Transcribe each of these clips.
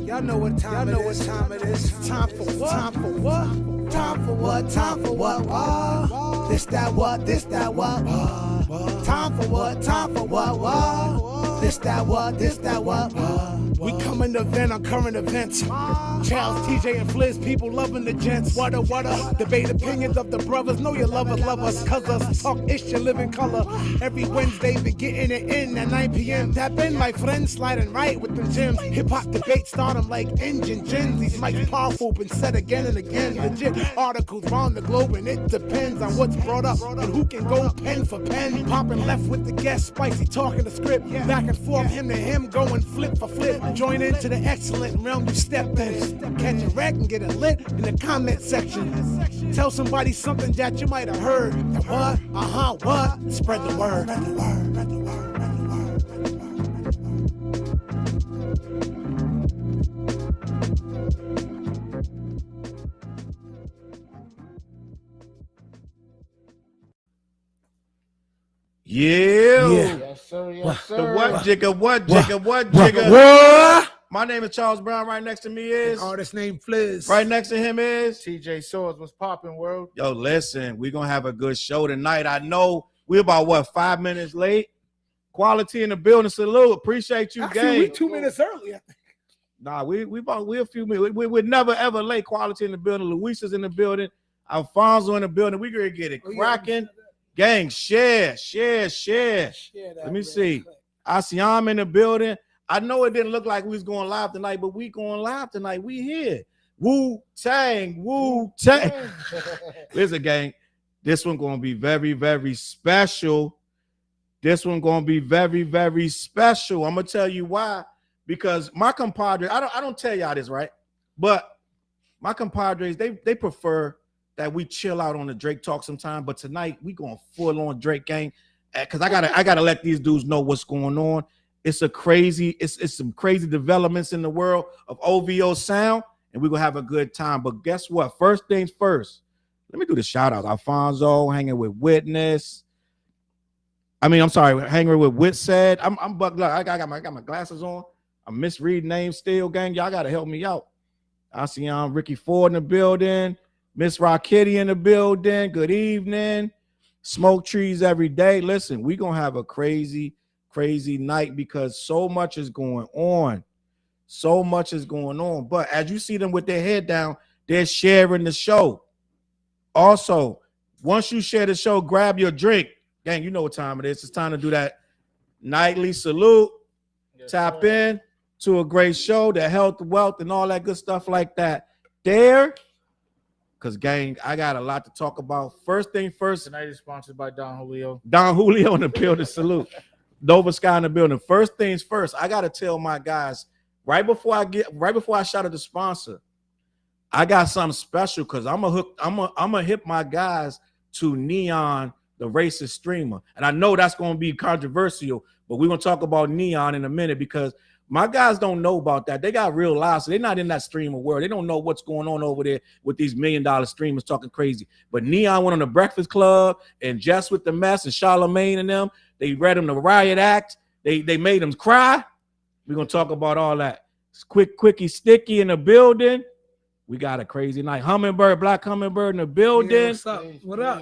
Y'all know what time it is. Time for what? Time for what? Time for what? Time for what? This, that, what? This, that, what? Time for what? Time for what? This, that, what? This, that, what? We coming to vent on current events. Charles, TJ, and Fliz, people loving the gents. What a debate opinions of the brothers. Know your lovers love us, cause us talk ish, you live in color. Every Wednesday, be getting it in at 9 p.m. Tap in, my friends, sliding right with them gems. Hip hop debate start them like engine gens. These mics powerful, been said again and again. Legit articles round the globe, and it depends on what's brought up and who can go pen for pen. Popping left with the guest, spicy talking the script. Back and forth, him to him, going flip for flip. Join into the excellent realm you stepped in. Catch a wreck and get it lit in the comment section. Tell somebody something that you might have heard. The what? What? Spread the word. Yeah. Yes, sir. Yes, sir. The what jigger, what jigger, what jigger. What? My name is Charles Brown. Right next to me is artist named Fliz. Right next to him is TJ Swords. What's popping, world? Yo, listen, we're gonna have a good show tonight. I know we're about 5 minutes late. Quality in the building. Salute. Appreciate you, Actually, gang. we 2 minutes early, I think. Nah, we a few minutes. We're never ever late. Quality in the building. Luisa's in the building. Alfonso in the building. We're gonna get it cracking. Gang, share. Let me see. Asiam in the building. I know it didn't look like we was going live tonight, but we going live tonight. We here. Wu-Tang. Listen, gang, this one going to be very, very special. This one going to be very, very special. I'm going to tell you why. Because my compadres, I don't tell y'all this, right? But my compadres, they prefer that we chill out on the Drake talk sometime. But tonight, we going full on Drake, gang. Because I gotta let these dudes know what's going on. It's some crazy developments in the world of OVO sound, and we're gonna have a good time. But guess what? First things first. Let me do the shout out. Alfonso hanging with Witness. Hanging with Wit said. I'm bugged up. I got my glasses on. I'm misreading names still, gang. Y'all gotta help me out. I see Ricky Ford in the building, Miss Rocketti in the building. Good evening. Smoke trees every day. Listen, we're gonna have a crazy night because so much is going on. But as you see them with their head down, they're sharing the show. Also, once you share the show, grab your drink. Gang, you know what time it is. It's time to do that nightly salute. Yes, tap in to a great show, the health, wealth, and all that good stuff like that. There. Because, gang, I got a lot to talk about. First thing first. Tonight is sponsored by Don Julio. Don Julio in the building. Salute. Nova Sky in the building. First things first, I gotta tell my guys right before I shout at the sponsor, I got something special because I'm gonna hit my guys to N3on, the racist streamer, and I know that's gonna be controversial, but we're gonna talk about N3on in a minute because my guys don't know about that. They got real lives, so they're not in that streamer world. They don't know what's going on over there with these $1 million streamers talking crazy. But N3on went on the Breakfast Club and Just with the Mess and Charlamagne and them. They read him the Riot Act. They made him cry. We're going to talk about all that. Quickie Sticky in the building. We got a crazy night. Black Hummingbird in the building. Yeah, what's up? What up?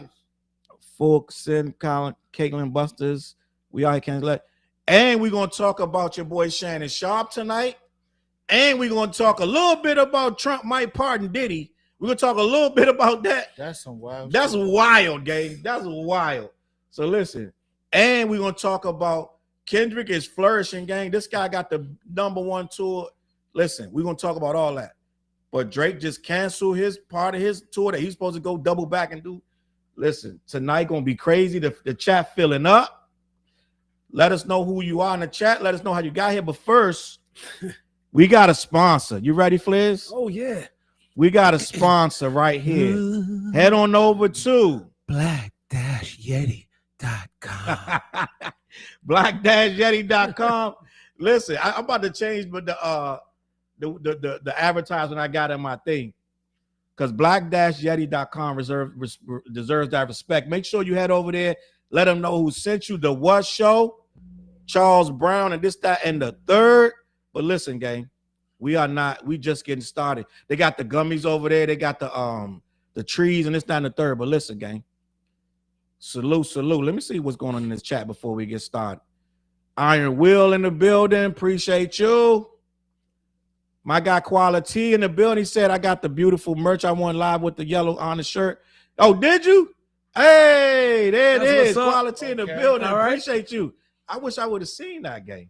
Fulkson, Colin, Caitlin Busters. We all can't let. And we're going to talk about your boy Shannon Sharp tonight. And we're going to talk a little bit about Trump might pardon Diddy. We're going to talk a little bit about that. That's some wild. That's wild, gang. That's wild. So listen. And we're going to talk about Kendrick is flourishing, gang. This guy got the #1 tour. Listen, we're going to talk about all that. But Drake just canceled his part of his tour that he's supposed to go double back and do. Listen, tonight going to be crazy. The chat filling up. Let us know who you are in the chat. Let us know how you got here. But first, we got a sponsor. You ready, Fliz? Oh, yeah. We got a sponsor right here. Head on over to black-yeti.com. black-yeti.com. Listen, I'm about to change but the advertisement I got in my thing. Because black-yeti.com deserves that respect. Make sure you head over there. Let them know who sent you the what show. Charles Brown and this, that, and the third. But listen, gang, we just getting started. They got the gummies over there. They got the trees and it's not the third. But listen, gang, salute. Let me see what's going on in this chat before we get started. Iron Will in the building. Appreciate you. My guy Quality in the building. He said, I got the beautiful merch. I won live with the yellow on the shirt. Oh, did you? Hey, there it is. Quality in the building. All right. Appreciate you. I wish I would have seen that, gang.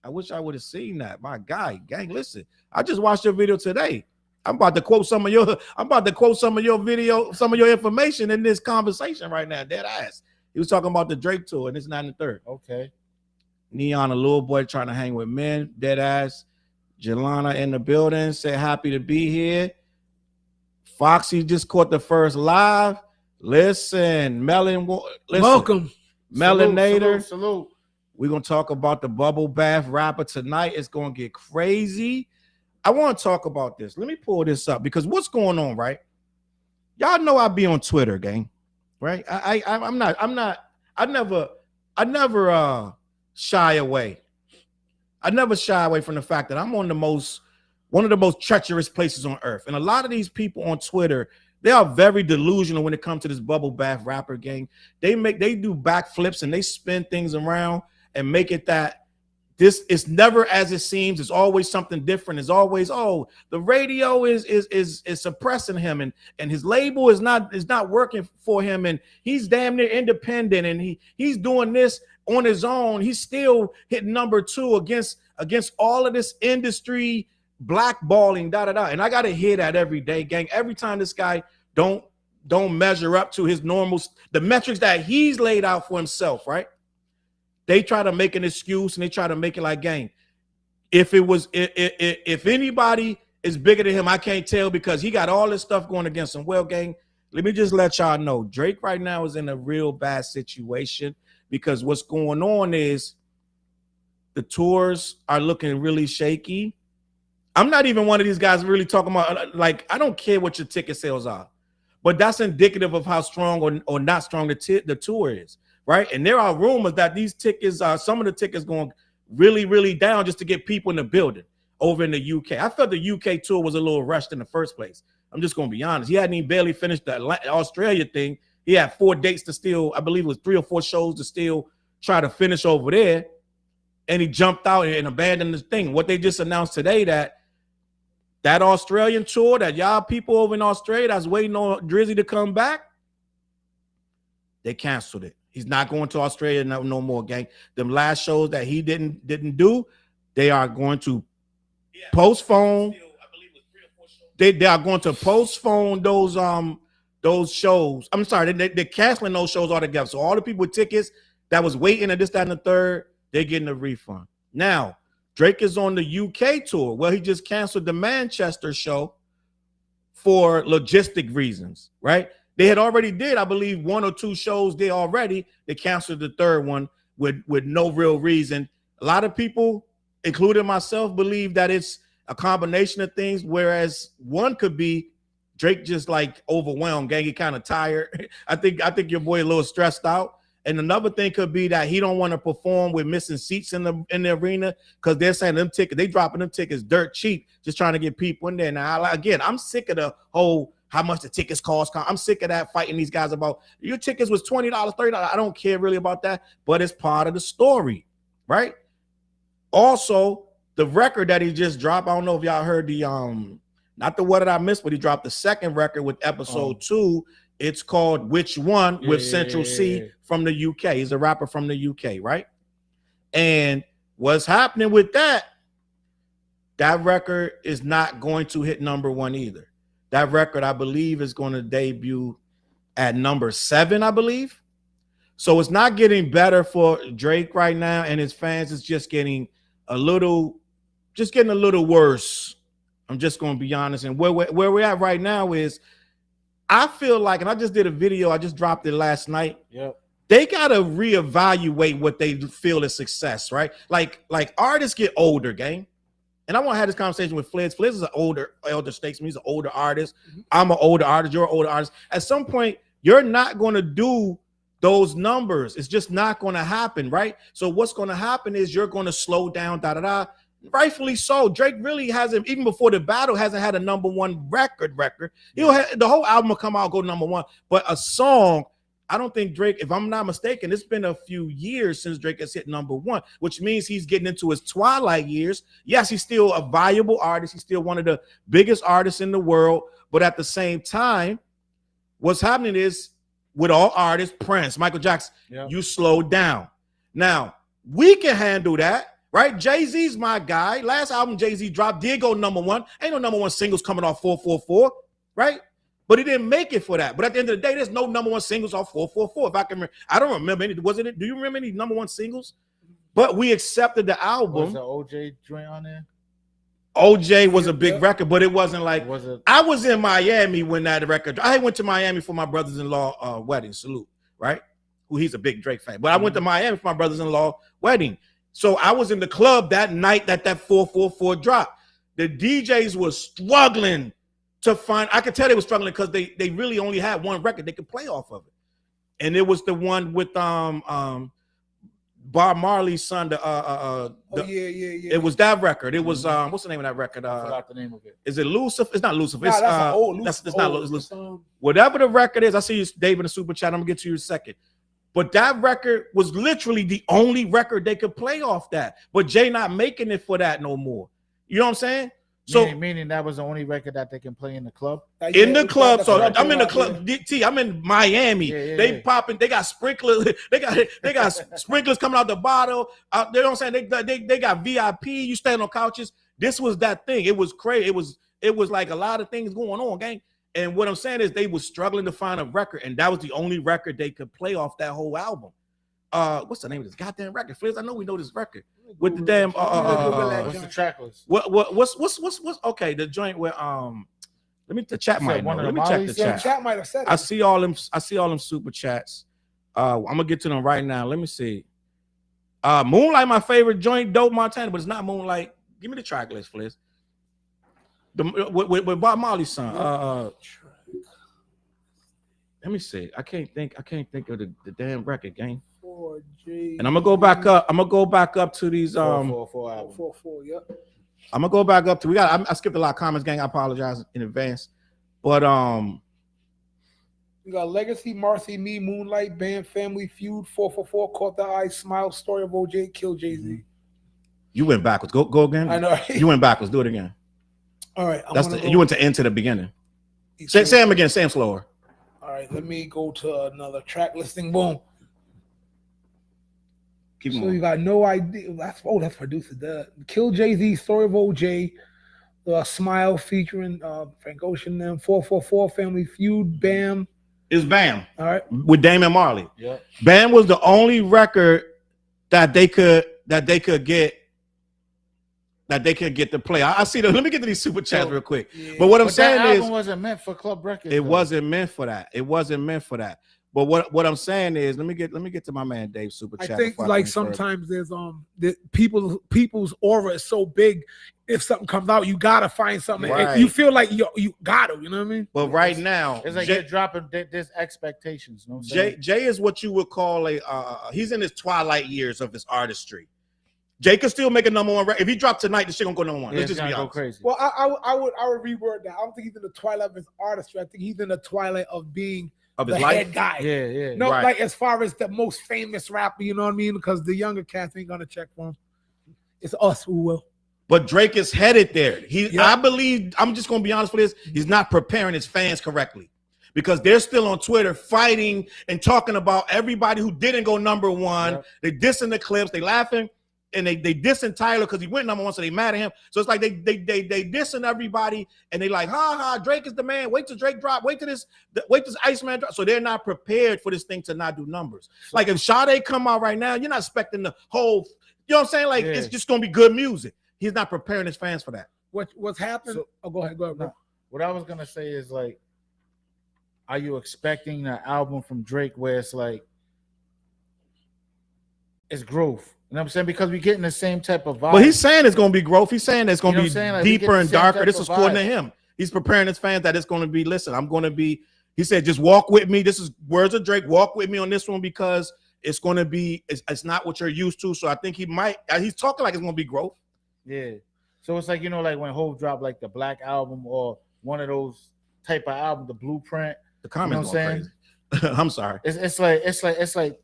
I wish I would have seen that. My guy, gang, listen. I just watched your video today. I'm about to quote some of your video, some of your information in this conversation right now. Dead ass. He was talking about the Drake tour, and it's not in the third. Okay. N3on, a little boy trying to hang with men. Dead ass. Jelana in the building. Said happy to be here. Foxy just caught the first live. Listen, welcome. Melanator. Salute. We're going to talk about the bubble bath rapper tonight. It's going to get crazy. I want to talk about this. Let me pull this up because what's going on, right? Y'all know I be on Twitter, gang, right? I never shy away. I never shy away from the fact that I'm on one of the most treacherous places on earth. And a lot of these people on Twitter, they are very delusional when it comes to this bubble bath rapper gang. They do backflips and they spin things around and make it that this is never as it seems. It's always something different. It's always, oh, the radio is suppressing him and his label is not working for him and he's damn near independent and he's doing this on his own. He's still hitting number 2 against all of this industry blackballing, And I gotta hear that every day, gang. Every time this guy don't measure up to his the metrics that he's laid out for himself, right? They try to make an excuse and they try to make it like, gang, if anybody is bigger than him, I can't tell because he got all this stuff going against him. Well, gang, let me just let y'all know Drake right now is in a real bad situation because what's going on is the tours are looking really shaky. I'm not even one of these guys really talking about, like, I don't care what your ticket sales are, but that's indicative of how strong or not strong the tour is, right? And there are rumors that these tickets are, some of the tickets going really, really down just to get people in the building over in the UK. I felt the UK tour was a little rushed in the first place. I'm just going to be honest. He hadn't even barely finished the Australia thing. He had 4 dates to still, I believe it was 3 or 4 shows to still try to finish over there. And he jumped out and abandoned the thing. What they just announced today that Australian tour, that y'all people over in Australia that's waiting on Drizzy to come back, they canceled it. He's not going to Australia no more, gang. Them last shows that he didn't do, they are going to postpone. They are going to postpone those shows. I'm sorry, they're canceling those shows altogether. So all the people with tickets that was waiting at this, that, and the third, they're getting a refund. Now, Drake is on the UK tour. Well, he just canceled the Manchester show for logistic reasons, right? They had already did, I believe, 1 or 2 shows there already. They canceled the third one with no real reason. A lot of people, including myself, believe that it's a combination of things, whereas one could be Drake just like overwhelmed, gang. He kind of tired. I think your boy a little stressed out. And another thing could be that he don't want to perform with missing seats in the arena because they're saying them tickets, they dropping them tickets dirt cheap, just trying to get people in there. Now, again, I'm sick of the whole how much the tickets cost. I'm sick of that fighting these guys about your tickets was $20, $30. I don't care really about that, but it's part of the story, right? Also, the record that he just dropped, I don't know if y'all heard the not the What Did I Miss, but he dropped the second record with episode 2. It's called Which One with Central C from the UK. He's a rapper from the UK, right? And what's happening with that record is not going to hit number 1 either. That record, I believe, is going to debut at number 7, I believe. So it's not getting better for Drake right now and his fans. It's just getting a little worse. I'm just going to be honest. And where we're at right now is, I feel like, and I just did a video, I just dropped it last night. Yep. They gotta reevaluate what they feel is success, right? Like artists get older, gang. And I want to have this conversation with Fliz. Fliz is an elder statesman. He's an older artist. Mm-hmm. I'm an older artist. You're an older artist. At some point, you're not going to do those numbers. It's just not going to happen, right? So what's going to happen is you're going to slow down, Rightfully so. Drake really hasn't, even before the battle, hasn't had a #1 record. He'll have, the whole album will come out, go #1. But a song, I don't think Drake, if I'm not mistaken, it's been a few years since Drake has hit #1, which means he's getting into his twilight years. Yes, he's still a valuable artist. He's still one of the biggest artists in the world. But at the same time, what's happening is, with all artists, Prince, Michael Jackson, you slow down. Now, we can handle that. Right, Jay-Z's my guy. Last album Jay-Z dropped did go #1. Ain't no #1 singles coming off 444, right? But he didn't make it for that. But at the end of the day, there's no #1 singles off 444. If I can remember, I don't remember any. Wasn't it? Do you remember any #1 singles? But we accepted the album. Was the OJ joint on there? OJ was a big record, but it wasn't like. Was it? I was in Miami when that record. I went to Miami for my brothers-in-law wedding. Salute, right? Who he's a big Drake fan. But I went to Miami for my brothers-in-law wedding. So I was in the club that night that 444 dropped. The DJs were struggling to find. I could tell they were struggling because they really only had one record they could play off of it, and it was the one with Bob Marley's son. It was that record. It was what's the name of that record? I forgot the name of it. Is it Lucifer? It's not Lucifer. Nah, It's that's old. that's not Lucifer. Whatever the record is, I see you, Dave, in the super chat. I'm gonna get to you in a second. But that record was literally the only record they could play off that. But Jay not making it for that no more. You know what I'm saying? So meaning that was the only record that they can play in the club. In the club. So I'm in the club. T, I'm in Miami. They popping. They got sprinklers. They got sprinklers coming out the bottle. You know what I'm saying? They got VIP. You stand on couches. This was that thing. It was crazy. It was like a lot of things going on, gang. And what I'm saying is they were struggling to find a record, and that was the only record they could play off that whole album. What's the name of this goddamn record, Fliz? I know we know this record with the damn. What's the track list? What's okay? The joint where let me the chat might know. Let me check the chat. Chat might have said it. I see all them super chats. I'm gonna get to them right now. Let me see. Moonlight, my favorite joint, Dope Montana, but it's not Moonlight. Give me the track list, Fliz. With Bob Marley's son. Let me see. I can't think of the damn record, gang. 4G. And I'm gonna go back up. I'm gonna go back up to these 444. Yep. I'm gonna go back up to I skipped a lot of comments, gang. I apologize in advance. But we got Legacy, Marcy, Me, Moonlight, Band, Family Feud, 444, Caught the Eye, Smile, Story of OJ, Kill Jay-Z. You went backwards. Go again. I know. Right? You went backwards. Do it again. All right. You went to end to the beginning. Say them again. Say them slower. All right. Let me go to another track listing. Boom. Keep so going. you got No Idea. That's producer. The Kill Jay-Z, Story of OJ, Smile featuring Frank Ocean, them 444, Family Feud, Bam. It's Bam. All right. With Damon Marley. Yeah. Bam was the only record that they could get. That they could get to play. I see that. Let me get to these super chats real quick. Yeah. But what I'm saying that is, album wasn't meant for club records. It wasn't meant for that. It wasn't meant for that. But what I'm saying is, let me get to my man Dave super chat. I think like sometimes there's the people's aura is so big. If something comes out, you gotta find something. Right. You feel like you gotta. You know what I mean? But right now, it's like you're dropping. There's expectations. You know what I'm Jay is what you would call he's in his twilight years of his artistry. Jay could still make a #1 record. If he dropped tonight, the shit gonna go #1. Yeah, Let's just be honest. Go crazy. Well, I would reword that. I don't think he's in the twilight of his artistry. I think he's in the twilight of being of his the life. head guy. Yeah. No, right. like as far as the most famous rapper, you know what I mean? Because the younger cats ain't gonna check for him. It's us who will. But Drake is headed there. I believe, I'm just gonna be honest with this, he's not preparing his fans correctly. Because they're still on Twitter fighting and talking about everybody who didn't go #1. Yep. They dissing the clips, they laughing. And they dissing Tyler because he went #1, so they mad at him. So it's like they dissing everybody, and they like, ha, Drake is the man. Wait till Drake drop. Wait till this Iceman drop. So they're not prepared for this thing to not do numbers. Like if Sade come out right now, you're not expecting the whole. You know what I'm saying? Like it's just gonna be good music. He's not preparing his fans for that. What's happened? Go ahead, bro. What I was gonna say is like, are you expecting an album from Drake where it's like it's growth? You know what I'm saying? Because we're getting the same type of vibe. But he's saying it's going to be growth. He's saying it's going to be like deeper and darker. This is according to him. He's preparing his fans that it's going to be, listen, I'm going to be, he said, just walk with me. This is words of Drake. Walk with me on this one because it's going to be, it's not what you're used to. So I think he's talking like it's going to be growth. Yeah. So it's like, you know, like when Hov dropped like the Black album or one of those type of album, the Blueprint. The comments you know what I'm going crazy. I'm sorry. It's like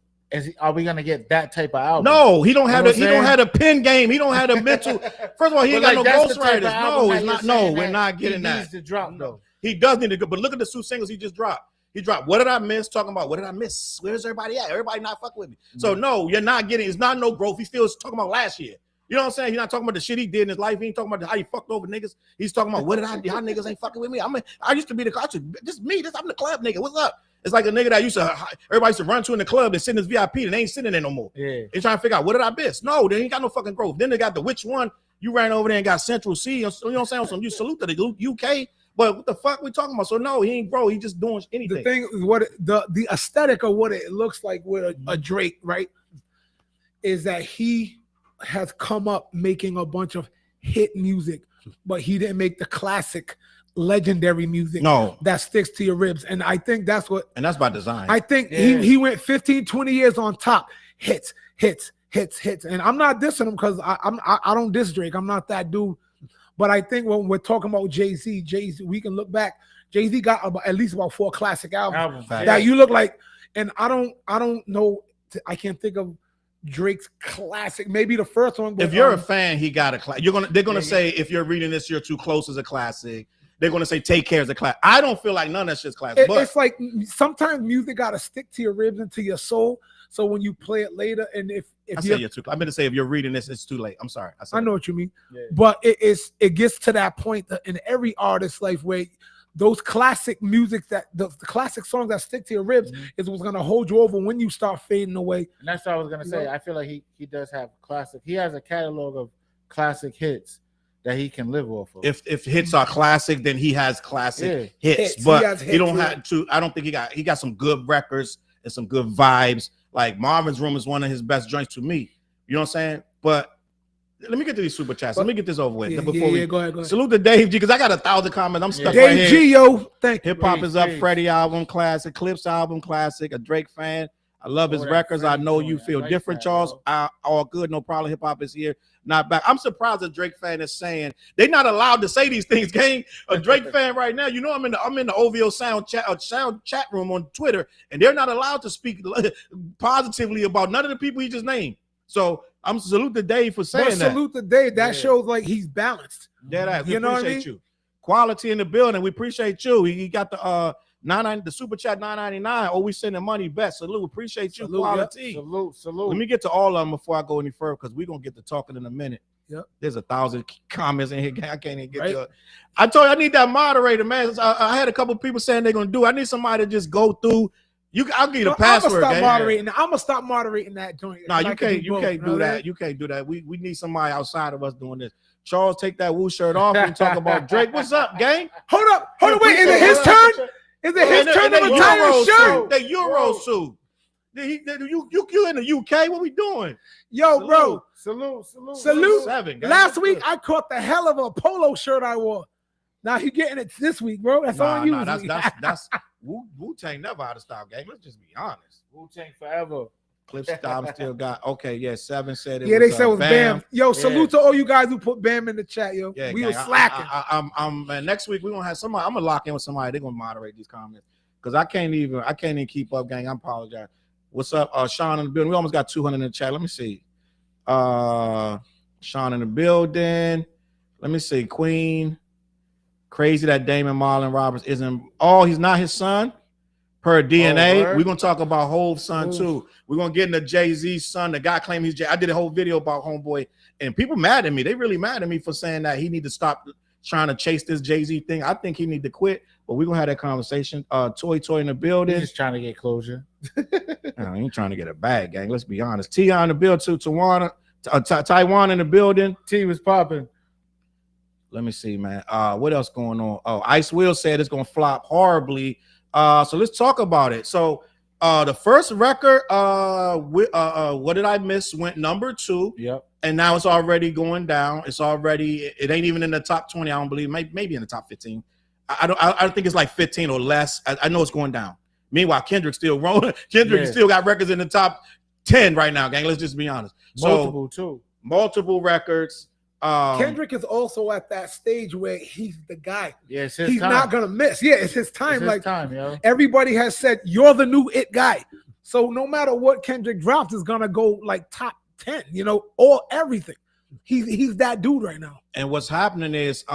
are we gonna get that type of album? No, he don't have You know the he don't have a pen game. He don't have the mental. First of all, he ain't got no ghostwriters. No, it's not. No, we're not getting that. He needs to drop though. He does need to go. But look at the 2 singles he just dropped. He dropped What Did I Miss? Talking about what did I miss? Where's everybody at? Everybody not fucking with me. So no, you're not getting. It's not no growth. He's still talking about last year. You know what I'm saying? He's not talking about the shit he did in his life. He ain't talking about how he fucked over niggas. He's talking about what did I do? Y'all niggas ain't fucking with me. I used to be I'm the club nigga. What's up? It's like a nigga that everybody used to run to in the club and sit in his VIP and they ain't sitting there no more. Yeah. They trying to figure out what did I miss? No, they ain't got no fucking growth. Then they got the which one you ran over there and got Central C. You know what I'm saying? So you salute to the UK. But what the fuck we talking about? So no, he ain't grow. He just doing anything. The thing is the aesthetic of what it looks like with a Drake, right? Is that he has come up making a bunch of hit music, but he didn't make the classic legendary music that sticks to your ribs. And I think that's by design. I think he went 15, 20 years on top. Hits. And I'm not dissing him because I don't diss Drake. I'm not that dude. But I think when we're talking about Jay-Z, we can look back. Jay-Z got at least about 4 classic albums that you look like. And I don't know. I can't think of Drake's classic. Maybe the first one. But if you're a fan, he got a classic. They're gonna say if you're reading this, You're Too Close is a classic. They're gonna say Take Care is a classic. I don't feel like none of that shit's classic. But it's like sometimes music gotta stick to your ribs and to your soul. So when you play it later, and if You're Too Close, I meant to say if you're reading this, it's too late. I'm sorry. I know what you mean. Yeah. But it gets to that point that in every artist's life where those classic music the classic songs that stick to your ribs is what's gonna hold you over when you start fading away. And that's what I was gonna say. I feel like he does have classic. He has a catalog of classic hits that he can live off of. If hits are classic, then he has classic hits. But he don't have to. I don't think he got some good records and some good vibes. Like Marvin's Room is one of his best joints to me. You know what I'm saying? But let me get to these super chats. Let me get this over with before we go ahead. Salute to Dave G because I got 1,000 comments. I'm stuck Dave right here. G, yo, thank you. Hip hop is up. Freddie album classic. Clips album classic. A Drake fan. I love his records. I know you feel different, Charles. All good, no problem. Hip hop is here, not back. I'm surprised a Drake fan is saying they're not allowed to say these things. Gang, a Drake fan right now. You know, I'm in the OVO sound chat room on Twitter, and they're not allowed to speak positively about none of the people he just named. So I'm salute to Dave for saying that. Salute to Dave. That shows like he's balanced. Yeah, we appreciate you. Quality in the building. We appreciate you. He got the the super chat $9.99. Always sending money back. Salute. Appreciate you. Quality. Salute. Let me get to all of them before I go any further because we're gonna get to talking in a minute. Yep. There's 1,000 comments in here. I can't even get to it. I told you I need that moderator, man. I had a couple people saying they're gonna do. I need somebody to just go through. I'll give you the password. I'm gonna stop moderating that joint. No, you can't do that. You can't do that. We need somebody outside of us doing this. Charles, take that Woo shirt off and talk about Drake. What's up, gang? Hold up. Wait, is it his turn? Is it his turn to retire his shirt? The Euro suit. You in the UK? What we doing? Yo, salute. bro. Salute. 7, guys. Last week I caught the hell of a polo shirt I wore. Now he getting it this week, bro. That's on you. That's Wu-Tang never out of style, gang. Let's just be honest. Wu-Tang forever. Clip style still got 7 said it. Yeah, they said it was Bam. Yo, salute to all you guys who put Bam in the chat, yo. Yeah, we were slacking. I'm next week we're gonna have somebody. I'm gonna lock in with somebody. They're gonna moderate these comments because I can't even keep up, gang. I apologize. What's up, Sean in the building? We almost got 200 in the chat. Let me see. Sean in the building. Let me see. Queen. Crazy that Damon Marlon Roberts isn't. Oh, he's not his son. Per DNA, we're gonna talk about Hov's son too. We're gonna get into Jay-Z's son. The guy claimed he's Jay. I did a whole video about Homeboy, and people mad at me. They really mad at me for saying that he need to stop trying to chase this Jay-Z thing. I think he need to quit. But we're gonna have that conversation. Toy in the building. He's just trying to get closure. No, he ain't trying to get a bag, gang. Let's be honest. T.I. in the building too. Taiwan in the building. T was popping. Let me see, man. What else going on? Oh, Ice Will said it's gonna flop horribly. So let's talk about it. So the first record, What Did I Miss, went number 2. Yep. And now it's already going down. It ain't even in the top 20. I don't believe. Maybe in the top 15. I don't think it's like 15 or less. I know it's going down. Meanwhile, Kendrick still rolling. Kendrick still got records in the top 10 right now, gang. Let's just be honest. Multiple records. Kendrick is also at that stage where he's the guy. Yeah, it's his He's time. not gonna miss. Yeah, it's his time. It's his like time, yo. everybody has said, you're the new it guy. So no matter what Kendrick drops, is gonna go like top 10. You know, or everything. He's that dude right now. And what's happening is,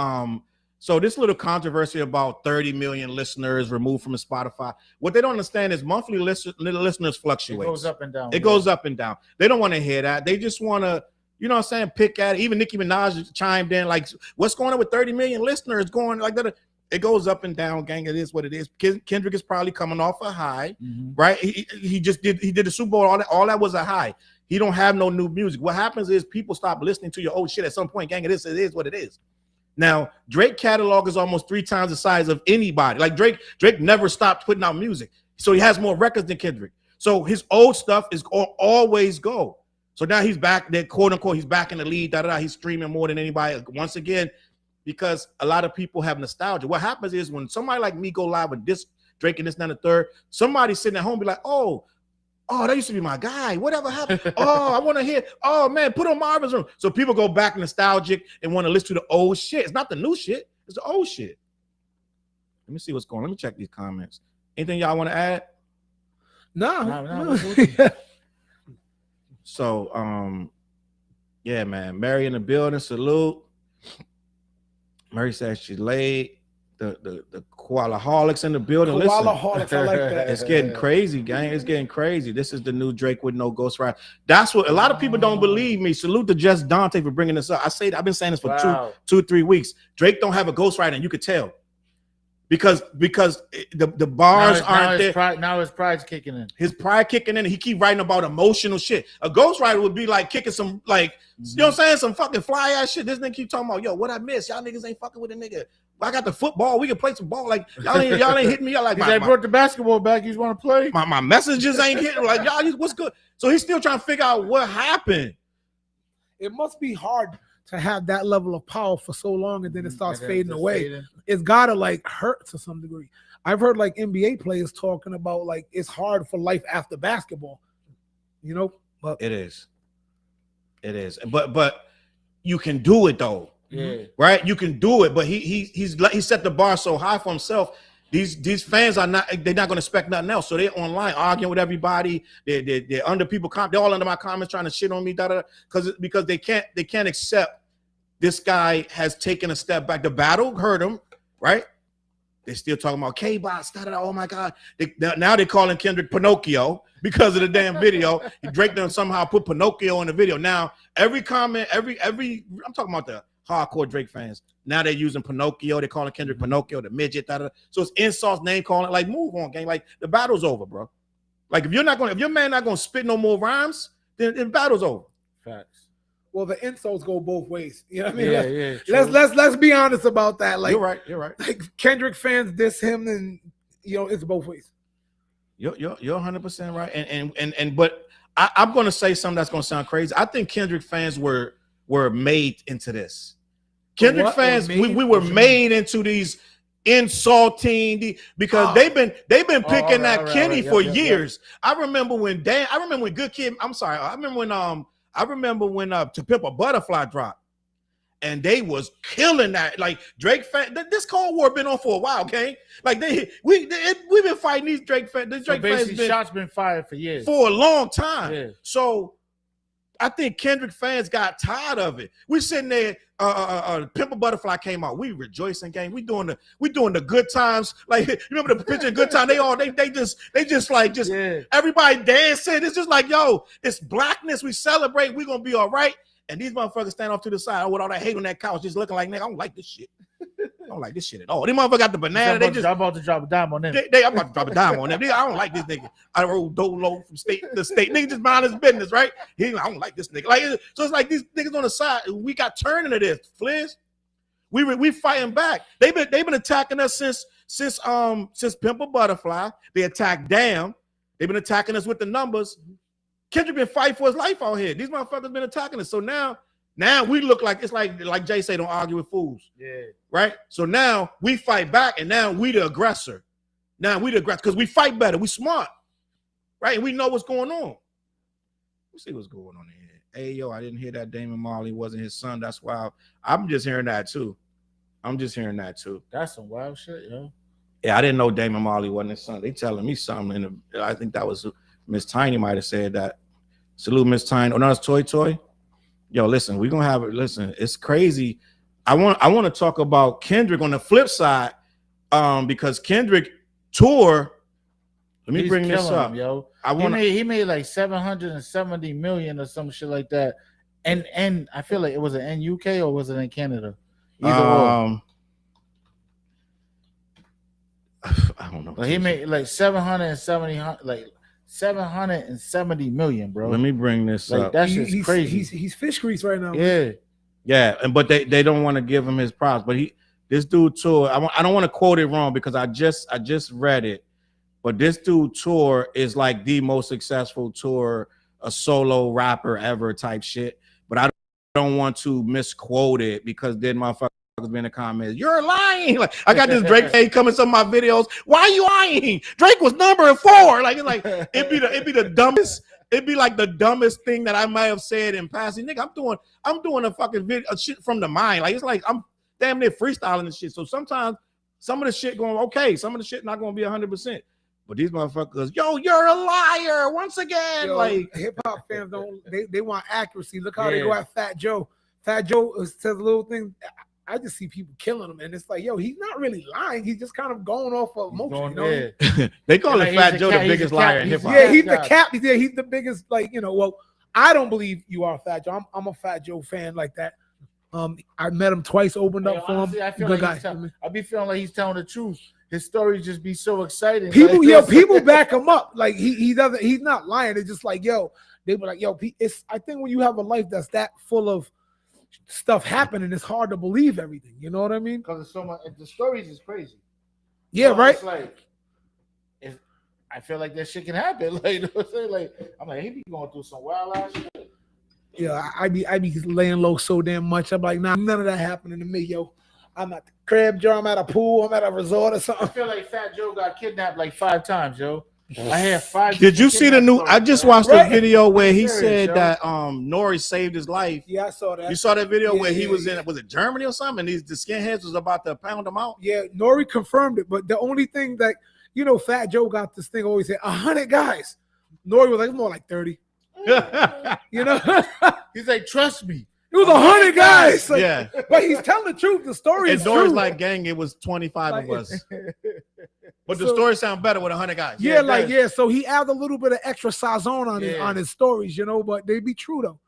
so this little controversy about 30 million listeners removed from Spotify. What they don't understand is monthly listeners fluctuate. It goes up and down. It goes up and down. They don't want to hear that. They just want to, you know what I'm saying, pick at it. Even Nicki Minaj chimed in, like, what's going on with 30 million listeners going like that? It goes up and down, gang. It is what it is. Kendrick is probably coming off a high, right? He did the Super Bowl. All that was a high. He don't have no new music. What happens is people stop listening to your old shit at some point, gang. It is what it is. Now, Drake catalog is almost 3 times the size of anybody. Like Drake never stopped putting out music. So he has more records than Kendrick. So his old stuff is always go. So now he's back there, quote unquote, he's back in the lead, He's streaming more than anybody once again, because a lot of people have nostalgia. What happens is when somebody like me go live with this Drake and this and the third, somebody sitting at home be like, oh, that used to be my guy. Whatever happened? Oh, I want to hear. Oh, man, put on Marvin's Room. So people go back nostalgic and want to listen to the old shit. It's not the new shit. It's the old shit. Let me see what's going on. Let me check these comments. Anything y'all want to add? No. So, yeah, man. Mary in the building. Salute. Mary says she's late. The koalaholics in the building. Koalaholics, I like that. It's getting crazy, gang. It's getting crazy. This is the new Drake with no ghostwriter. That's what a lot of people don't believe me. Salute to Just Dante for bringing this up. I've been saying this for 2-3 weeks. Drake don't have a ghostwriter, and you could tell. Because the bars aren't there. Now his pride's kicking in. His pride kicking in. He keep writing about emotional shit. A ghostwriter would be like kicking some, like, you know what I'm saying, some fucking fly ass shit. This nigga keep talking about, yo, what I miss? Y'all niggas ain't fucking with a nigga. I got the football. We can play some ball. Like y'all ain't hitting me. Y'all like they brought the basketball back. You want to play? My messages ain't hitting. Like y'all, what's good? So he's still trying to figure out what happened. It must be hard to have that level of power for so long and then it starts fading away. It's gotta like hurt to some degree. I've heard like NBA players talking about like it's hard for life after basketball, you know. But it is, but you can do it though, right? You can do it, but he set the bar so high for himself. These fans they're not going to expect nothing else. So they're online arguing with everybody. They're under people. They're all under my comments trying to shit on me, because they can't accept this guy has taken a step back. The battle hurt him, right? They're still talking about K-Bots. Oh my God! Now they're calling Kendrick Pinocchio because of the damn video. Drake done somehow put Pinocchio in the video. Now every comment, every I'm talking about the hardcore Drake fans. Now they're using Pinocchio. They're calling Kendrick Pinocchio, the midget. So it's insults, name calling. Like, move on, gang. Like the battle's over, bro. Like if your man not gonna spit no more rhymes, then the battle's over. Facts. Well, the insults go both ways. You know what I mean? Yeah. Let's be honest about that. Like, You're right. Like Kendrick fans diss him, and it's both ways. You're 100% right. And but I'm gonna say something that's gonna sound crazy. I think Kendrick fans were made into this. Kendrick fans, we were made into these insulting because they've been picking at Kenny for years. I remember when Good Kid. I remember when To Pimp a Butterfly dropped, and they was killing that. Like Drake fan, this Cold War been on for a while, okay? Like we've been fighting these Drake fans. The Drake fans shots been fired for years, for a long time. Yeah. So I think Kendrick fans got tired of it. We sitting there. Pimp a Butterfly came out. We rejoicing, gang. We doing the good times. Like you remember the picture of Good Time? They just everybody dancing. It's just like, yo, it's blackness. We celebrate. We gonna be all right. And these motherfuckers stand off to the side with all that hate on that couch, just looking like, nigga, I don't like this shit. I don't like this shit at all. These motherfuckers got the banana. I'm about to drop a dime on them. I'm about to drop a dime on them. I don't like this nigga. I roll dolo from state to state. Nigga just mind his business, right? I don't like this nigga. Like, so it's like these niggas on the side. We got turned into this. Fliz. We fighting back. They've been attacking us since Pimp a Butterfly. They attacked Damn. They've been attacking us with the numbers. Kendrick been fighting for his life out here. These motherfuckers been attacking us. So now we look like, it's like Jay say, don't argue with fools. Yeah. Right? So now we fight back, and now we the aggressor. Because we fight better. We smart. Right? And we know what's going on. Let's see what's going on here. Hey, yo, I didn't hear that Damon Marley wasn't his son. That's why I'm just hearing that too. That's some wild shit, yo. Yeah, I didn't know Damon Marley wasn't his son. They telling me something. I think that was Miss Tiny might have said that. Salute Miss Tiny. Oh, no, it's Toy. Yo, listen, we're gonna have it. Listen, it's crazy. I want to talk about Kendrick on the flip side, because Kendrick tour. Let me bring this up, yo. He made like 770 million or some shit like that, and I feel like it was in UK or was it in Canada? Either or. I don't know. But he made like 770 million, bro. Let me bring this up. That shit's crazy. He's fish grease right now. Yeah, but they don't want to give him his props. But this dude tour. I don't want to quote it wrong because I just read it. But this dude tour is like the most successful tour a solo rapper ever type shit. But I don't want to misquote it because then motherfuckers be in the comments, you're lying. Like I got this Drake fade coming some of my videos. Why are you lying? Drake was number 4. Like it's like it'd be the dumbest. It'd be like the dumbest thing that I might have said in passing. Nigga, I'm doing a fucking video, a shit from the mind. Like it's like I'm damn near freestyling and shit. So sometimes some of the shit going okay, some of the shit not gonna be 100%. But these motherfuckers, yo, you're a liar once again. Yo, like hip hop fans they want accuracy. Look how they go at Fat Joe. Fat Joe says a little thing. I just see people killing him, and it's like, yo, he's not really lying. He's just kind of going off of emotion. You know? They call it Fat Joe the biggest liar in hip hop. Yeah, he's the cap. Yeah, he's the biggest. Like, you know, well, I don't believe you are Fat Joe. I'm a Fat Joe fan like that. I met him twice, opened up for him. I feel like I be feeling like he's telling the truth. His stories just be so exciting. People, people back him up. Like he doesn't. He's not lying. It's just like, yo, they be like, yo, it's. I think when you have a life that's that full of stuff happening, it's hard to believe everything. You know what I mean? Because it's so much. The stories is crazy. Yeah, right. It's like, I feel like that shit can happen. Like, you know what I'm saying? Like, I'm like, he be going through some wild ass shit. Yeah, I be laying low so damn much. I'm like, nah, none of that happening to me, yo. I'm at the crib, Joe. I'm at a pool. I'm at a resort or something. I feel like Fat Joe got kidnapped like 5 times, yo. I had 5. Did you see the new? Stories, I just watched a video where he said that Nori saved his life. Yeah, I saw that. You saw that video where he was in? Was it Germany or something? And the skinheads was about to pound him out. Yeah, Nori confirmed it. But the only thing that Fat Joe got this thing always said 100 guys. Nori was like more like 30. You know, he's like, trust me. It was 100 guys. Like, yeah, but he's telling the truth. The story is true. like, gang, it was 25 of us. But the story sounds better with 100 guys. Yeah, so he added a little bit of extra sazon on his stories, you know, but they be true though.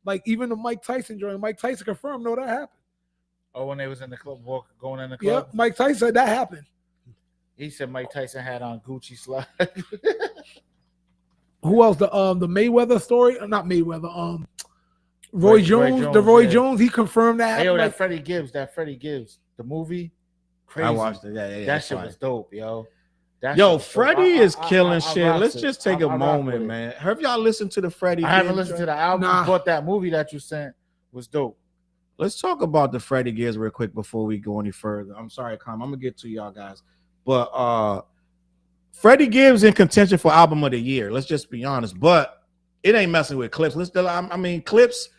Like even the Mike Tyson joint, Mike Tyson confirmed, no, that happened. Oh, when they was in the club, going in the club? Yeah, Mike Tyson said that happened. He said Mike Tyson had on Gucci slide. Who else? The Mayweather story? Not Mayweather. Roy Jones, he confirmed that. Hey, yo, that Freddie Gibbs, the movie. Crazy. I watched it. Yeah. That shit was dope, yo. Freddie is killing shit. Let's just take a moment, man. Have y'all listened to the Freddie? I haven't listened to the album, but that movie that you sent was dope. Let's talk about the Freddie Gibbs real quick before we go any further. I'm sorry, I'm gonna get to y'all guys, but Freddie Gibbs in contention for album of the year. Let's just be honest, but it ain't messing with Clips. Clips.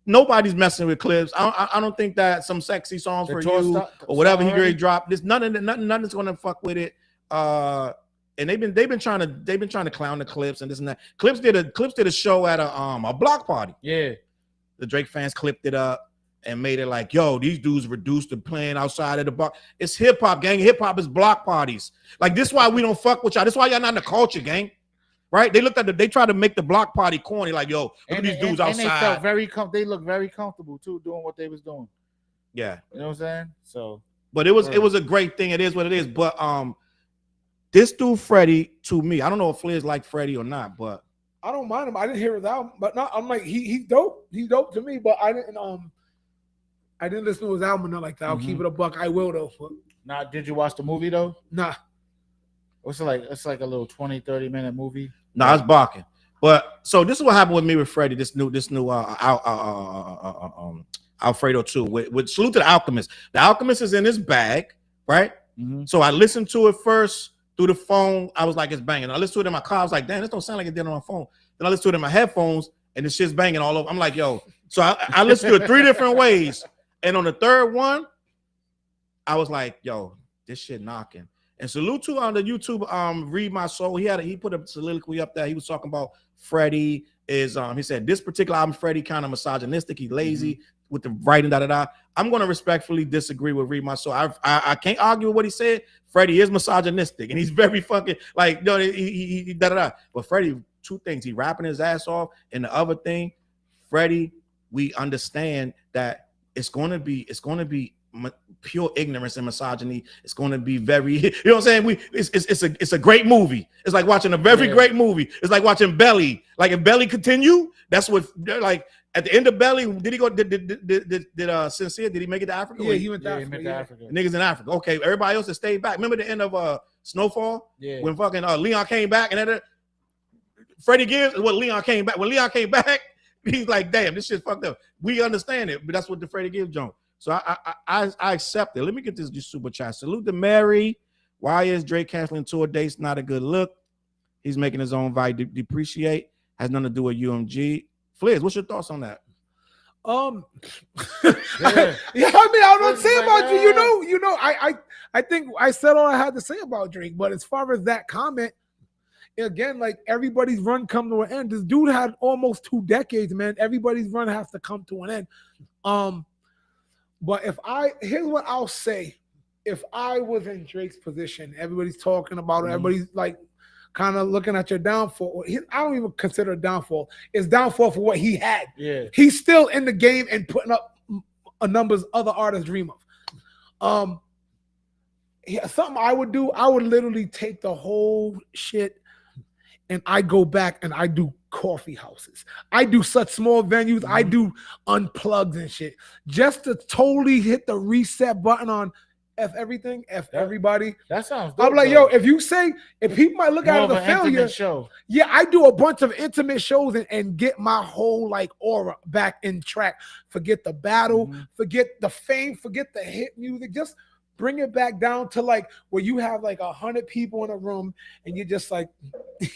Nobody's messing with Clips. I don't think that some sexy songs for you or whatever he already dropped. There's nothing's gonna fuck with it. And they've been trying to clown the Clips and this and that. Clips did a show at a block party. Yeah, the Drake fans clipped it up and made it like, yo, these dudes reduced to playing outside of the bar. It's hip hop, gang. Hip hop is block parties. Like this is why we don't fuck with y'all. This is why y'all not in the culture, gang. Right? They tried to make the block party corny, like, yo, look at these dudes outside. And they felt they looked very comfortable too, doing what they was doing. Yeah. You know what I'm saying? So, but it was a great thing. It is what it is. But this dude Freddie, to me, I don't know if Flair's like Freddie or not, but I don't mind him. I didn't hear his album, but not. I'm like he's dope. He's dope to me, but I didn't listen to his album or nothing like that. I'll keep it a buck. I will though. But... Now, did you watch the movie though? Nah. What's it like? It's like a little 20-30 minute movie. Nah, it's barking. But so this is what happened with me with Freddie. This new Alfredo 2. With salute to the Alchemist. The Alchemist is in his bag, right? Mm-hmm. So I listened to it first through the phone. I was like, it's banging. I listened to it in my car. I was like, damn, this don't sound like it did on my phone. Then I listened to it in my headphones. and the shit's banging all over. I'm like, yo. So I listened to it 3 different ways, and on the third one, I was like, yo, this shit knocking. And salute to on the YouTube, Read My Soul. He put a soliloquy up there. He was talking about Freddie is he said this particular album, Freddie kind of misogynistic, he lazy with the writing, I'm gonna respectfully disagree with Read My Soul. I can't argue with what he said. Freddie is misogynistic and he's very fucking like he But Freddie, 2 things, he rapping his ass off, and the other thing, Freddie, we understand that it's gonna be pure ignorance and misogyny. It's going to be very, you know what I'm saying? It's a great movie. It's like watching a very great movie. It's like watching Belly. Like if Belly continue, that's what they're like. At the end of Belly, did he go? Did Sincere? Did he make it to Africa? Yeah, he went to Africa. Niggas in Africa. Okay, everybody else that stayed back. Remember the end of Snowfall? Yeah. When fucking Leon came back, and then Freddie Gibbs. When Leon came back, he's like, damn, this shit's fucked up. We understand it, but that's what the Freddie Gibbs joint. So I accept it. Let me get this super chat. Salute to Mary. Why is Drake canceling tour dates? Not a good look. He's making his own vibe depreciate. Has nothing to do with UMG. Fliz, what's your thoughts on that? I mean, I don't say about you. You know. I think I said all I had to say about Drake. But as far as that comment, again, like everybody's run come to an end. This dude had almost 2 decades, man. Everybody's run has to come to an end. But here's what I'll say. If I was in Drake's position, everybody's talking about it. Everybody's like kind of looking at your downfall. I don't even consider it downfall. It's downfall for what he had. Yeah. He's still in the game and putting up numbers other artists dream of. Something I would do, I would literally take the whole shit and I go back and I do coffee houses. I do such small venues. I do unplugs and shit just to totally hit the reset button on F everything, F everybody. That sounds dope. I'm like, yo, if people might look at it as a failure, show. Yeah, I do a bunch of intimate shows and get my whole like aura back in track. Forget the battle, forget the fame, forget the hit music. Just bring it back down to like where you have like 100 people in a room and you just like,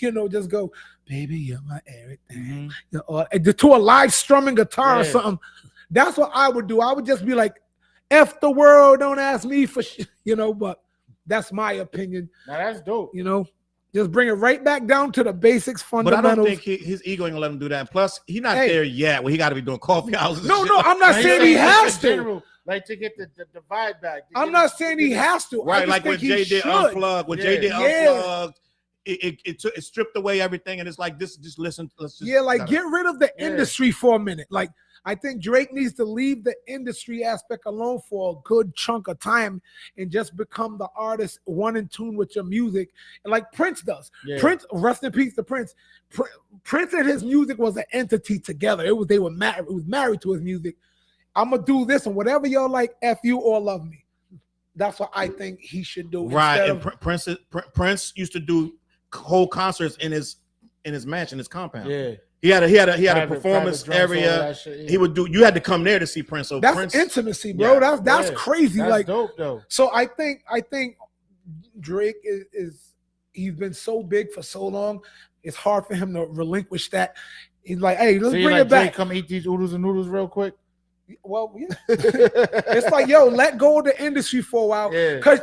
just go, baby, you're my everything. To a live strumming guitar or something. That's what I would do. I would just be like, F the world, don't ask me for shit, but that's my opinion. Now that's dope. Just bring it right back down to the basics, fundamentals. But I don't think his ego ain't gonna let him do that. Plus, he's not there yet where he got to be doing coffee houses. No, I'm not saying he has to. Like to get the vibe back. I'm not saying he has to. Right, like when Jay did Unplugged. When Jay did Unplugged, it stripped away everything, and it's like this. Just listen. Get rid of the industry for a minute. Like I think Drake needs to leave the industry aspect alone for a good chunk of time and just become the artist one in tune with your music, like Prince does. Yeah. Prince, rest in peace to Prince. Prince and his music was an entity together. They were married. It was married to his music. I'm gonna do this and whatever y'all like, F you or love me. That's what I think he should do. Right. And Prince used to do whole concerts in his mansion, his compound. Yeah. He had a performance area. He would do. You had to come there to see Prince. So that's Prince, intimacy, bro. Yeah. That's crazy. That's like dope, though. So I think Drake is he's been so big for so long. It's hard for him to relinquish that. He's like, hey, let's bring it back. Drake, come eat these oodles and noodles real quick. Well, yeah. It's like, yo, let go of the industry for a while because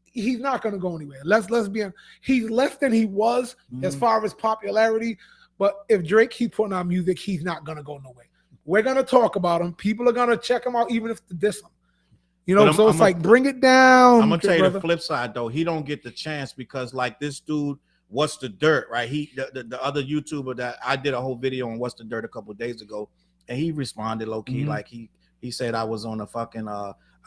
he's not going to go anywhere. Let's be honest. He's less than he was as far as popularity. But if Drake keeps putting out music, he's not going to go nowhere. We're going to talk about him. People are going to check him out, even if to diss him. So it's like, bring it down. I'm going to tell you the flip side, though. He don't get the chance because, like, this dude, What's the Dirt, right? The other YouTuber that I did a whole video on What's the Dirt a couple of days ago, and he responded low-key. Like, he said I was on a fucking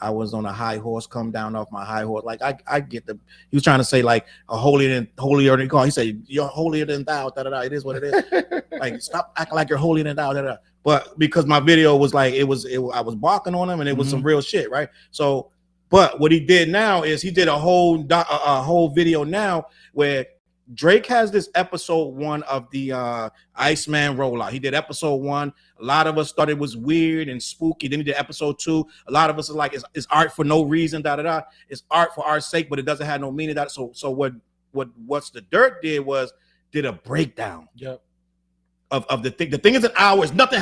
I was on a high horse, come down off my high horse. Like I get he was trying to say like a holier than God. He said you're holier than thou. Da, da, da. It is what it is. Like stop acting like you're holier than thou. Da, da. But because my video was like I was barking on him and it was some real shit, right? So, but what he did now is he did a whole video now where Drake has this episode 1 of the Iceman rollout. He did episode 1. A lot of us thought it was weird and spooky. Then he did episode 2. A lot of us are like, it's art for no reason, da da da. It's art for art's sake, but it doesn't have no meaning. So what What's the Dirt did a breakdown. Yep. of the thing. The thing is an hour. It's nothing.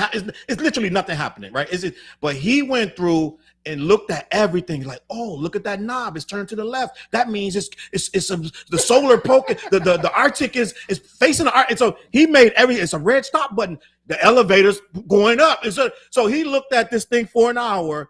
It's literally nothing happening, right? Is it? But he went through and looked at everything. Like, oh, look at that knob. It's turned to the left. That means the solar poke. The Arctic is facing the Arctic. And so he made everything. It's a red stop button. The elevator's going up. And so he looked at this thing for an hour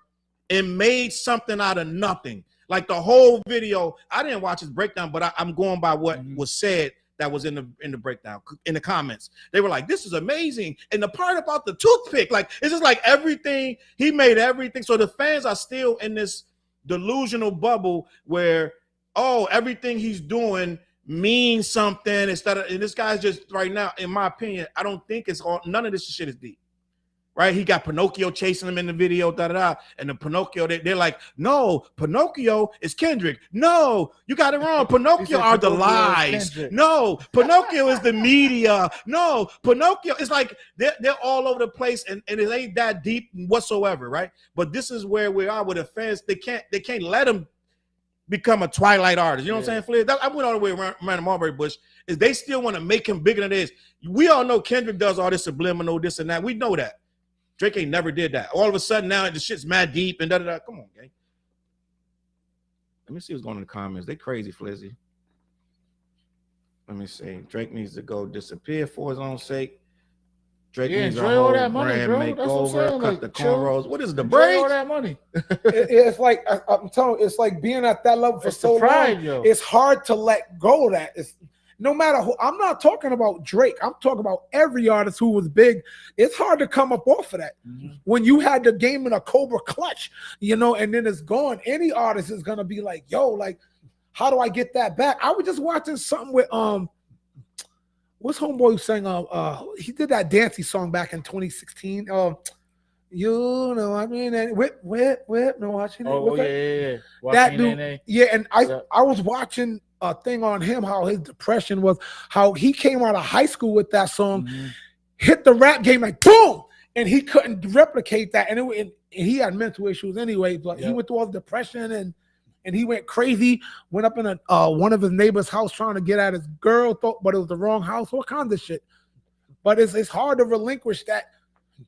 and made something out of nothing. Like the whole video. I didn't watch his breakdown, but I'm going by what was said. That was in the breakdown, in the comments. They were like, this is amazing. And the part about the toothpick, like, it's just like everything, he made everything. So the fans are still in this delusional bubble where, oh, everything he's doing means something instead of, and this guy's just right now, in my opinion, I don't think it's all, none of this shit is deep. Right? He got Pinocchio chasing him in the video, and the Pinocchio, they're like, no, Pinocchio is Kendrick. No, you got it wrong. Pinocchio are the lies. No, Pinocchio is the media. No, Pinocchio is like, they're all over the place, and it ain't that deep whatsoever, right? But this is where we are with the fans. They can't let him become a Twilight artist. You know what I'm saying, Flair? I went all the way around the Marbury Bush. Is they still want to make him bigger than it is. We all know Kendrick does all this subliminal, this and that. We know that. Drake ain't never did that. All of a sudden now the shit's mad deep and da-da-da. Come on, gang. Let me see what's going on in the comments. They crazy, Flizzy. Let me see. Drake needs to go disappear for his own sake. Drake needs a whole brand makeover, cut the cornrows. What is the break? All that money. It's like, I'm telling you, it's like being at that level for so long. It's hard to let go of that. It's no matter who. I'm not talking about Drake. I'm talking about every artist who was big. It's hard to come up off of that. When you had the game in a Cobra clutch, and then it's gone. Any artist is gonna be like, yo, like, how do I get that back? I was just watching something with what's homeboy who sang he did that dancey song back in 2016. Whip, no watching it. Oh, yeah. That dude, and I was watching a thing on him, how his depression was, how he came out of high school with that song, hit the rap game like boom, and he couldn't replicate that, and he had mental issues anyway, but he went through all the depression and he went crazy, went up in one of his neighbor's house trying to get at his girl, but it was the wrong house, all kinds of shit. But it's hard to relinquish that.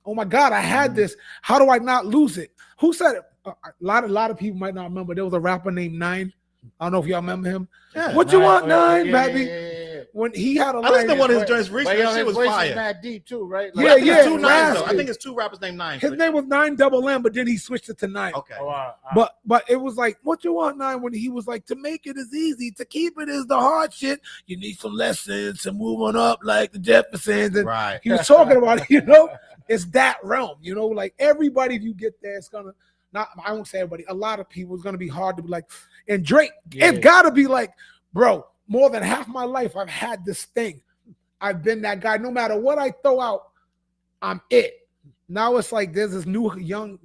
Oh my God, I had this. How do I not lose it? Who said it? A lot of people might not remember. There was a rapper named N3on. I don't know if y'all remember him. Yeah, what you want, N3on, baby? Yeah. When he had a line, I listened to one of his joints recently. That shit was fire. Mad deep too, right? Like, I think it's two rappers named N3on. His name was N3on, but then he switched it to N3on. Okay. But it was like, what you want, N3on? When he was like, to make it is easy, to keep it is the hard shit. You need some lessons to move on up like the Jeffersons. And he was talking about it, it's that realm, like everybody, if you get there, it's gonna. I won't say everybody, a lot of people, it's going to be hard to be like, and Drake, it's got to be like, bro, more than half my life, I've had this thing. I've been that guy. No matter what I throw out, I'm it. Now it's like there's this new young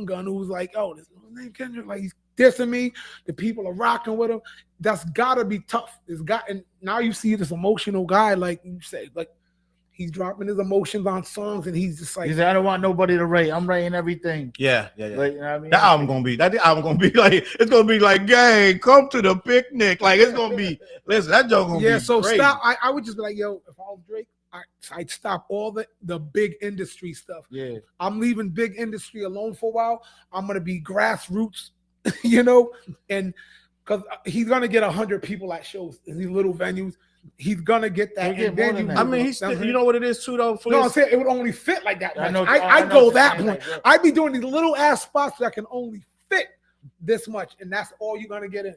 gun who's like, oh, this name Kendrick, like he's dissing me. The people are rocking with him. That's got to be tough. And now you see this emotional guy, like you say, like, he's dropping his emotions on songs, and he's just like, I don't want nobody to rate. I'm writing everything. Yeah. Like, you know what I mean? That album gonna be like, it's gonna be like, gang, come to the picnic. Like, it's gonna be, listen, that joke gonna be so crazy. Stop. I would just be like, yo, if I was Drake, I'd stop all the big industry stuff. Yeah. I'm leaving big industry alone for a while. I'm gonna be grassroots, and because he's gonna get 100 people at shows in these little venues. He's gonna get that. And then I mean, you know what it is too, though. No, I'm saying it would only fit like that. I'd go that point. I'd be doing these little ass spots that can only fit this much, and that's all you're gonna get in.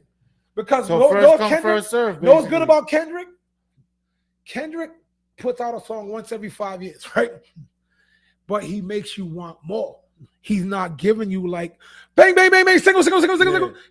Because first serve. You know what's good about Kendrick? Kendrick puts out a song once every 5 years, right? But he makes you want more. He's not giving you like bang, bang, bang, bang, single.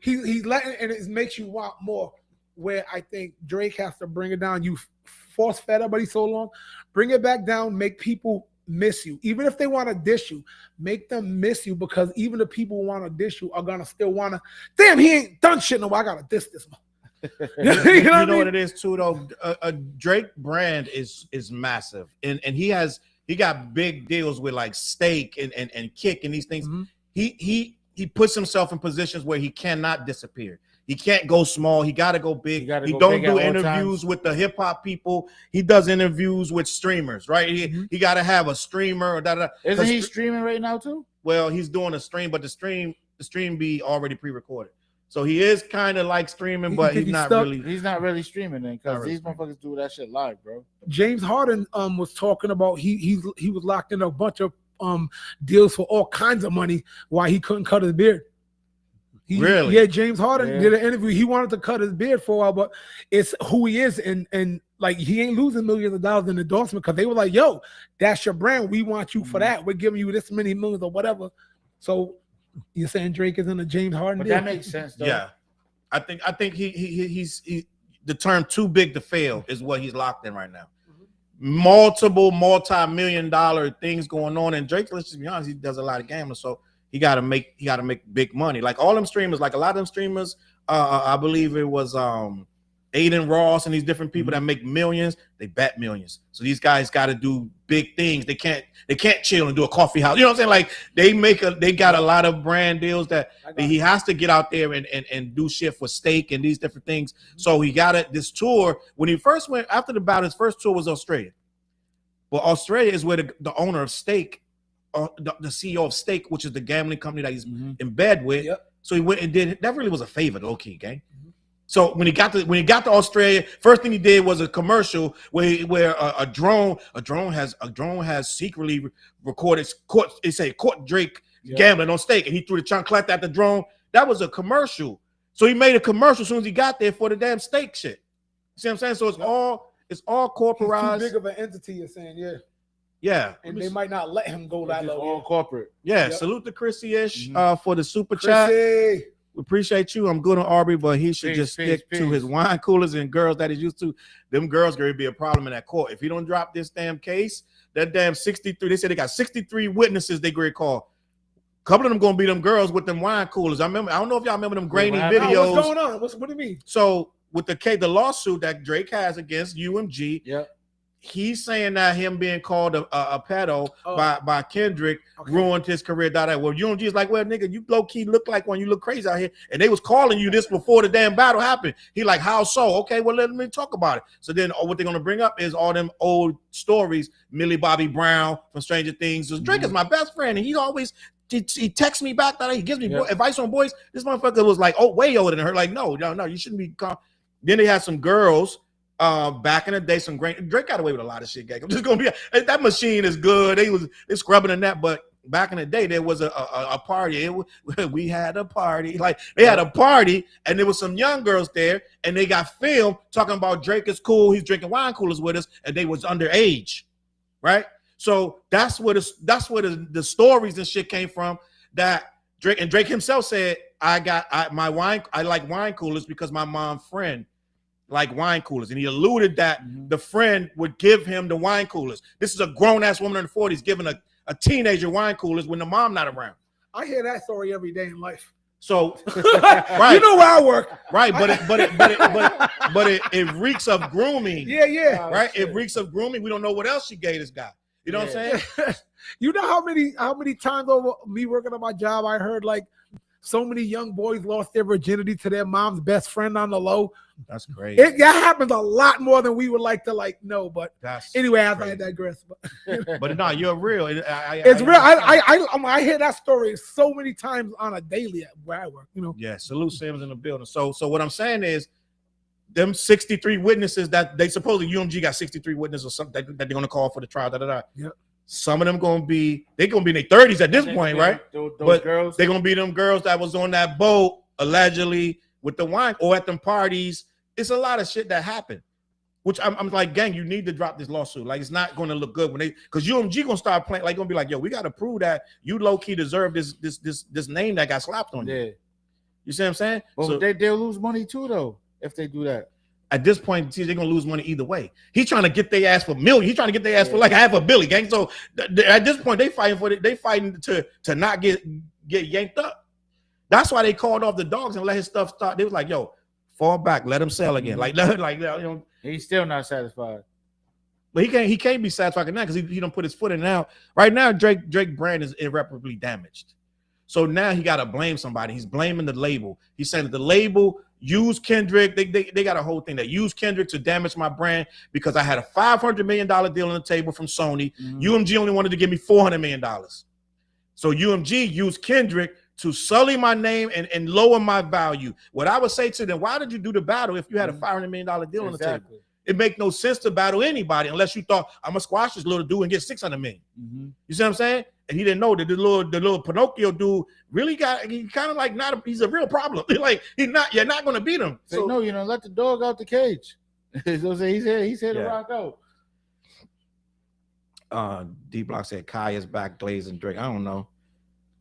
He's letting, and it makes you want more. Where I think Drake has to bring it down. You force fed everybody so long. Bring it back down. Make people miss you. Even if they want to dish you, make them miss you, because even the people who want to dish you are going to still want to, damn, he ain't done shit. No, I got to diss this one. you know what it is too, though? A Drake brand is massive. And he got big deals with like Steak and Kick and these things. He puts himself in positions where he cannot disappear. He can't go small. He got to go big. He don't do interviews with the hip hop people. He does interviews with streamers, right? He got to have a streamer. Or Isn't he streaming right now too? Well, he's doing a stream, but the stream be already pre-recorded. So he is kind of like streaming, but he's not really streaming then, because these motherfuckers do that shit live, bro. James Harden was talking about he was locked in a bunch of deals for all kinds of money while he couldn't cut his beard. Really? Yeah, James Harden did an interview. He wanted to cut his beard for a while, but it's who he is, and like he ain't losing millions of dollars in endorsement because they were like, "Yo, that's your brand. We want you for that. We're giving you this many millions or whatever." So you're saying Drake is in a James Harden but deal? That makes sense, though. Yeah, I think he's the term "too big to fail" is what he's locked in right now. Multi-million-dollar things going on, and Drake, let's just be honest, he does a lot of gambling, so he got to make big money. Like all them streamers, like a lot of them streamers, I believe it was Aiden Ross and these different people that make millions, they bet millions. So these guys got to do big things. They can't chill and do a coffee house. You know what I'm saying? Like they got a lot of brand deals that he has to get out there and do shit for Steak and these different things. So he got this tour. When he first went after the battle, his first tour was Australia. Well, Australia is where the owner of Steak, the CEO of Steak, which is the gambling company that he's in bed with. Yep. So he went and did that. Really was a favor, low key, gang. So when he got to Australia, first thing he did was a commercial where a drone has secretly recorded caught Drake gambling on Steak, and he threw the chanclette at the drone. That was a commercial. So he made a commercial as soon as he got there for the damn Steak shit. See what I'm saying? So it's all corporatized. He's too big of an entity, you're saying, yeah. And they might not let him go that low. All corporate. Yeah. Yep. Salute to Chrissy-ish for the super chat. We appreciate you. I'm good on Aubrey, but he should just stick to his wine coolers and girls that he's used to. Them girls going to be a problem in that court. If he don't drop this damn case, that damn 63, they said they got 63 witnesses they great call. A couple of them going to be them girls with them wine coolers. I don't know if y'all remember them grainy videos. What's going on? What do you mean? So with the lawsuit that Drake has against UMG, he's saying that him being called a pedo by Kendrick ruined his career. Well, UMG is like, well, nigga, you low key look like one. You look crazy out here, and they was calling you this before the damn battle happened. He like, how so? Okay, well, let me talk about it. So then, what they're gonna bring up is all them old stories. Millie Bobby Brown from Stranger Things. So Drake is my best friend, and he always. He texts me back that he gives me advice on boys. This motherfucker was like, way older than her. Like, no, you shouldn't be. Then they had some girls. Back in the day, Drake got away with a lot of shit, gang. I'm just gonna be that machine is good. They scrubbing the net, but back in the day there was a party. We had a party, like they had a party, and there was some young girls there, and they got filmed talking about Drake is cool. He's drinking wine coolers with us, and they was underage, right? So that's where the stories and shit came from. That Drake himself said, I like wine coolers because my mom's friend. Like wine coolers, and he alluded that the friend would give him the wine coolers. This is a grown-ass woman in the 40s giving a teenager wine coolers when the mom not around. I hear that story every day in life. So, right, you know where I work, right? But it reeks of grooming. Yeah. Right, it reeks of grooming. We don't know what else she gave this guy. You know what I'm saying? You know how many times over me working on my job, I heard like so many young boys lost their virginity to their mom's best friend on the low. That's crazy. That happens a lot more than we would like to know. But anyway, I digress. But no, you're real. It's real. I hear that story so many times on a daily where I work. You know. Yeah. Salute Sam's in the building. So what I'm saying is, them 63 witnesses that they supposedly UMG got 63 witnesses or something that they're gonna call for the trial. Yep. Some of them gonna be in their 30s at this point, right? Those girls, they're gonna be them girls that was on that boat allegedly with the wine or at them parties. It's a lot of shit that happened, which I'm like, gang, you need to drop this lawsuit. Like, it's not gonna look good because UMG gonna start playing, like, gonna be like, yo, we gotta prove that you low key deserve this name that got slapped on you. Yeah, you see what I'm saying? Well, so they'll lose money too, though, if they do that. At this point, they're gonna lose money either way. He's trying to get their ass for million. He's trying to get their ass for like $500 million, gang. So at this point, they fighting to not get yanked up. That's why they called off the dogs and let his stuff start. They was like, yo, fall back, let him sell again. Like you know, he's still not satisfied. But he can't be satisfied now because he don't put his foot in now. Right now, Drake brand is irreparably damaged. So now he got to blame somebody. He's blaming the label. He's saying that the label use Kendrick. They got a whole thing that use Kendrick to damage my brand because I had a $500 million deal on the table from Sony. UMG only wanted to give me $400 million. So UMG used Kendrick to sully my name and lower my value. What I would say to them, why did you do the battle if you had a $500 million deal on the table? It make no sense to battle anybody unless you thought I'm gonna squash this little dude and get $600 million. You see what I'm saying? And he didn't know that the little Pinocchio dude really he kind of like he's a real problem. Like you're not gonna beat him. So no, let the dog out the cage. So he's here to rock out. D Block said Kai is back glazing Drake. I don't know.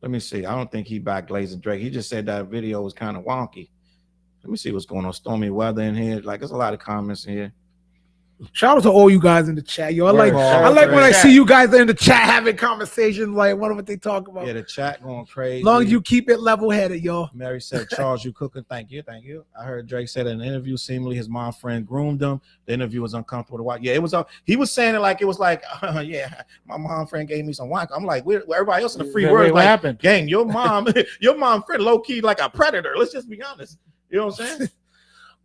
Let me see. I don't think he back glazing Drake. He just said that video was kind of wonky. Let me see what's going on. Stormy weather in here. Like there's a lot of comments in here. Shout out to all you guys in the chat, yo. I like when I see you guys in the chat having conversations, like wonder what they talk about. Yeah, the chat going crazy. As long as you keep it level-headed, yo. Mary said, Charles, you cooking. Thank you. I heard Drake said in an interview, seemingly his mom friend groomed him. The interview was uncomfortable to watch. Yeah, it was. He was saying it like yeah, my mom friend gave me some wine. I'm like, everybody else in the free world, what happened? Gang, your mom friend low key like a predator. Let's just be honest. You know what I'm saying?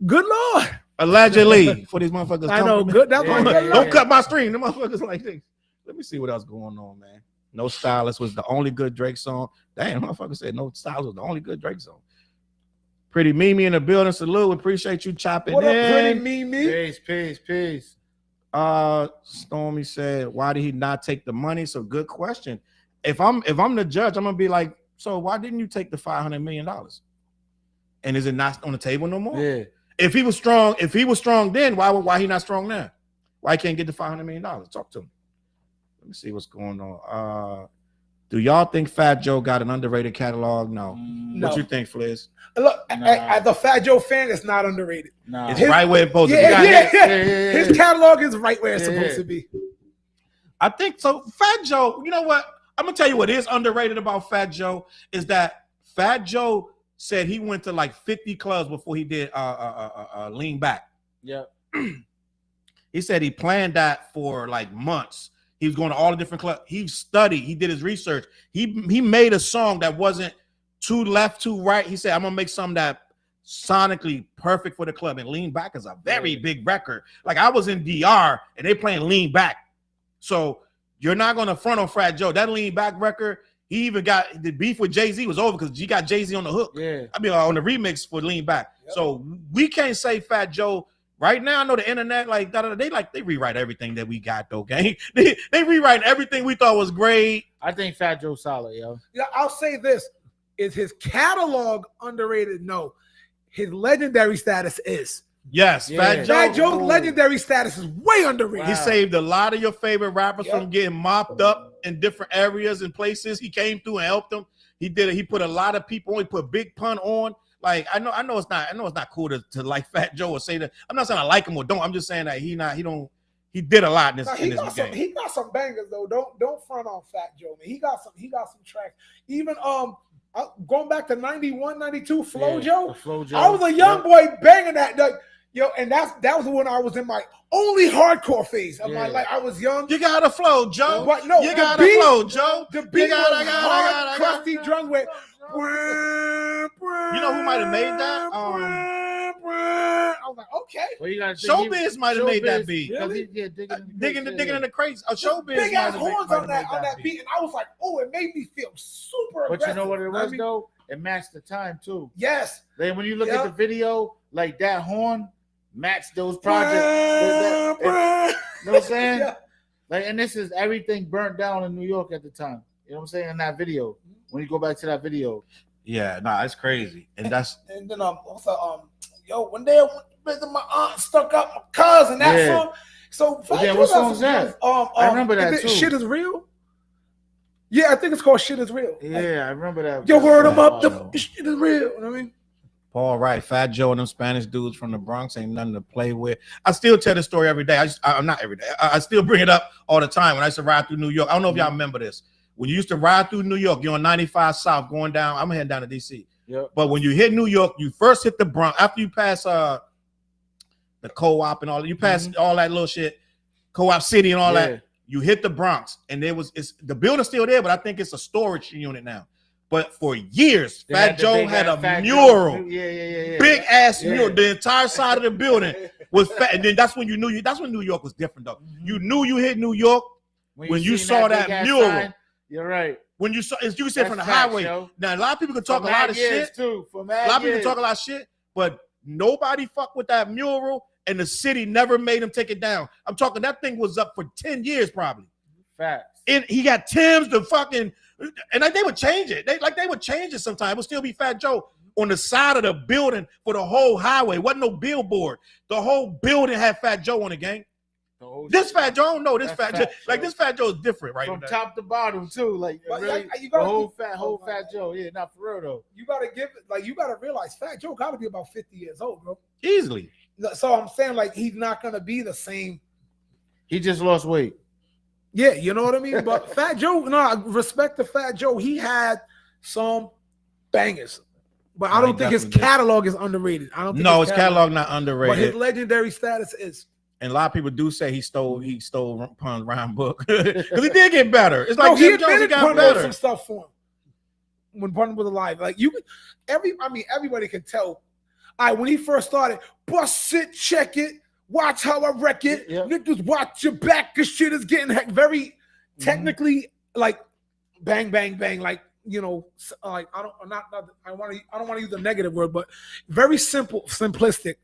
Good Lord. Allegedly, for these motherfuckers. I know. Good. That's Don't cut my stream. The motherfuckers like this. Let me see what else going on, man. No Stylist was the only good Drake song. Damn, motherfucker said No Stylist was the only good Drake song. Pretty Mimi in the building. Salute. Appreciate you chopping what in. Up, Pretty Mimi? Peace. Stormy said, why did he not take the money? So good question. If I'm the judge, I'm gonna be like, so why didn't you take the $500 million? And is it not on the table no more? Yeah. If he was strong then, why he not strong now? Why he can't get the $500 million? Talk to him. Let me see what's going on. Do y'all think Fat Joe got an underrated catalog? No. What you think, Fliz? Look, as a Fat Joe fan, it's not underrated. No. It's right where it's supposed to be. Yeah. His catalog is right where it's supposed to be. I think so. Fat Joe, you know what? I'm gonna tell you what is underrated about Fat Joe is that Fat Joe said he went to like 50 clubs before he did Lean Back. Yeah. He said he planned that for like months. He was going to all the different clubs. He studied. He did his research. He made a song that wasn't too left, too right. He said, I'm going to make something that sonically perfect for the club. And Lean Back is a very big record. Like I was in DR and they playing Lean Back. So you're not going to front on Fat Joe. That Lean Back record, he even got the beef with Jay-Z was over because he got Jay-Z on the hook. Yeah. I mean, on the remix for Lean Back. Yep. So we can't say Fat Joe right now. I know the internet, they rewrite everything that we got though, gang. They rewrite everything we thought was great. I think Fat Joe's solid, yo. Yeah, I'll say this: is his catalog underrated? No, his legendary status is. Yes, yeah. Fat Joe's legendary status is way underrated. Wow. He saved a lot of your favorite rappers from getting mopped up in different areas and places. He came through and helped them. He put a lot of people on. He put Big Pun on. Like I know it's not cool to like Fat Joe or say that. I'm not saying I like him or don't. I'm just saying that he did a lot in this game. He got some bangers though. Don't front on Fat Joe, man. He got some tracks. Even going back to 91, 92, Flo Joe. I was a young boy banging that. Yo, and that was when I was in my only hardcore phase of my life. I was young. You gotta flow, Joe. But no, you gotta flow, Joe. The beat was hard, crusty drums with. You know who might have made that? I was like, okay. Well, Showbiz might have made that beat. Really? Yeah, digging in the crates. Showbiz big ass horns on that beat, and I was like, oh, it made me feel super. But you know what it was though? It matched the time too. Yes. Then when you look at the video, like that horn matched those projects. You know what I'm saying? Yeah. Like, and this is everything burnt down in New York at the time. You know what I'm saying? In that video. When you go back to that video. Yeah, it's crazy. And then also one day I went to visit my aunt, stuck up my cousin, that song. So what song is that? I remember that too. Shit Is Real? Yeah, I think it's called Shit Is Real. Yeah, I remember that. Yo, word them up. Shit is real. You know what I mean? Paul Wright, Fat Joe and them Spanish dudes from the Bronx ain't nothing to play with. I still tell the story every day. I'm not every day. I still bring it up all the time when I used to ride through New York. I don't know if y'all remember this. When you used to ride through New York, you're on 95 South going down. I'm heading down to DC. Yep. But when you hit New York, you first hit the Bronx. After you pass the Co-op and all that, you pass all that little shit, Co-op City and all that. You hit the Bronx, and the building's still there, but I think it's a storage unit now. But for years, They Fat Joe had a Fat mural. Joe. Yeah. Big ass Yeah. mural. The entire side of the building was fat. And then that's when you knew that's when New York was different though. You knew you hit New York when you seen saw that big-ass mural. sign, you're right. When you saw, as you said, That's from the facts, highway. yo. Now a lot of people can talk For a lot mad of years, shit. too. For A mad lot of people years. talk a lot of shit, but nobody fucked with that mural, and the city never made him take it down. I'm talking that thing was up for 10 years probably. Facts. And he got Tim's, the fucking, and like they would change it. They would change it sometimes. It would still be Fat Joe on the side of the building for the whole highway. Wasn't no billboard. The whole building had Fat Joe on the gang. This Fat Joe, I don't know. This Fat Joe, like this Fat Joe is different, right? From top to bottom too, like But really, you gotta the whole Fat Joe. Yeah, not for real though. You gotta give it, like you gotta realize Fat Joe gotta be about 50 years old, bro. Easily. So I'm saying like he's not gonna be the same. He just lost weight. Yeah, you know what I mean? But Fat Joe, no, I respect to Fat Joe. He had some bangers. But I don't think his catalog is underrated. I don't think his catalog not underrated. But his legendary status is. And a lot of people do say he stole Pun's rhyme book because he did get better. It's like he Jim Jones, he got Pun better. some stuff for him when Pun was alive. Like everybody can tell. All right, when he first started, bust it, check it, watch how I wreck it. Yep. Niggas, watch your back. This shit is getting very technically like bang, bang, bang. Like like I don't want to use a negative word, but very simplistic.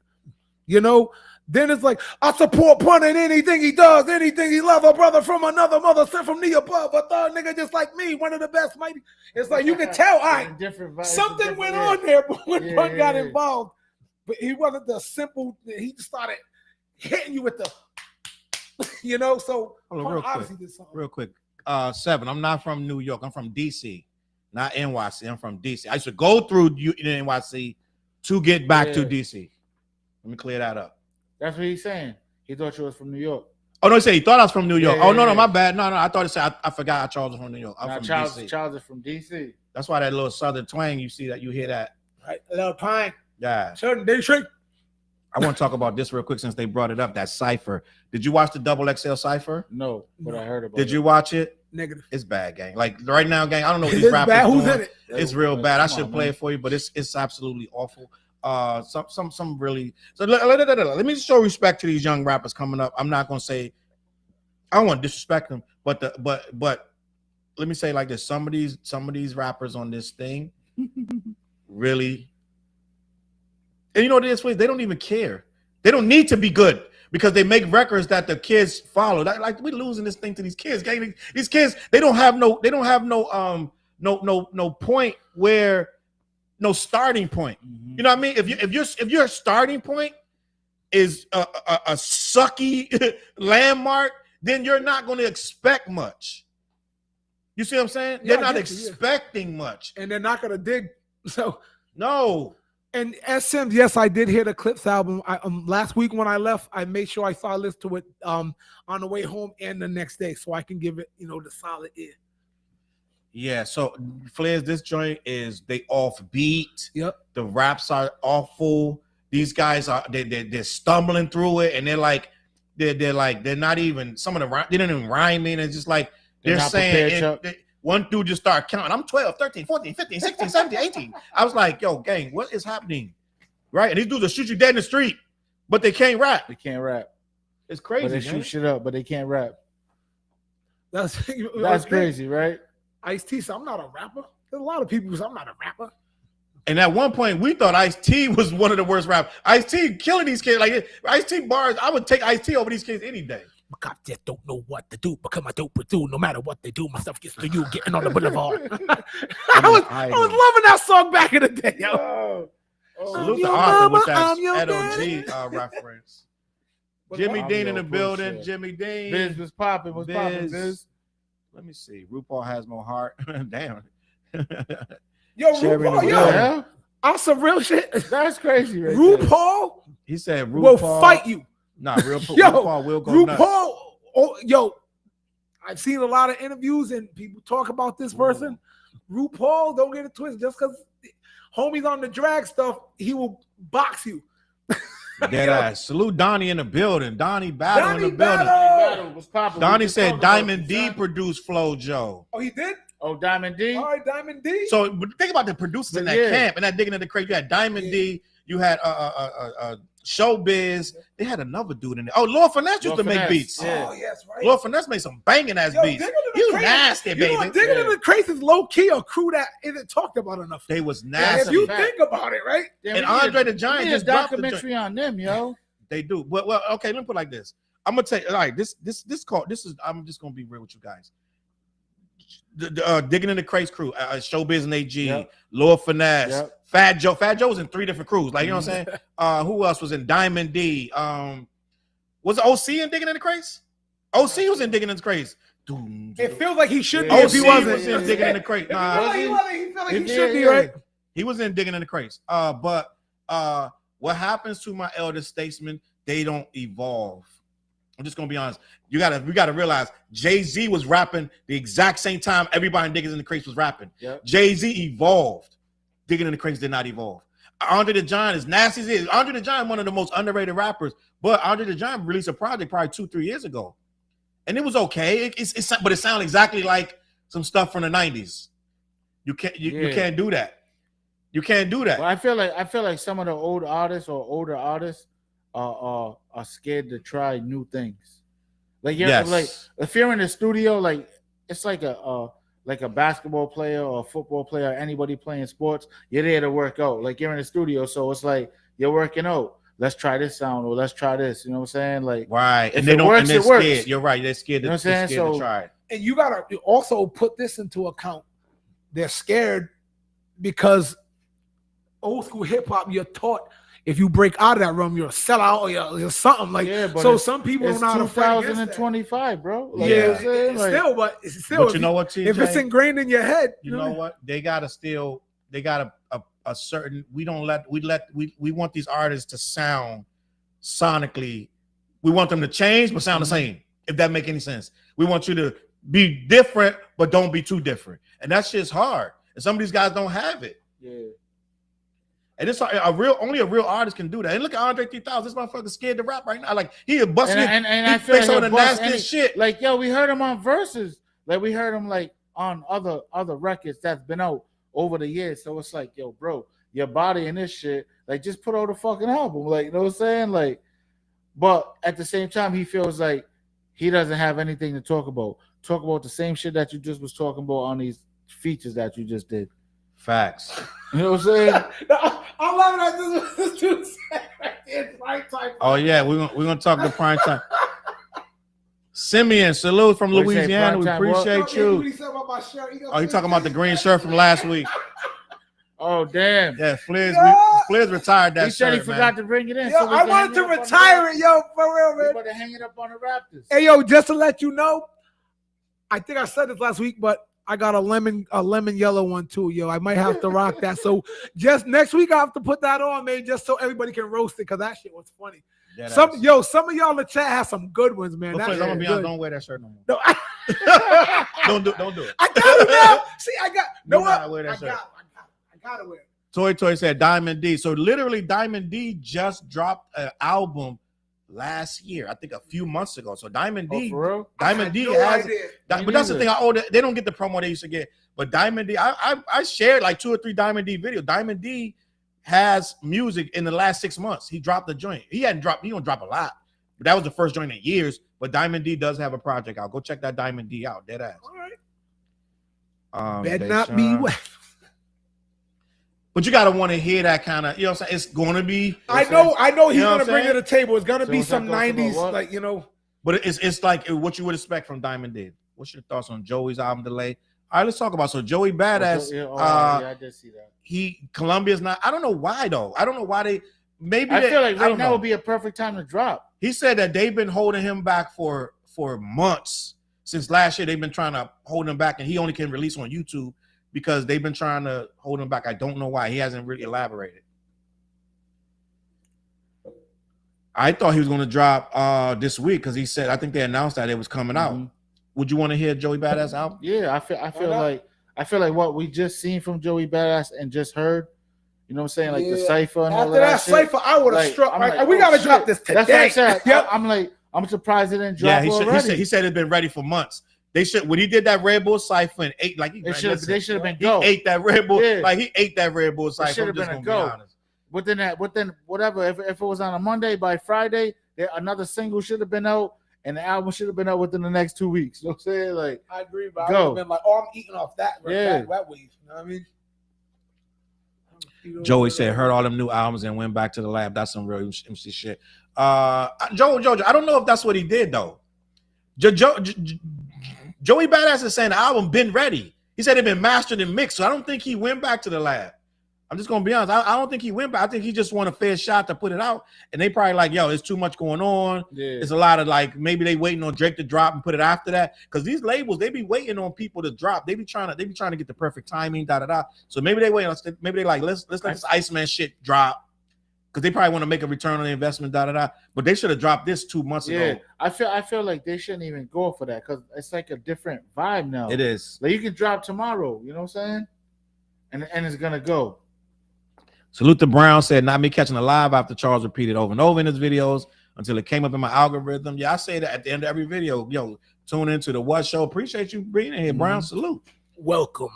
Then it's like, I support Pun in anything he does, anything he loves. A brother from another mother sent from the above. A third nigga just like me, one of the best, mighty. It's like you can tell, all right, something went on there when Pun got involved. But he wasn't the simple, he just started hitting you with the, so Hold on, obviously did something. real quick. 7, I'm not from New York. I'm from DC, not NYC. I'm from DC. I used to go through NYC to get back to DC. Let me clear that up. That's what he's saying. He thought you was from New York. Oh no, he said he thought I was from New York. Yeah, no, my bad. No, I thought he said I forgot Charles was from New York. I'm from DC. Charles is from DC. That's why that little southern twang you see, that you hear that. Right, a little pine. Yeah. Certain day trick. I want to talk about this real quick since they brought it up. That cypher. Did you watch the XXL cypher? No, but I heard about it. Did you watch it? Negative. It's bad, gang. Like right now, gang. I don't know what It these is rappers bad. Who's doing. in it? It's real bad. I should play it for you, but it's absolutely awful. Some really. So let me show respect to these young rappers coming up. I'm not gonna say I don't want to disrespect them, but let me say it like this: some of these rappers on this thing really, and you know what it is? They don't even care. They don't need to be good because they make records that the kids follow. Like we're losing this thing to these kids. Gang. These kids, they don't have no point where. No starting point. You know what I mean? If your starting point is a sucky landmark, then you're not going to expect much. You see what I'm saying? Yeah, they're not expecting much, and they're not going to dig. So no. And SM, yes, I did hear the Clips album. Last week when I left, I made sure I saw a list to it on the way home and the next day, so I can give it the solid ear. Yeah, so Flares, this joint is they offbeat. Yep. The raps are awful. These guys are they're stumbling through it, and they're not even some of the they didn't even rhyme in. It's just like they're saying one dude just started counting. I'm 12, 13, 14, 15, 16, 17, 18. I was like, yo, gang, what is happening? Right? And these dudes will shoot you dead in the street, but they can't rap. They can't rap. It's crazy. But they shoot shit up, but they can't rap. That's crazy, right? Ice-T said, I'm not a rapper. There's a lot of people who say, I'm not a rapper. And at one point, we thought Ice-T was one of the worst rappers. Ice-T killing these kids. Like, Ice-T bars, I would take Ice-T over these kids any day. My cops just don't know what to do because my dope will do. No matter what they do, my stuff gets to you getting on the boulevard. I was loving that song back in the day, yo. Salute the author with that Edo G reference. Jimmy Dean in the building. Jimmy Dean. Biz was popping. Was popping, Biz. Let me see. RuPaul has no heart. Damn. Yo, RuPaul, yo. On some real shit. That's crazy, right? RuPaul? He said RuPaul will fight you. Nah, RuPaul will go nuts. Yo, I've seen a lot of interviews and people talk about this person. RuPaul, don't get it twisted. Just because homie's on the drag stuff, he will box you. Dead ass. Salute Donnie in the building. Donnie Battle in the building. Was popping. Donnie said Diamond D produced Flo Joe. Oh, he did? Oh, Diamond D. All right, Diamond D. So but think about the producers in that camp and that digging in the crate. You had Diamond D. You had Showbiz. They had another dude in there. Oh, Lord Finesse used to make beats. Yeah. Oh, yes, right. Lord Finesse made some banging ass beats. You nasty, baby. You know, Digging in the Crates is low key a crew that isn't talked about enough. They was And nasty. if you think about it, right? Yeah, and Andre the Giant just dropped the documentary on them, yo. They do. Well, okay. Let me put it like this. I'm gonna tell you. All right, this is. I'm just gonna be real with you guys. The Digging in the Crates crew, Showbiz and AG, Lord Finesse, Fat Joe. Fat Joe was in 3 different crews. Like, you know what I'm saying? Who else was in Diamond D? Was OC in Digging in the Crates? OC was in Digging in the Crates. It feels like he should be OC if he wasn't. was in Digging in the Crates. Nah, He felt like he should be, right? he was in Digging in the Crates. But what happens to my elder statesmen? They don't evolve. I'm just gonna be honest. We gotta realize Jay-Z was rapping the exact same time everybody in Digging in the Crates was rapping. Yep. Jay-Z evolved. Digging in the Crates did not evolve. Andre the Giant, as nasty as it is, Andre the Giant, one of the most underrated rappers. But Andre the Giant released a project probably 2-3 years ago, and it was okay. But it sounded exactly like some stuff from the 90s. You can't do that. You can't do that. Well, I feel like some of the old artists or older artists are scared to try new things. Like like if you're in the studio, like it's like a basketball player or a football player or anybody playing sports, you're there to work out. Like you're in the studio, so it's like you're working out. Let's try this sound or let's try this. You know what I'm saying? Like right. If and they it don't works, and they're it works. scared. You're right. They're scared, You know what I'm saying? to try it. And you gotta also put this into account. They're scared because old school hip hop, you're taught if you break out of that realm, you're a sellout or you're something like. Yeah, but so some people it's don't know how to fight against that. 2025, bro. Like, Yeah, you know what I'm saying? Like, it's still. But you know what, TJ? If it's ingrained in your head, you know what? They got a certain. We want these artists to sound sonically. We want them to change but sound the same. If that make any sense, we want you to be different but don't be too different, and that shit's hard. And some of these guys don't have it. Yeah. And it's only a real artist can do that. And look at Andre 3000. This motherfucker scared to rap right now. Like he is busting. And I feel like some of the nastiest shit. Like yo, we heard him on verses. Like we heard him like on other records that's been out over the years. So it's like, yo, bro, your body and this shit. Like just put out a fucking album. Like you know what I'm saying? Like, but at the same time, he feels like he doesn't have anything to talk about. Talk about the same shit that you just was talking about on these features that you just did. Facts. You know what I'm saying? I'm loving that this dude said right there, prime time. Oh yeah, we're gonna talk to prime time. Simeon, salute from What you say, Louisiana. We prime time appreciate what? you. Oh, you talking about the green shirt from last week? Oh damn! Yeah, Fliz retired that He said shirt, he forgot to bring it in. Yo, so we I can wanted hang to it up retire on it, yo, for real, the, we man. better hang it up on the Raptors. Hey, yo, just to let you know, I think I said this last week, but I got a lemon yellow one too, yo. I might have to rock that. So just next week I have to put that on, man, just so everybody can roast it, because that shit was funny. Yeah, some of y'all in the chat have some good ones, man. I'm gonna be honest, don't wear that shirt no more. No, don't do it. I got it now. See, I got no what? I gotta wear it. Toy said Diamond D. So literally, Diamond D just dropped an album last year, I think a few months ago. So Diamond D, for real? Diamond D no has, idea. but that's the thing. They don't get the promo they used to get. But Diamond D, I shared like 2 or 3 Diamond D videos. Diamond D has music in the last 6 months. He dropped the joint. He don't drop a lot, but that was the first joint in years. But Diamond D does have a project out. Go check that Diamond D out. Dead ass. All right. Better not be wet. But you gotta want to hear that kind of, you know what I'm saying? It's gonna be. I know he's gonna bring saying? to the table. It's gonna So be some 90s, like you know. But it's like what you would expect from Diamond D. What's your thoughts on Joey's album delay? All right, let's talk about Joey Badass. Yeah, I did see that. Columbia's not. I don't know why though. I don't know why they. Maybe I feel like right now know. would be a perfect time to drop. He said that they've been holding him back for months. Since last year, they've been trying to hold him back, and he only can release on YouTube because they've been trying to hold him back. I don't know why. He hasn't really elaborated. I thought he was going to drop this week because he said, I think they announced that it was coming out. Would you want to hear Joey Badass album? Yeah, I feel like what we just seen from Joey Badass and just heard, you know what I'm saying? Like the cypher and all After that cypher, I would have struck. Like, we gotta drop this today. That's what I said. Yep. I'm surprised it didn't drop already. He said it's been ready for months. They should when he did that Red Bull cypher and ate like they should have been he go. ate that Red Bull Yeah. like he ate that Red Bull cypher. Should have been a go. Within whatever, if it was on a Monday, by Friday, another single should have been out, and the album should have been out within the next 2 weeks. You know what I'm saying? Like, I agree, but I would have been like, oh, I'm eating off that. Yeah. That wave. You know what I mean? Joey said, heard all them new albums and went back to the lab. That's some real MC shit. Joey, I don't know if that's what he did though. Joey Badass is saying the album been ready. He said it been mastered and mixed, so I don't think he went back to the lab. I'm just gonna be honest. I don't think he went back. I think he just want a fair shot to put it out, and they probably like, yo, it's too much going on. yeah. It's a lot of like maybe they waiting on Drake to drop and put it after that because these labels they be waiting on people to drop. They be trying to get the perfect timing. So maybe they wait on. Maybe they like let's let this Iceman shit drop because they probably want to make a return on the investment. But they should have dropped this 2 months ago. I feel like they shouldn't even go for that because it's like a different vibe now. It is. Like you can drop tomorrow. You know what I'm saying? And it's gonna go. Salute to Brown said, not me catching a live after Charles repeated over and over in his videos until it came up in my algorithm. Yeah, I say that at the end of every video. Yo, tune into the What Show. Appreciate you being here, Brown. Salute. Welcome.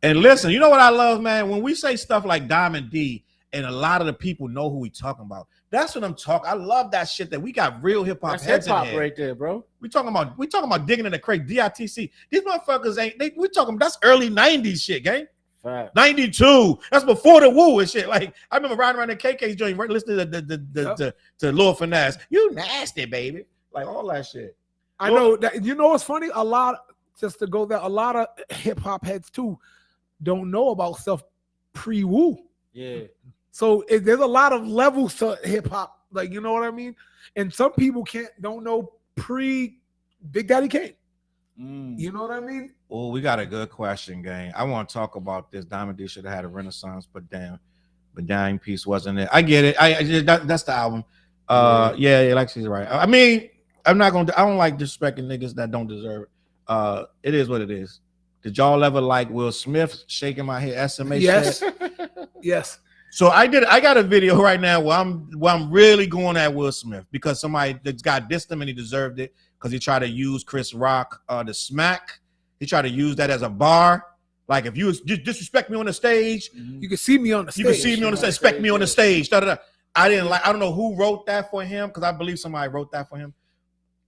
And listen, you know what I love, man? When we say stuff like Diamond D and a lot of the people know who we talking about, that's what I'm talking. I love that shit that we got real hip hop heads in here. Right there, bro. We talking about digging in the crate, DITC. These motherfuckers we talking that's early 90s shit, gang. Fact. 92. That's before the woo and shit. Like I remember riding around the KK's joint, listening to Lil Finesse. You nasty, baby. Like all that shit. I know that. You know what's funny? A lot of hip hop heads too don't know about stuff pre-woo. Yeah. So there's a lot of levels to hip hop, like you know what I mean. And some people don't know pre Big Daddy Kane. You know what I mean? Oh, we got a good question, gang. I want to talk about this. Diamond D should have had a Renaissance, but dying piece wasn't it. I get it. That's the album. Yeah, like she's right. I mean, I don't like disrespecting niggas that don't deserve it. It is what it is. Did y'all ever like Will Smith shaking my head SMA? Yes. Shit? Yes. So I got a video right now where I'm really going at Will Smith because somebody that's got dissed him and he deserved it because he tried to use Chris Rock to smack. He tried to use that as a bar. Like if you disrespect me on the stage, you can see me on the stage. You can see me on the stage. Respect me on the stage. I don't know who wrote that for him because I believe somebody wrote that for him.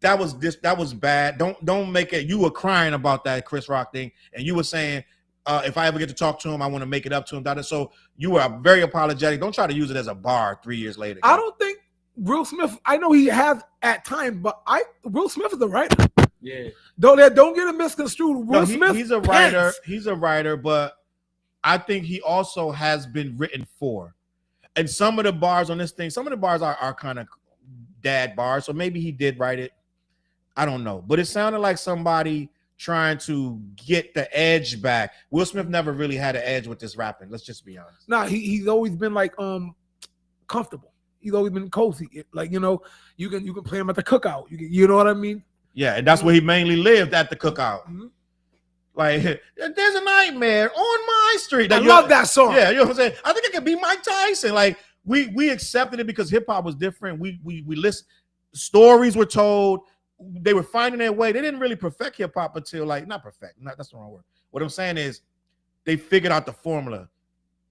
That was bad. Don't make it. You were crying about that Chris Rock thing, and you were saying, if I ever get to talk to him, I want to make it up to him. So you were very apologetic. Don't try to use it as a bar 3 years later. I don't think Will Smith. I know he has at times, but Will Smith is a writer. Yeah. Don't get it misconstrued. Will Smith. He's a writer. He's a writer, but I think he also has been written for. And some of the bars on this thing, some of the bars are kind of dad bars. So maybe he did write it. I don't know, but it sounded like somebody trying to get the edge back. Will Smith never really had an edge with this rapping. Let's just be honest. Nah, he's always been like comfortable. He's always been cozy. Like, you know, you can play him at the cookout. You know what I mean? Yeah, and that's where he mainly lived, at the cookout. Mm-hmm. Like, there's a nightmare on my street. I love that song. Yeah, you know what I'm saying? I think it could be Mike Tyson. Like, we accepted it because hip hop was different. We listened. Stories were told. They were finding their way. They didn't really perfect hip hop until that's the wrong word. What I'm saying is they figured out the formula.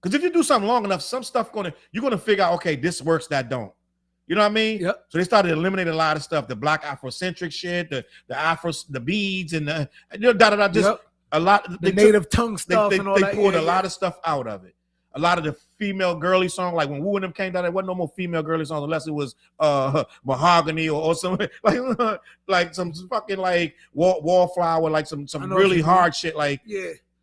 Because if you do something long enough, some stuff you're gonna figure out, okay, this works, that don't. You know what I mean? Yep. So they started eliminating a lot of stuff, the black Afrocentric shit, the Afro, the beads, and the a lot. The native tongue stuff and all that. They pulled a lot of stuff out of it. A lot of the female girly songs, like when Woo and them came down, there wasn't no more female girly songs unless it was Mahogany or something like some fucking like Wallflower, like some really hard shit, like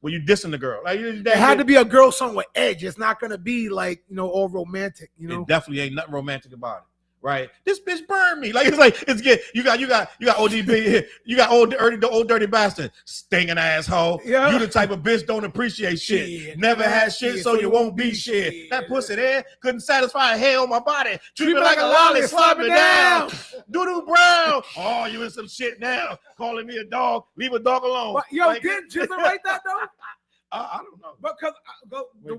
when you dissing the girl. Like it had to be a girl song with edge. It's not gonna be like, you know, all romantic. You know, it definitely ain't nothing romantic about it. Right, this bitch burned me. Like it's good. You got ODB. You got the old dirty bastard, stinging asshole. Yeah. You the type of bitch don't appreciate shit. Never had shit, so you won't be shit. That pussy there couldn't satisfy a hair on my body. Treat me like a lolly, slap me down. Doo-doo brown. Oh, you in some shit now? Calling me a dog? Leave a dog alone. But, yo, didn't Jizza write that though? I don't know. Because the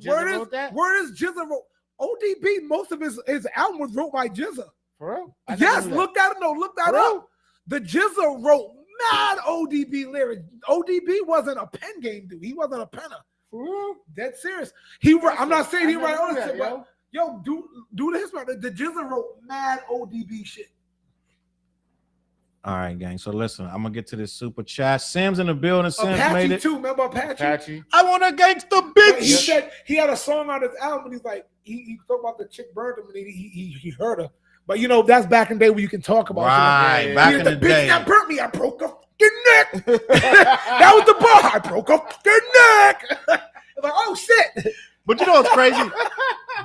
word is Jizza wrote. ODB, most of his album was wrote by Jizza. For real? I never Yes, knew that. look that up. No, look that up. The Jizza wrote mad ODB lyrics. ODB wasn't a pen game dude. He wasn't a penner. For real? Dead serious. I'm not saying he write all this shit, but yo, do the history. The Jizza wrote mad ODB shit. All right, gang. So listen, I'm gonna get to this super chat. Sam's in the building. Sam's Apache made it. too. Remember Apache? I want a gangster But bitch. he said he had a song on his album, and he's like, he talked about the chick burned him, and he heard her. But you know, that's back in the day where you can talk about right. shit. Back in the bitch day. that burnt me, I broke her fucking neck. That was the bar. I broke her fucking neck. It's like, oh shit. But you know what's crazy?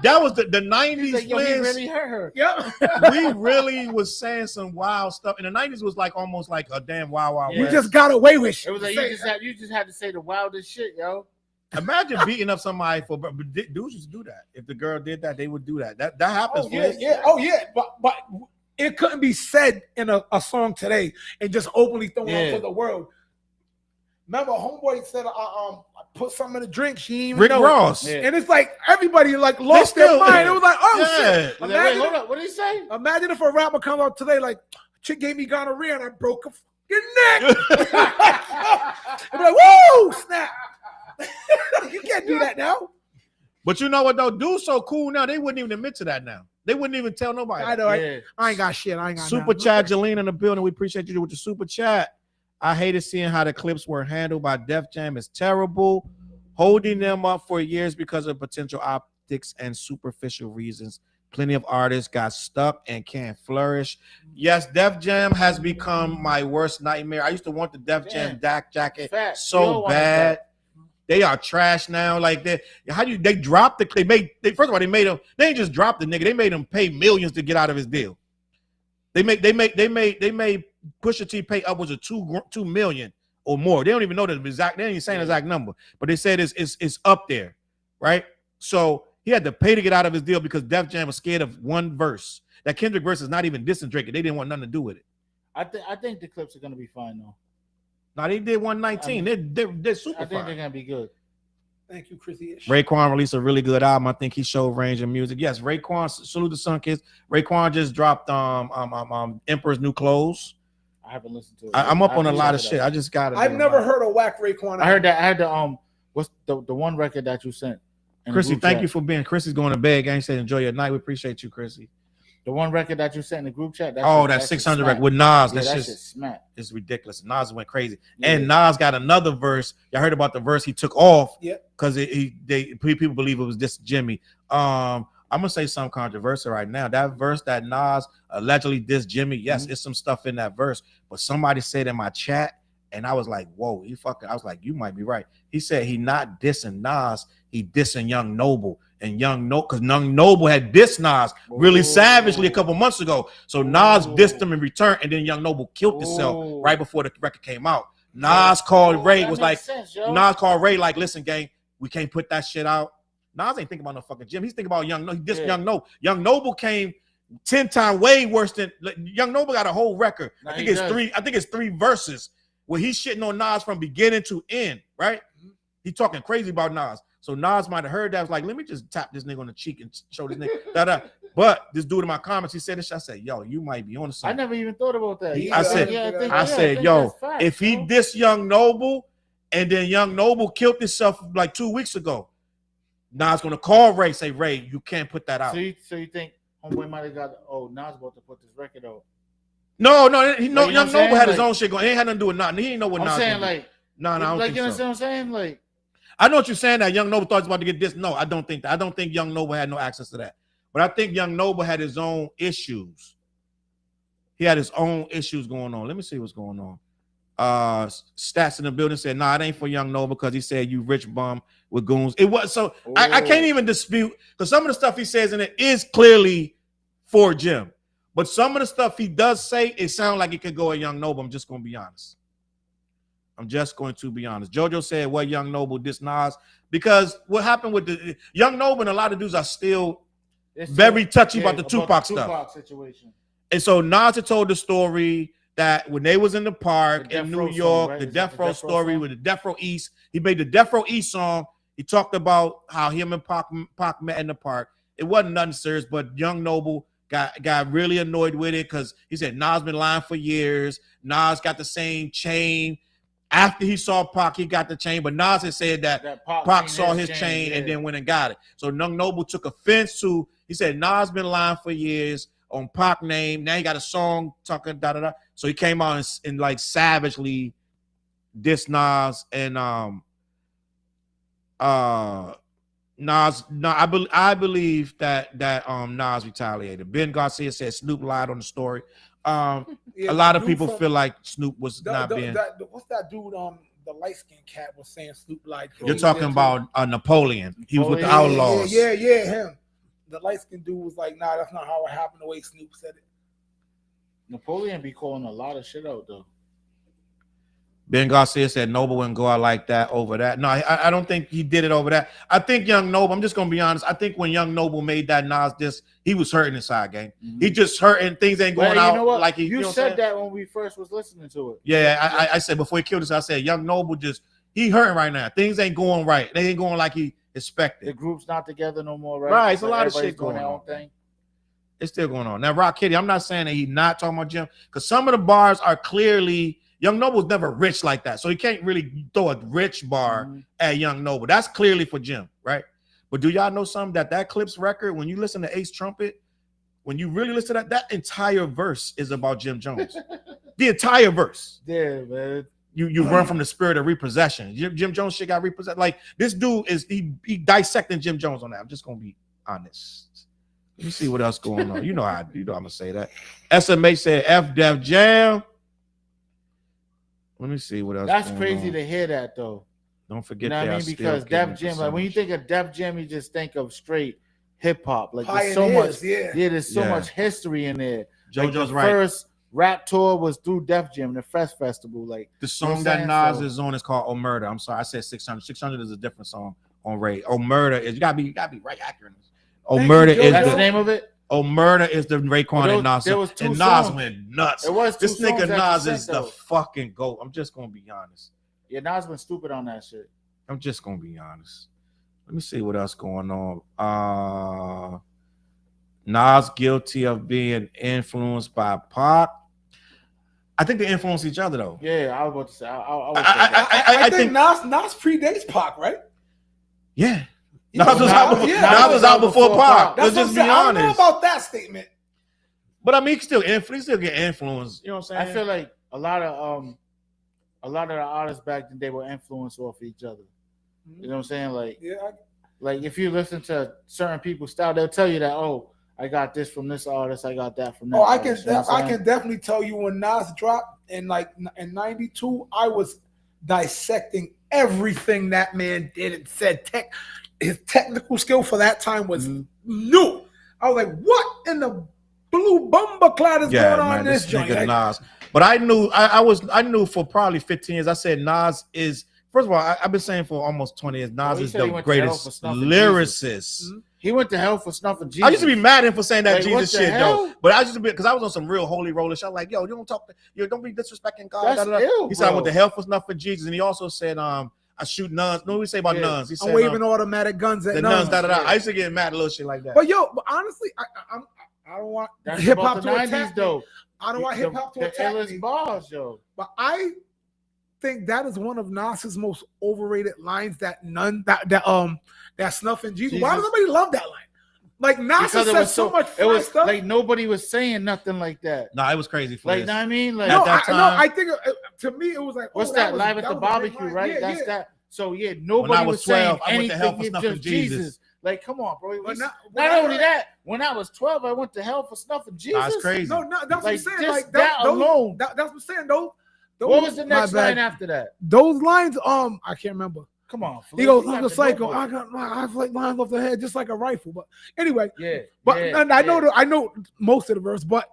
That was the 90s. Like, yo, he really hurt her. Yeah. We really was saying some wild stuff. And the 90s was like almost like a damn wild Yeah. You west. just got away with shit. It was like you just had to say the wildest shit, yo. Imagine beating up somebody for, but dudes used to do that. If the girl did that, they would do that. That happens. Oh yeah. Oh yeah. But it couldn't be said in a song today and just openly thrown out to the world. Remember, homeboy said, I put something in the drink. She ain't even Rick know. Ross. Yeah. And it's like everybody like lost their mind. It was like, oh shit. He's like, Imagine, wait, hold up. What did he say? imagine if a rapper comes out today like, chick gave me gonorrhea and I broke her fucking neck. I'm like, woo, snap. You can't do that now. But you know what though? Dudes so cool now. They wouldn't even admit to that now. They wouldn't even tell nobody. I know. Yeah. I ain't got shit. I ain't got Super nothing. chat, Jelena in the building. We appreciate you with the super chat. I hated seeing how the clips were handled by Def Jam. It's terrible. Holding them up for years because of potential optics and superficial reasons. Plenty of artists got stuck and can't flourish. Yes, Def Jam has become my worst nightmare. I used to want the Def Jam DAC jacket Fact. You so don't want bad. They are trash now. Like they dropped first of all, they made them, they ain't just dropped the nigga, they made him pay millions to get out of his deal. They made Pusha T pay upwards of $2 million or more. They don't even know the exact, they ain't even saying the exact number, but they said it's up there, right? So he had to pay to get out of his deal because Def Jam was scared of one verse. That Kendrick verse is not even dissing Drake. They didn't want nothing to do with it. I think the clips are gonna be fine though. Now they did 119. They're super I think fine. they're gonna be good. Thank you, Chrissy. Raekwon released a really good album. I think he showed range in music. Yes, Raekwon, salute the Sun Kids. Raekwon just dropped Emperor's New Clothes. I haven't listened to it. I'm up on a lot of check it shit. out. I just got it. I've never heard of Whack Raekwon. I heard that. I had the what's the one record that you sent? in the Chrissy, group thank chat? you for being. Chrissy's going to bed. Gang said, enjoy your night. We appreciate you, Chrissy. The one record that you sent in the group chat. That 600 record with Nas. Yeah, That's that just shit smack. it's ridiculous. Nas went crazy, Yeah. and Nas got another verse. Y'all heard about the verse he took off? Yeah. Because people believe it was this Jimmy. I'm gonna say something controversial right now. That verse that Nas allegedly dissed Jimmy. Yes, it's some stuff in that verse, but somebody said in my chat, and I was like, "Whoa, I was like, you might be right." He said he not dissing Nas, he dissing Young Noble, and because Young Noble had dissed Nas really savagely a couple months ago. So Nas dissed him in return, and then Young Noble killed himself right before the record came out. Nas called Ray, was like, Nas called Ray, like, listen, gang, we can't put that shit out. Nas ain't thinking about no fucking Jim. He's thinking about Young Noble. He dissed Young Noble. Young Noble came 10 times way worse than Young Noble got a whole record. I think it's three verses where he's shitting on Nas from beginning to end, right? He talking crazy about Nas. So Nas might have heard that. I was like, let me just tap this nigga on the cheek and show this nigga. Da-da. But this dude in my comments, he said this. I said, yo, you might be on something. I never even thought about that. I said, yo, if he dissed Young Noble and then Young Noble killed himself like 2 weeks ago, Nas gonna call Ray, say, Ray, you can't put that out. So you think homeboy might have got Nas about to put this record out? No, Young Young Noble had his own shit going. He ain't had nothing to do with nothing. He ain't know what Nas. I'm saying like, no, I don't think you know so. what I'm saying? Like, I know what you're saying. That Young Noble thought he was about to get this. No, I don't think that. I don't think Young Noble had no access to that. But I think Young Noble had his own issues. He had his own issues going on. Let me see what's going on. Stats in the building said, nah, it ain't for Young Noble because he said you rich bum with goons. It was so I can't even dispute because some of the stuff he says in it is clearly for Jim. But some of the stuff he does say, it sounds like it could go at Young Noble. I'm just going to be honest. JoJo said, what Young Noble diss Nas? Because what happened with the Young Noble and a lot of dudes are still very touchy about the Tupac stuff. Situation. And so Nas had told the story that when they was in the park in New York, the Death Row story with the Death Row East, he made the Death Row East song. He talked about how him and Pac met in the park. It wasn't nothing serious, but Young Noble got really annoyed with it because he said Nas been lying for years. Nas got the same chain. After he saw Pac, he got the chain, but Nas had said that Pac saw his chain and then went and got it. So Young Noble took offense to, he said Nas been lying for years on Pac name. Now he got a song talking da-da-da. So he came out and like savagely dissed Nas and Nas. No, I believe that Nas retaliated. Ben Garcia said Snoop lied on the story. A lot of people feel like Snoop was not being. What's that dude? The light skinned cat was saying Snoop lied. You're talking about Napoleon. He was with the Outlaws. Yeah, him. The light skinned dude was like, nah, that's not how it happened. The way Snoop said it. Napoleon be calling a lot of shit out though. Ben Garcia said Noble wouldn't go out like that over that. No, I don't think he did it over that. I think Young Noble, I'm just going to be honest. I think when Young Noble made that Nas diss, he was hurting inside, gang. Mm-hmm. He just hurting. Things ain't going out like he. You said that when we first was listening to it. Yeah, I said before he killed us, I said Young Noble he hurting right now. Things ain't going right. They ain't going like he expected. The group's not together no more, right? Right, it's a lot of shit going on. It's still going on. Now, Rock Kitty, I'm not saying that he's not talking about Jim, because some of the bars are clearly. Young Noble's never rich like that, so he can't really throw a rich bar at Young Noble. That's clearly for Jim, right? But do y'all know something that Clips record, when you listen to Ace Trumpet, when you really listen to that entire verse is about Jim Jones. The entire verse. Yeah, man. You run from the spirit of repossession. Jim Jones shit got repossessed. Like this dude is he dissecting Jim Jones on that. I'm just gonna be honest. Let me see what else going on. You know I'm gonna say that. SMH said F Def Jam. Let me see what else. That's crazy to hear that though. Don't forget, you know what I mean? Because Def Jam, like when you think of Def Jam, you just think of straight hip hop. Like there's so much, there's so much history in there. JoJo's like the first rap tour was through Def Jam, the Fest Festival. Like the song that Nas is on is called "Oh Murder." I'm sorry, I said 600. 600 is a different song on Ray. "Oh Murder" is you gotta be right accurate. "Oh Murder" is that's the name of it. "Oh Murder" is the Raekwon and Nas. And Nas went nuts. It was this nigga Nas is the fucking GOAT. I'm just gonna be honest. Yeah, Nas went stupid on that shit. I'm just gonna be honest. Let me see what else going on. Nas guilty of being influenced by Pac. I think they influence each other though. Yeah, I was about to say. I think Nas predates Pac, right? Yeah. Nas was out before Pac. Let's just be honest. I don't know about that statement. But I mean, he still get influenced. You know what I'm saying? I feel like a lot of the artists back then, they were influenced off each other. You know what I'm saying? Like, like if you listen to certain people's style, they'll tell you that, oh, I got this from this artist, I got that from that. I can definitely tell you when Nas dropped in '92, I was dissecting everything that man did and said. His technical skill for that time was new. I was like, what in the blue bumper cloud is going on in this joint? Nas. But I knew for probably 15 years. I said Nas is, first of all, I've been saying for almost 20 years, Nas is the greatest lyricist. He went to hell for snuffing Jesus. I used to be mad at him for saying that Jesus shit though. But I used to be, because I was on some real holy roller shit. I was like, yo, don't be disrespecting God. That's ill, he said I went to hell for snuffing Jesus. And he also said, I shoot nuns. No, we say about nuns. He said, I'm waving automatic guns at nuns. I used to get mad at little shit like that. But honestly, I don't want hip hop to attack me. I don't want hip hop to attack me. Bars, yo. But I think that is one of Nas's most overrated lines. That snuffing Jesus. Why does everybody love that line? Like Nas said so much stuff. Like nobody was saying nothing like that. No, it was crazy. For like, you know what I mean? Like I think to me it was like, what's that? Live at the barbecue, right? That's that. So yeah, nobody was saying anything except Jesus. Like, come on, bro. Not only that, when I was 12, I went to hell for snuffing Jesus. That's crazy. No, that's what I'm saying. Like that alone. That's what I'm saying. Those what was the next line after that? Those lines, I can't remember. Come on, he goes, I'm a psycho. I have like lines off the head just like a rifle. But anyway, I know most of the verse, but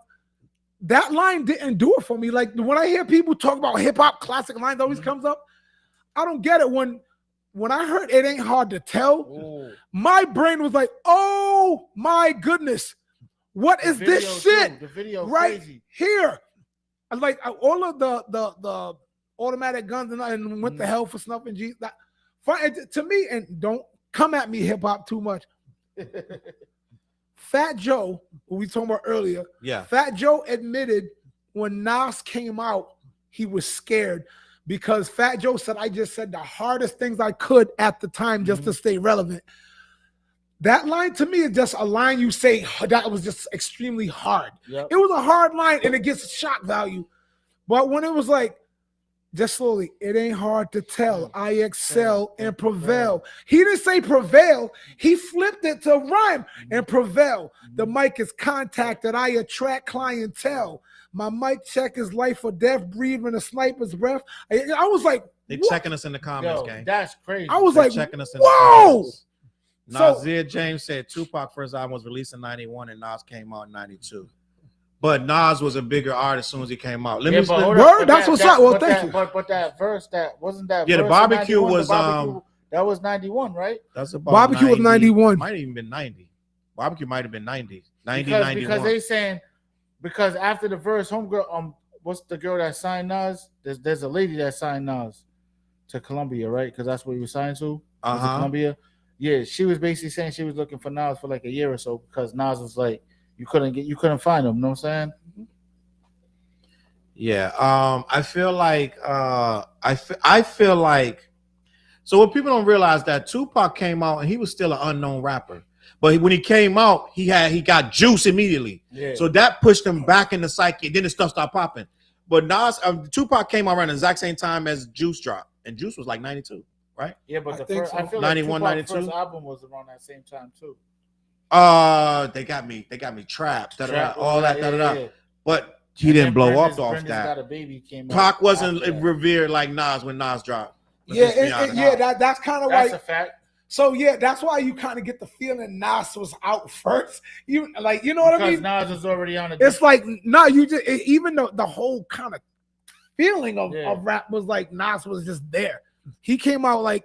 that line didn't do it for me. Like when I hear people talk about hip hop classic lines, always comes up. I don't get it. When I heard "It Ain't Hard to Tell," my brain was like, "Oh my goodness, what is this shit?" The video right crazy. Here, like all of the automatic guns and what the hell for snuffing Jesus. To me, and don't come at me, hip hop, too much. Fat Joe, who we talking about earlier, Yeah. Fat Joe admitted when Nas came out, he was scared because Fat Joe said, I just said the hardest things I could at the time just to stay relevant. That line to me is just a line you say that was just extremely hard. Yep. It was a hard line and it gets shock value. But when it was like, just slowly, it ain't hard to tell. I excel and prevail. He didn't say prevail. He flipped it to rhyme and prevail. The mic is contacted. I attract clientele. My mic check is life or death, breathing a sniper's breath. I was like, They what? checking us in the comments, gang. That's crazy. I was They like, checking us in whoa. the comments. So- Nasir James said Tupac first album was released in 91 and Nas came out in 92. But Nas was a bigger artist as soon as he came out. But hold Word, up, that's what's up. Well, thank you. But that verse, that wasn't that. Yeah, the verse in barbecue 91, was, that was 91, right? That's about Barbecue was 91. Might have even been 90. Barbecue might have been 90. 90, Because 91. they saying because after the verse, homegirl, what's the girl that signed Nas? There's a lady that signed Nas to Columbia, right? Because that's what he was signed to. Was it Columbia? Yeah, she was basically saying she was looking for Nas for like a year or so because Nas was like, you couldn't find him. You know what I'm saying? Yeah, I feel like I feel like so what people don't realize that Tupac came out and he was still an unknown rapper, but when he came out, he got juice immediately. Yeah. So that pushed him back in the psyche. Then the stuff started popping. But Tupac came out around the exact same time as Juice dropped, and Juice was like 92, right? Yeah, but I the think first, so. I feel 91, like Tupac's 92? first album was around that same time too. They got me trapped. All that. Yeah. But he didn't blow up off Brenda's that. Got a Baby came out Pac wasn't after that. revered like Nas when Nas dropped. That's kind of That's like a fact. so. Yeah, that's why you kind of get the feeling Nas was out first. You know what I mean? Nas was already on it. It's like no, you just even though the whole kind of feeling of rap was like Nas was just there. He came out like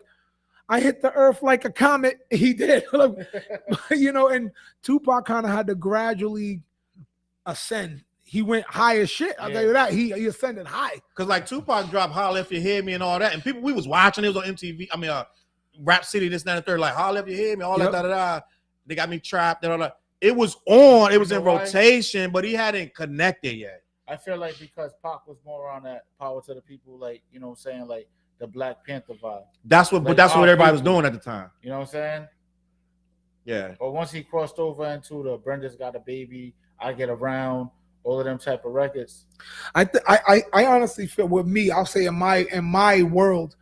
I hit the earth like a comet. He did, and Tupac kind of had to gradually ascend. He went high as shit. I'll tell you that. He ascended high. Cause like Tupac dropped "Holla If You Hear Me" and all that, and people we was watching. It was on MTV. I mean, Rap City, this, that, and the third. Like "Holla If You Hear Me," all that, da. They got me trapped and all that. It was on. It was in rotation, but he hadn't connected yet. I feel like because Pac was more on that power to the people, like you know, what I'm saying like the Black Panther vibe. That's what, but that's what everybody was doing at the time. You know what I'm saying? Yeah. But once he crossed over into the Brenda's Got a Baby, I Get Around, all of them type of records. I honestly feel with me, I'll say in my world,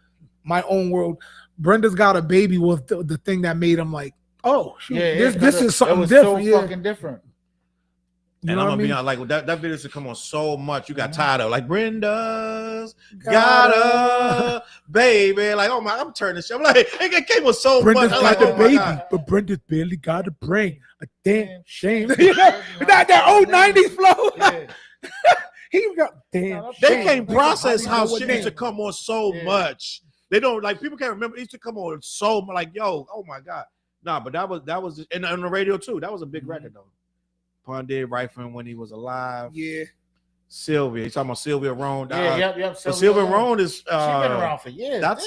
my own world, Brenda's Got a Baby was the thing that made him like, oh, shoot, this is something different. So fucking different. And I'm gonna be honest, like that video used to come on so much, you got tired of like Brenda's got a baby. Like, oh my, I'm turning this shit. I'm like, it came on so Brenda's much. got Like, the oh my baby, God. but Brenda's barely got a brain. A damn shame. that old 90s flow. Yeah. He got damn They shame. can't process how What shit name? used to come on so much. They don't like people can't remember. It used to come on so much. Like, yo, oh my God. Nah, but that was and on the radio too. That was a big record though. Pun did write for him when he was alive. Yeah. Sylvia. He's talking about Sylvia Roan. Yep. But Sylvia Roan is she's been around for years. That's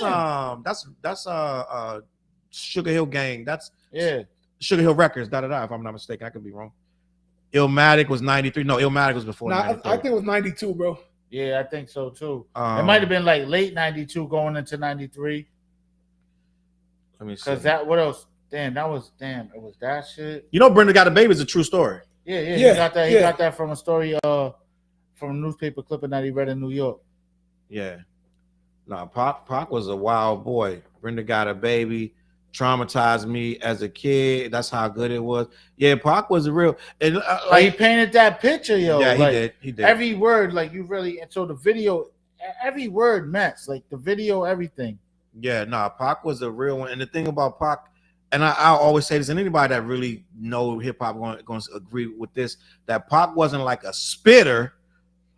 Sugar Hill Gang. That's Sugar Hill Records. If I'm not mistaken, I could be wrong. Illmatic was 93. No, Illmatic was before 93. I think it was 92, bro. Yeah, I think so too. It might have been like late 92 going into 93. Let me see. Because that, what else? It was that shit. You know, Brenda Got a Baby is a true story. Yeah. He got that. He got that from a story from a newspaper clipping that he read in New York. Yeah. No, Pac was a wild boy. Brenda Got a Baby traumatized me as a kid. That's how good it was. Yeah, Pac was a real. And like he painted that picture, yo. Yeah, like, he did. Every word, like you really. And so the video, every word meant like the video, everything. Yeah, no, Pac was a real one. And the thing about Pac, and I always say this, and anybody that really know hip hop going to agree with this, that Pac wasn't like a spitter,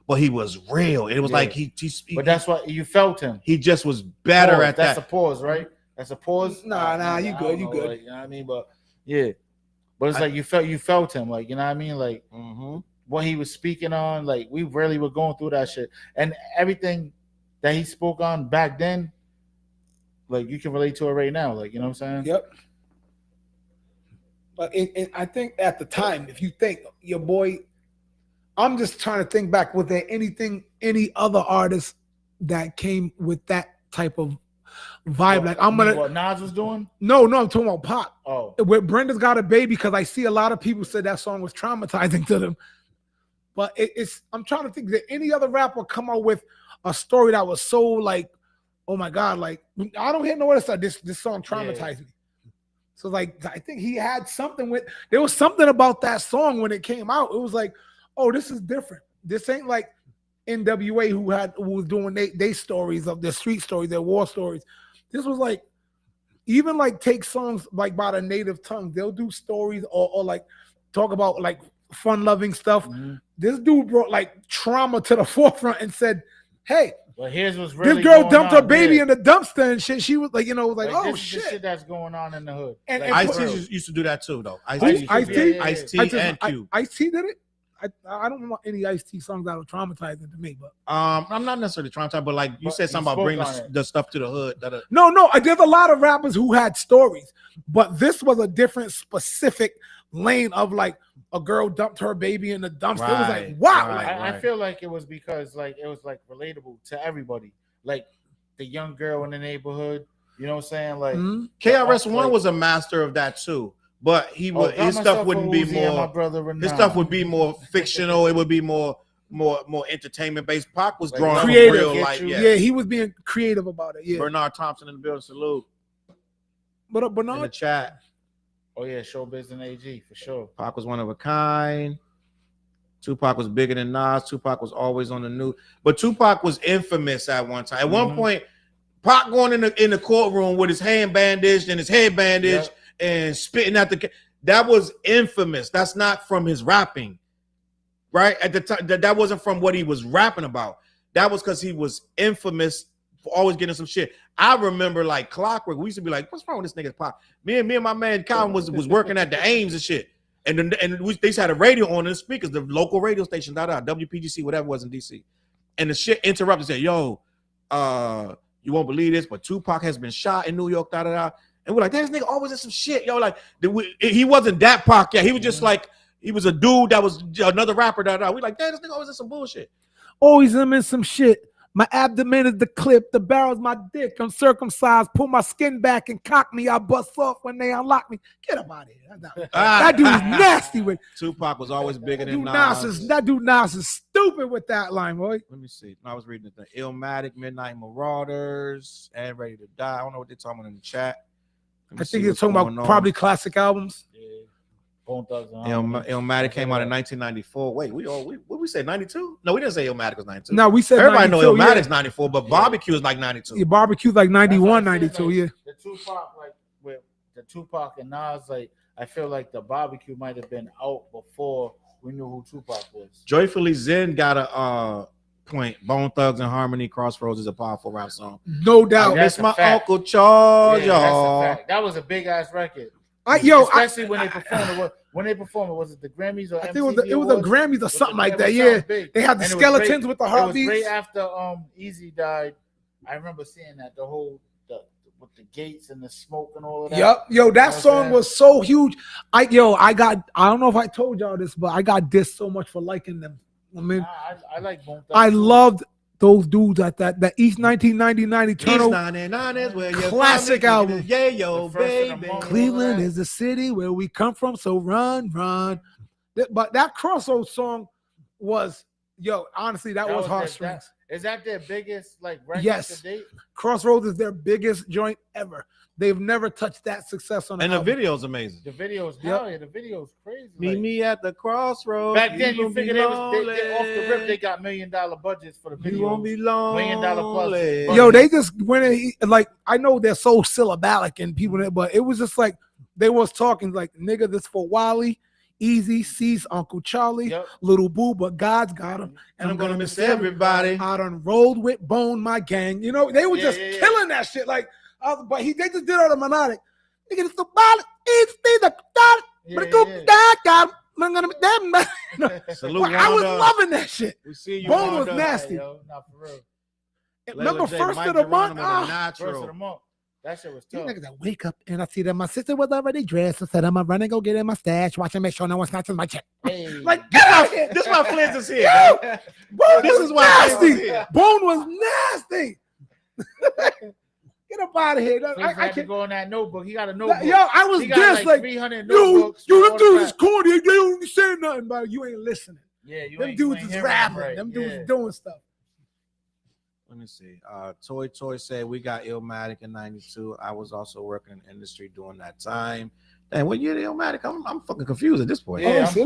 but he was real. It was like he but that's what you felt him. He just was better at that. That's a pause, right? That's a pause. Nah, you good. Like, you know what I mean? But yeah, but it's like you felt him, like you know what I mean, like what he was speaking on. Like we really were going through that shit, and everything that he spoke on back then, like you can relate to it right now. Like you know what I'm saying? Yep. But I think at the time, if you think your boy, I'm just trying to think back. Was there any other artist that came with that type of vibe? Like what Nas was doing? No, I'm talking about Pop. Oh, With Brenda's Got a Baby, because I see a lot of people said that song was traumatizing to them. But I'm trying to think, did any other rapper come out with a story that was so like, oh my God, like I don't hear no other stuff. This song traumatized me. So like I think he had something there was something about that song when it came out. It was like, oh, this is different. This ain't like NWA who was doing they stories of their street stories, their war stories. This was like, even like take songs like by the native tongue, they'll do stories or like talk about like fun-loving stuff. Mm-hmm. This dude brought like trauma to the forefront and said, hey, well, here's what's really this girl going dumped on her baby here. in the dumpster and shit. She was like, oh this is shit. the shit that's going on in the hood. And Ice-T used to do that too, though. Ice-T? Ice-T and Cube. Ice-T did it? I don't know any Ice-T songs that were traumatizing to me, but I'm not necessarily traumatized, but like you said something about bringing the stuff to the hood. No, there's a lot of rappers who had stories, but this was a different specific lane of like a girl dumped her baby in the dumpster. It was like, wow. I feel like it was because like it was like relatable to everybody, like the young girl in the neighborhood. You know what I'm saying? Like KRS-One was a master of that too. But his stuff wouldn't be more. His stuff would be more fictional. It would be more entertainment based. Pac was drawing creative, real life. Yeah, he was being creative about it. Yeah. Bernard Thompson in the building, salute. But Bernard in the chat. Oh yeah, Showbiz and AG for sure. Pac was one of a kind. Tupac was bigger than Nas. Tupac was always on the news. But Tupac was infamous at one time. At one point, Pac going in the courtroom with his hand bandaged and his head bandaged. Yep. And spitting out that was infamous. That's not from his rapping, right? At the time, that wasn't from what he was rapping about. That was because he was infamous for always getting some shit. I remember like clockwork. We used to be like, "What's wrong with this nigga's Pop?" Me and my man Colin was working at the Ames and shit, and they had a radio on the speakers, the local radio station, WPGC, whatever it was in DC, and the shit interrupted. Said, "Yo, you won't believe this, but Tupac has been shot in New York." And we're like, this nigga always in some shit, yo. Like, he wasn't that Pac, yeah. He was just like, he was a dude that was another rapper. We like, damn, this nigga always in some bullshit. Always in some shit. My abdomen is the clip, the barrel's my dick. I'm circumcised, pull my skin back and cock me. I bust off when they unlock me. Get up out of here. That dude is nasty with Tupac was always bigger than Nas. That dude Nas is stupid with that line, boy. Let me see. I was reading the Illmatic, Midnight Marauders, and Ready to Die. I don't know what they're talking about in the chat. I think you're talking about probably classic albums. Yeah. Illmatic came out in 1994. Wait, what we say 92? No, we didn't say Illmatic was 92. No, we said everybody know Illmatic's 94, but Barbecue is like 92. Yeah, Barbecue's like 91, 92. Like, yeah. The Tupac, like with the Tupac and Nas, like I feel like the Barbecue might have been out before we knew who Tupac was. Joyfully Zen got a point. Bone Thugs and Harmony, Crossroads is a powerful rap song. No doubt. That's my Uncle Charles, y'all. That was a big ass record. Especially when they performed it. When they performed it, was it the Grammys or I think it was the Grammys or something like that. Yeah, they had the skeletons with the heartbeats. It was right after Easy died. I remember seeing that with the gates and the smoke and all of that. Yep, yo, that song was so huge. I don't know if I told y'all this, but I got dissed so much for liking them. I mean, I like Bone Thugs. I loved those dudes at that East 1999 Eternal East 99 is where classic album. Yeah, yo, baby. Cleveland is the city where we come from, so run. But that Crossroads song was, honestly, that was heartstrings. Is that their biggest record to date? Crossroads is their biggest joint ever. They've never touched that success on. And the video's amazing. The video's the video's crazy. Meet me at the crossroads. Back then, you figured they off the rip. They got $1 million budgets for the video. You won't be lonely. $1 million plus. Yo, they just went in, I know they're so syllabic and people, but it was just like they was talking like, nigga, this for Wally. Easy sees Uncle Charlie, Little Boo, but God's got him. And I'm gonna miss everybody. I done rolled with Bone, my gang. They were just killing that shit. But they just did all the melodic. Nigga, it's the ball. It's the Salute, I was loving that shit. We see you. Bone was nasty. Not for real. Remember first of the month? First of the month. That shit was These tough. niggas that wake up and I see that my sister was already dressed. I said, I'm gonna run and go get in my stash, watch and make sure no one snatches my check. Hey. Like, get out here. This is why Fliz is here. Yo, man. Bone This was is why Fliz is nasty. here. Bone was nasty. Get up out of here. I I had to can't. go on that notebook. He got a notebook. Yo, I was he got just like 300 yo, notebooks. yo, with them all dudes the is corny. They don't say nothing about it. You ain't listening. Yeah, you Them ain't, dudes you ain't is hearing rapping. right. Them dudes Yeah. is doing stuff. Let me see. Toy said we got Illmatic in '92. I was also working in the industry during that time. And what year the Illmatic? I'm fucking confused at this point. Yeah, Oh, I'm see,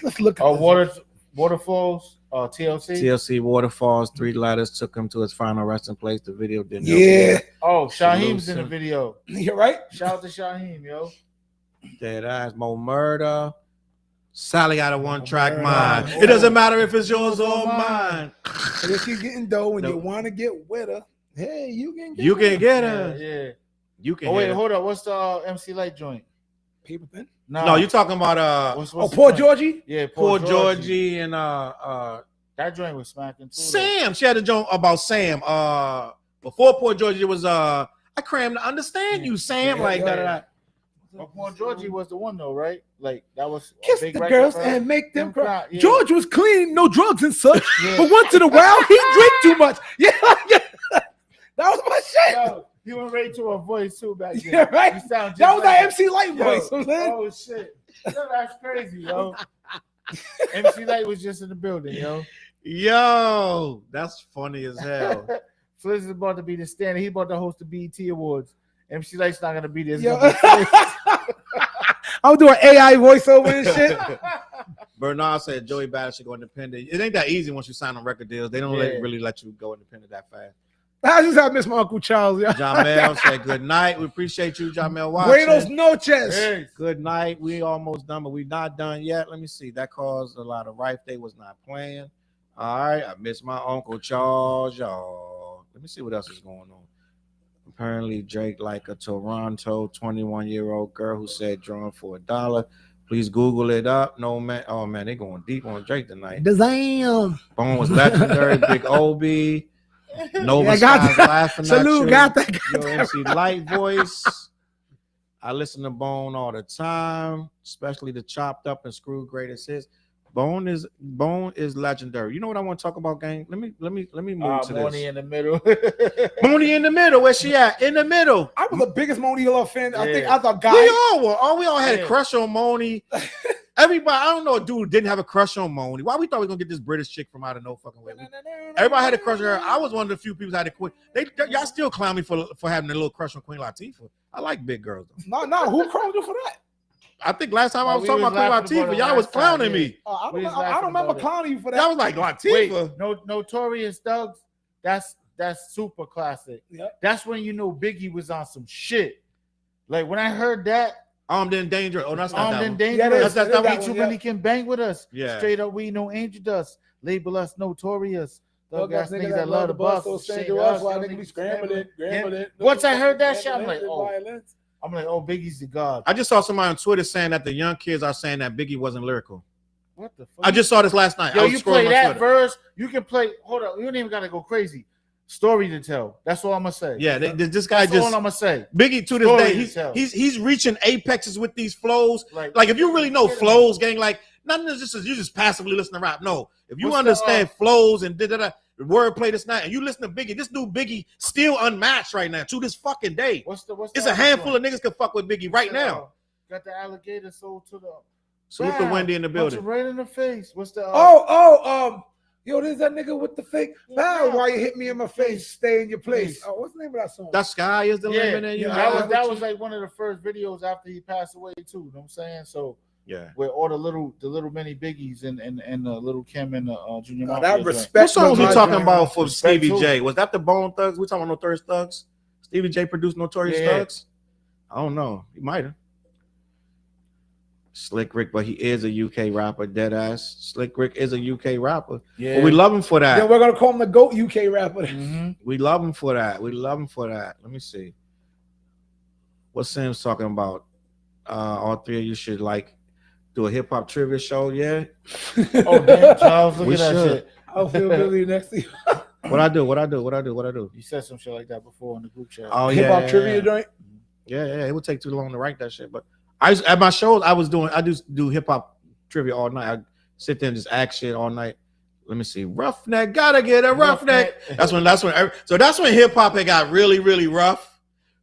let's look at this. Waterfalls, TLC. TLC Waterfalls, 3 letters took him to his final resting place. The video didn't. Yeah, Oh, Shaheem's in the Solution. video. you're right. Shout out to Shaheem, yo. Dead eyes, Mo Murder. Sally got a one-track Murder. mind. Oh. It doesn't matter if it's yours or mine. And if you're getting dough and No. you want to get with her, hey, you can get You can get Yeah, her. yeah. You can. Oh wait, hit her. hold up. What's the MC Light joint? paper thin. No, you talking about What's Oh, the poor joint? Georgie. Yeah, poor Georgie. Georgie and That joint was smacking too. Sam. She had a joke about Sam. Before poor Georgie, it was I crammed to understand you, Sam. Yeah, like yeah. that. But Poor Georgie was the one though, right? Like that was a Kiss big the record girls for her. and make them cry. cry, yeah. George was clean, no drugs and such. Yeah. But once in a while, he drink too much. Yeah, yeah. That was my shit. Yo, you went right to her voice too back then. Yeah, right. You sound just That was like that her. MC Light Yo, voice. Man. Oh shit. Yo, that's crazy, yo. MC Light was just in the building, yo. Yo, that's funny as hell. Fliz is about to be the standard. He about to host the BET Awards. MC Light's not gonna be there. It's Yo. gonna be Fliz. I'm doing AI voiceover and shit. Bernard said Joey Badass should go independent. It ain't that easy once you sign on record deals. They don't Yeah. really let you go independent that fast. I just have miss my Uncle Charles. Yeah. Jamel said good night. We appreciate you, Jamel. Buenos Watching. noches. Hey. Good night. We almost done, but we not done yet. Let me see. That caused a lot of rife. They was not playing. All right. I miss my Uncle Charles, y'all. Let me see what else is going on. Apparently, Drake like a Toronto 21-year-old girl who said drawn for $1. Please Google it up. No man. Oh man, they going deep on Drake tonight. Damn. Bone was legendary. Big Obi. Nova Yeah, I got Sky's that. laughing at Salute, you. got that. Your MC Light voice. I listen to Bone all the time, especially the chopped up and screwed greatest hits. Bone is legendary. You know what I want to talk about, gang? Let me move to Money this. in the middle. Money in the middle. Where she at? In the middle. I was the biggest Moni Love fan. I think Yeah. I thought guy. We all were. We all had a Yeah. crush on Moni. Everybody, I don't know a dude who didn't have a crush on Moni. Why we thought we were gonna get this British chick from out of no fucking way? Everybody had a crush on her. I was one of the few people that had a queen. Y'all still clown me for having a little crush on Queen Latifah. I like big girls though. No, who crowned you for that? I think last time I Oh, was we talking was about laughing Queen about Latifah, it y'all was last time, clowning yeah. me. I We was don't laughing remember about it. clowning you for that. Y'all was like Wait, Latifah. Notorious Thugs. That's super classic. Yep. That's when you know Biggie was on some shit. Like when I heard that, Armed and Dangerous. Oh, that's not Armed that and one. Dangerous. Yeah, it is. That's We that too one, many can bang with us. Yeah. Straight up, we know angel dust. Label us notorious. Thug Thug ass niggas that love the bus. so Shame to us, us, why young niggas be niggas scrambling, Yeah. Once I heard that shit, I'm like, oh. I'm like, oh, Biggie's the god. I just saw somebody on Twitter saying that the young kids are saying that Biggie wasn't lyrical. What the fuck? I just saw this last night. Yo, I was you scrolling play my that Twitter. verse, you can play. Hold up, you don't even gotta go crazy. Story to tell. That's all I'm gonna say. Yeah, this guy That's all just I'm gonna say. Biggie to this Story day. to tell. He's reaching apexes with these flows. Like, Like if you really know Get 'em. flows, gang, like nothing is just you just passively listen to rap. No, if you What's the, understand flows and wordplay this night, and you listen to Biggie, this dude Biggie still unmatched right now to this fucking day. what's It's the a handful of niggas can fuck with Biggie right now. Got the alligator sold to the. Salute to Wendy in the Punch him building. right in the face. What's the? Yo, there's that nigga with the fake. Wow, why you hit me in my face? Stay in your place. Oh, what's the name of that song? That sky is the Yeah, limit, and you yeah, have that what was you- like one of the first videos after he passed away too. You know what I'm saying? So yeah. where all the little mini Biggies and little Kim and Junior No, Mafia that joint. respect. What song was we my talking joint. about for Respect Stevie too. J? Was that the Bone Thugs? We talking about Notorious Thugs? Stevie J produced Notorious Yeah. Thugs? I don't know. He might have. Slick Rick, but he is a UK rapper, deadass. Slick Rick is a UK rapper. Yeah, But we love him for that. Then we're gonna call him the GOAT UK rapper. Mhm. We love him for that. We love him for that. Let me see. What Sam's talking about? All three of you should like do a hip hop trivia show. Yeah. Oh damn, Charles, look We at that should. shit. I'll feel Billy next to you. What I do? You said some shit like that before in the group chat. Oh Hip yeah, hop trivia joint. yeah. It would take too long to write that shit. But at my shows, I do hip hop trivia all night. I sit there and just act shit all night. Let me see. Roughneck, gotta get a roughneck. That's when hip hop had got really, really rough.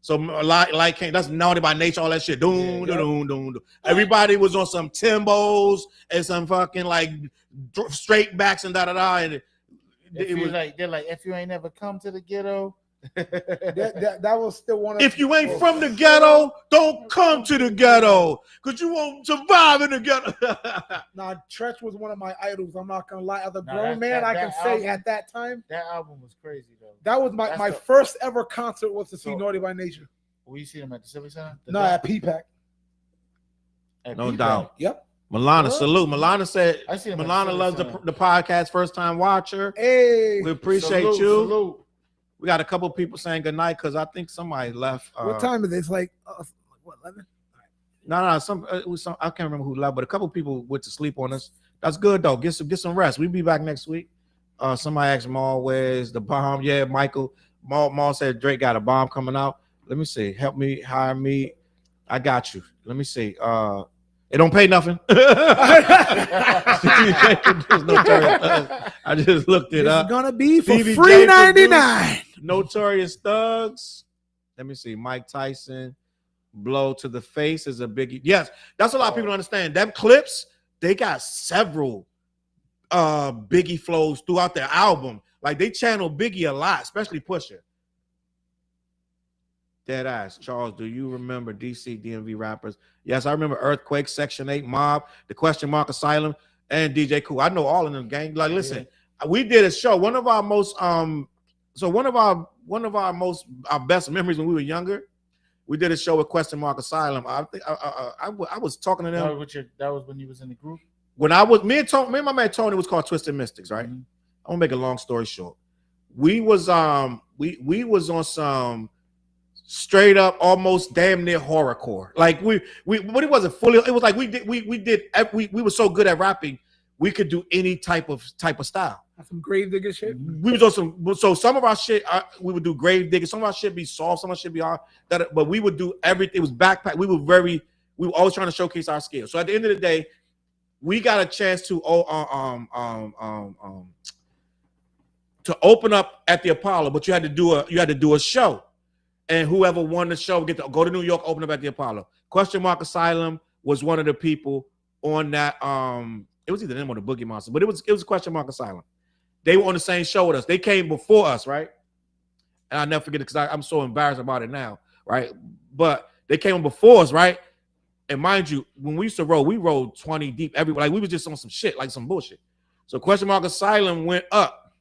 So that's naughty by nature, all that shit. Doom. Everybody was on some Timbos and some fucking like straight backs and and it was like they're like, if you ain't never come to the ghetto. that was still one of. If you ain't from the ghetto, don't come to the ghetto, because you won't survive in the ghetto. Nah, Tretch was one of my idols. I'm not gonna lie. As a Nah, grown man, I can say at that time that album was crazy though. that was my first ever concert was to see Naughty by Nature. Will you see them at the Civic Center? No, at P-Pack. No doubt. Yep. Milana, salute. Milana said I see Milana loves the podcast, first time watcher. Hey, We appreciate you. Salute. We got a couple people saying goodnight because I think somebody left. what time is it? It's like what, 11? No, I can't remember who left, but a couple people went to sleep on us. That's good though. Get some rest. We'll be back next week. Somebody asked Maul, where's the bomb? Yeah, Michael. Maul said Drake got a bomb coming out. Let me see. Help me, hire me. I got you. Let me see. It don't pay nothing. There's no term. I just looked it up. It's gonna be for BBJ free 99. Notorious Thugs. Let me see. Mike Tyson. Blow to the face is a biggie. Yes, that's a lot of people don't understand. Them clips, they got several Biggie flows throughout their album. Like they channel Biggie a lot, especially Pusha. Dead ass. Charles, do you remember DC DMV rappers? Yes, I remember Earthquake, Section 8, Mob, The Question Mark Asylum, and DJ Cool. I know all of them, gang. Like, listen, we did a show. One of our best memories when we were younger. We did a show with Question Mark Asylum. I think I was talking to them. That was when you was in the group. When I was me and my man Tony was called Twisted Mystics, right? Mm-hmm. I'm gonna make a long story short. We was on some straight up almost damn near horrorcore. Like but it wasn't fully, it was like we were so good at rapping, we could do any type of style. Some grave digger shit. We was on some of our shit, we would do grave digger, some of our shit be soft, some of our shit be hard, but we would do everything. It was backpack. We were always trying to showcase our skills. So at the end of the day, we got a chance to open up at the Apollo, but you had to do a show. And whoever won the show get to go to New York, open up at the Apollo. Question Mark Asylum was one of the people on that. It was either them or the Boogie Monster, but it was Question Mark Asylum. They were on the same show with us. They came before us, right? And I'll never forget it because I'm so embarrassed about it now, right? But they came before us, right? And mind you, when we used to roll, we rolled 20 deep. Like we was just on some shit, like some bullshit. So Question Mark Asylum went up.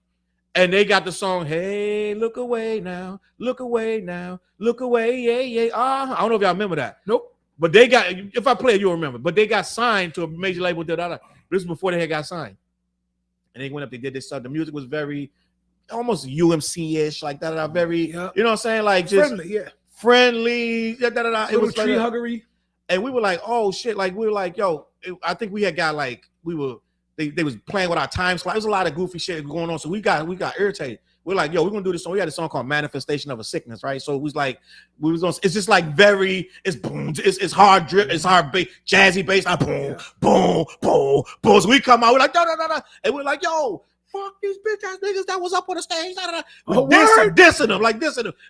And they got the song, hey, look away now, look away now, look away, yeah. I don't know if y'all remember that. Nope. But they got, if I play it, you'll remember. But they got signed to a major label. This was before they had got signed. And they went up, they did this stuff. The music was very, almost UMC-ish, like that. Very, you know what I'm saying? Like just friendly. It was tree huggery. And we were like, oh shit. Like we were like, yo, I think we had got like, They was playing with our time slot. There's a lot of goofy shit going on. So we got irritated. We're like, yo, we're gonna do this song. We had a song called Manifestation of a Sickness, right? So it was like, it's just like it's boom, it's hard drip, it's hard bass, jazzy bass, like boom, boom, boom, boom. So we come out, we're like, no. And we're like, yo, fuck these bitch ass niggas that was up on the stage. Dissing them.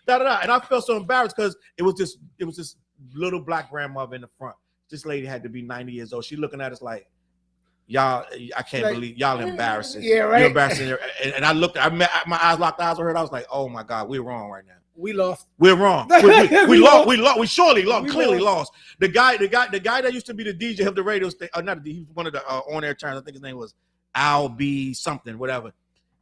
And I felt so embarrassed because it was this little black grandmother in the front. This lady had to be 90 years old. She looking at us like, y'all, I can't believe y'all embarrassing. Yeah, right. You're embarrassing. And I looked, my eyes locked eyes with her. I was like, oh my God, we're wrong right now. We lost. We're wrong. We lost. We surely lost. Clearly lost. The guy that used to be the DJ of the radio station, he was one of the on-air terms. I think his name was Al B something, whatever.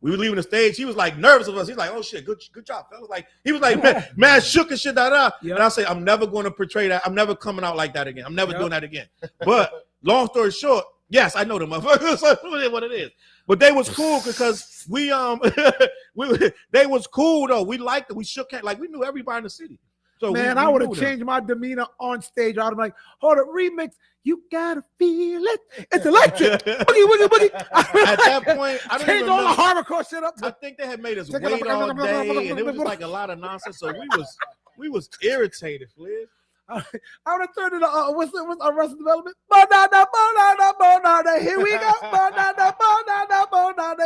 We were leaving the stage. He was like nervous of us. He's like, "Oh shit, good job, fellas." Like he was like, man, shook and shit. Yep. And I say, I'm never going to portray that. I'm never coming out like that again. I'm never doing that again. But long story short, yes, I know them motherfuckers. What it is. But they was cool because they was cool though. We liked it. We shook hands. Like we knew everybody in the city. So man, we I would have knew them. changed my demeanor on stage. I'd have been like, hold up, remix. You gotta feel it. It's electric. Boogie, boogie, boogie. At that point, I don't Change even all the remember. hardcore shit up. I think they had made us wait all day, and it was just like a lot of nonsense. So we was irritated, Fliz. I would have turned it what's Arrested Development? Banana, here we go. Banana,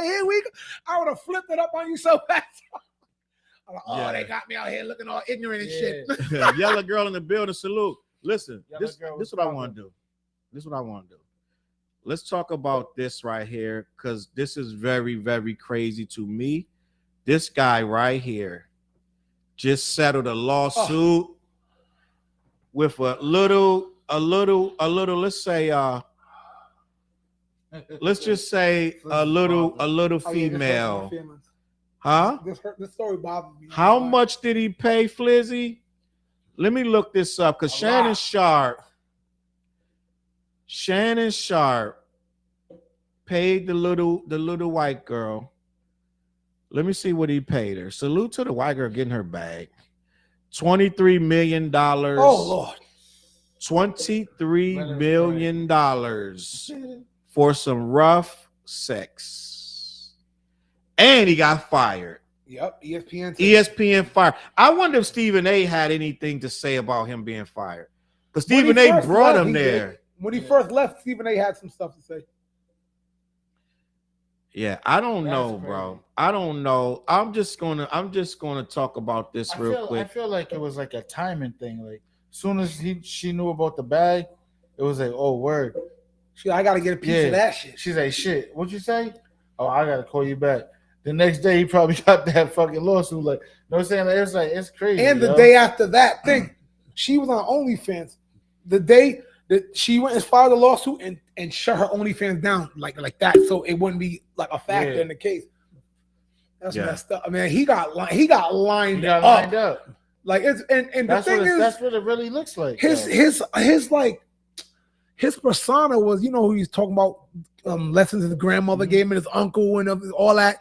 here we go. I would have flipped it up on you so fast. I'm like, Yeah. they got me out here looking all ignorant and shit. Yellow girl in the building, salute. Listen, Yellow this girl is was what I want to do. This is what I want to do. Let's talk about this right here, because this is very, very crazy to me. This guy right here just settled a lawsuit with a little, let's say, let's just say a little female. Huh? This story bothers me. How much did he pay, Flizzy? Let me look this up, because Shannon Sharp paid the little white girl. Let me see what he paid her. Salute to the white girl getting her bag. $23 million. Oh Lord. $23 million for some rough sex. And he got fired. Yep, ESPN. ESPN fired. I wonder if Stephen A had anything to say about him being fired. Because Stephen A brought him there. When he first left, Stephen A had some stuff to say. Yeah, I don't That's know, crazy. bro. I don't know. I'm just gonna talk about this real quick. I feel like it was like a timing thing. Like as soon as she knew about the bag, it was like, oh word. I gotta get a piece of that shit. She's like, shit, what'd you say? Oh, I gotta call you back. The next day he probably got that fucking lawsuit. Like, you know what I'm saying? Like, it's crazy. And the day after that thing, she was on OnlyFans. The day that she went and filed the lawsuit and shut her OnlyFans down like that, so it wouldn't be like a factor in the case. That's messed up. I mean, he got lined up. Like it's and the thing is, that's what it really looks like. His persona was, you know, who he's talking about lessons his grandmother gave him and his uncle and all that.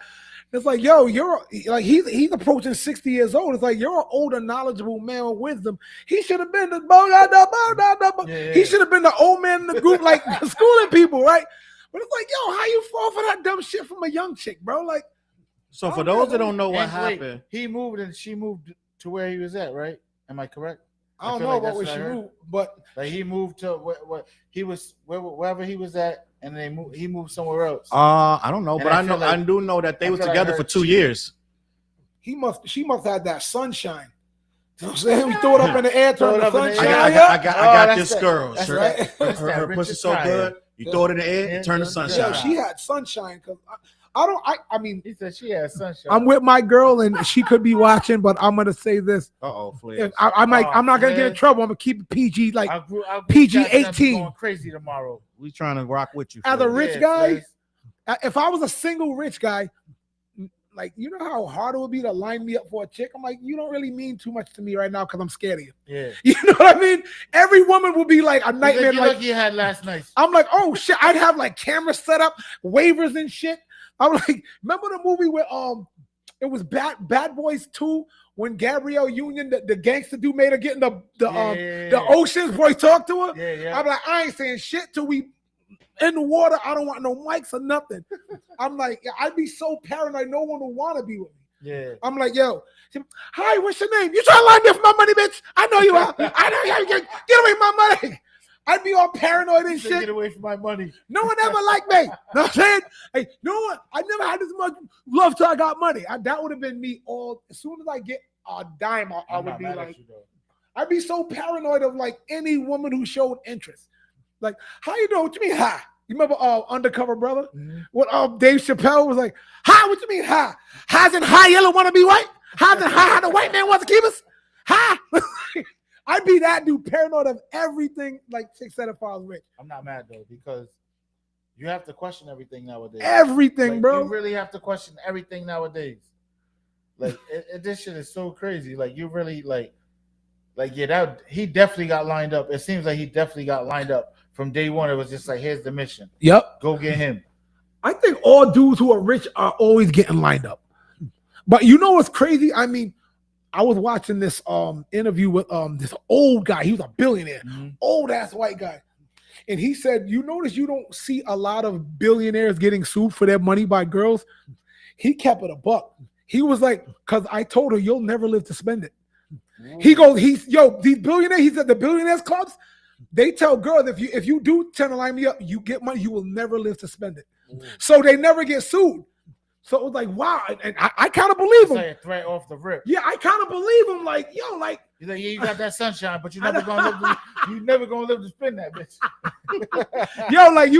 It's like, yo, you're like he's approaching 60 years old. It's like you're an older, knowledgeable man with wisdom. He should have been he should have been the old man in the group, like schooling people, right? But it's like, yo, how you fall for that dumb shit from a young chick, bro? Like, so for those that don't know what And wait, happened, he moved and she moved to where he was at, right? Am I correct? I don't feel know like about that's where she what I heard. moved, but Like he moved to what he was wherever he was at, and then he moved somewhere else. I don't know, And but I I know feel like- I do know that they I were feel like together her for 2 cheating. years. she must have that sunshine. You know what I'm saying? We throw it up in the air, turn Throw it the up in the sunshine. air. I got that's this that- girl. that's Her, that- that's her that pussy's Richard so Pryor. good. You throw it in the air, Yeah, turn the yeah, sunshine. Yo, she had sunshine because I mean, He said she had sunshine. I'm with my girl and she could be watching, but I'm gonna say this. Flair. I'm not gonna get in Flair. trouble. I'm gonna keep it PG, like I grew PG-18. going crazy tomorrow. We trying to rock with you. as a Flair. rich Yeah, guy. Flair. If I was a single rich guy, like, you know how hard it would be to line me up for a chick? I'm like, you don't really mean too much to me right now because I'm scared of you. Yeah. You know what I mean? Every woman would be like a nightmare. You Like, you had last night. I'm like, oh shit, I'd have like cameras set up, waivers and shit. I'm like, remember the movie where it was Bad Boys 2 when Gabrielle Union, the gangster dude, made her get in the oceans before he talked to her? Yeah. I'm like, I ain't saying shit till we in the water. I don't want no mics or nothing. I'm like, I'd be so paranoid, no one would want to be with me. Yeah. I'm like, yo, hi, what's your name? You trying to line me up for my money, bitch? I know you are. I know you. Get away from my money. I'd be all paranoid and shit. Get away from my money. No one ever liked me. Know what I'm saying? Hey, no one. I never had this much love till I got money. That would have been me all. As soon as I get a dime, I would be like, I'd be so paranoid of like any woman who showed interest. Like, how you doing? What you mean, hi? You remember Undercover Brother? Mm-hmm. What Dave Chappelle was like, hi, what you mean, hi? Highs and high yellow want to be white? Highs and high, how the white man wants to keep us? Hi. I'd be that dude, paranoid of everything, like chicks said if I was rich. I'm not mad though, because you have to question everything nowadays. Everything, Like, bro. You really have to question everything nowadays. Like this shit is so crazy. Like you really like yeah, that he definitely got lined up. It seems like he definitely got lined up from day one. It was just like, here's the mission. Yep. Go get him. I think all dudes who are rich are always getting lined up. But you know what's crazy? I mean, I was watching this interview with this old guy. He was a billionaire, old ass white guy. And he said, you notice you don't see a lot of billionaires getting sued for their money by girls. He kept it a buck. He was like, because I told her, you'll never live to spend it. He goes, these billionaires, he said the billionaires clubs, they tell girls, if you do tend to line me up, you get money, you will never live to spend it. So they never get sued. So it was like, wow. And I kind of believe him. Like a threat off the rip. Yeah, I kind of believe him. Like, yo, like, he's like, yeah, you got that sunshine, but you're never gonna live to spend that bitch. yo, like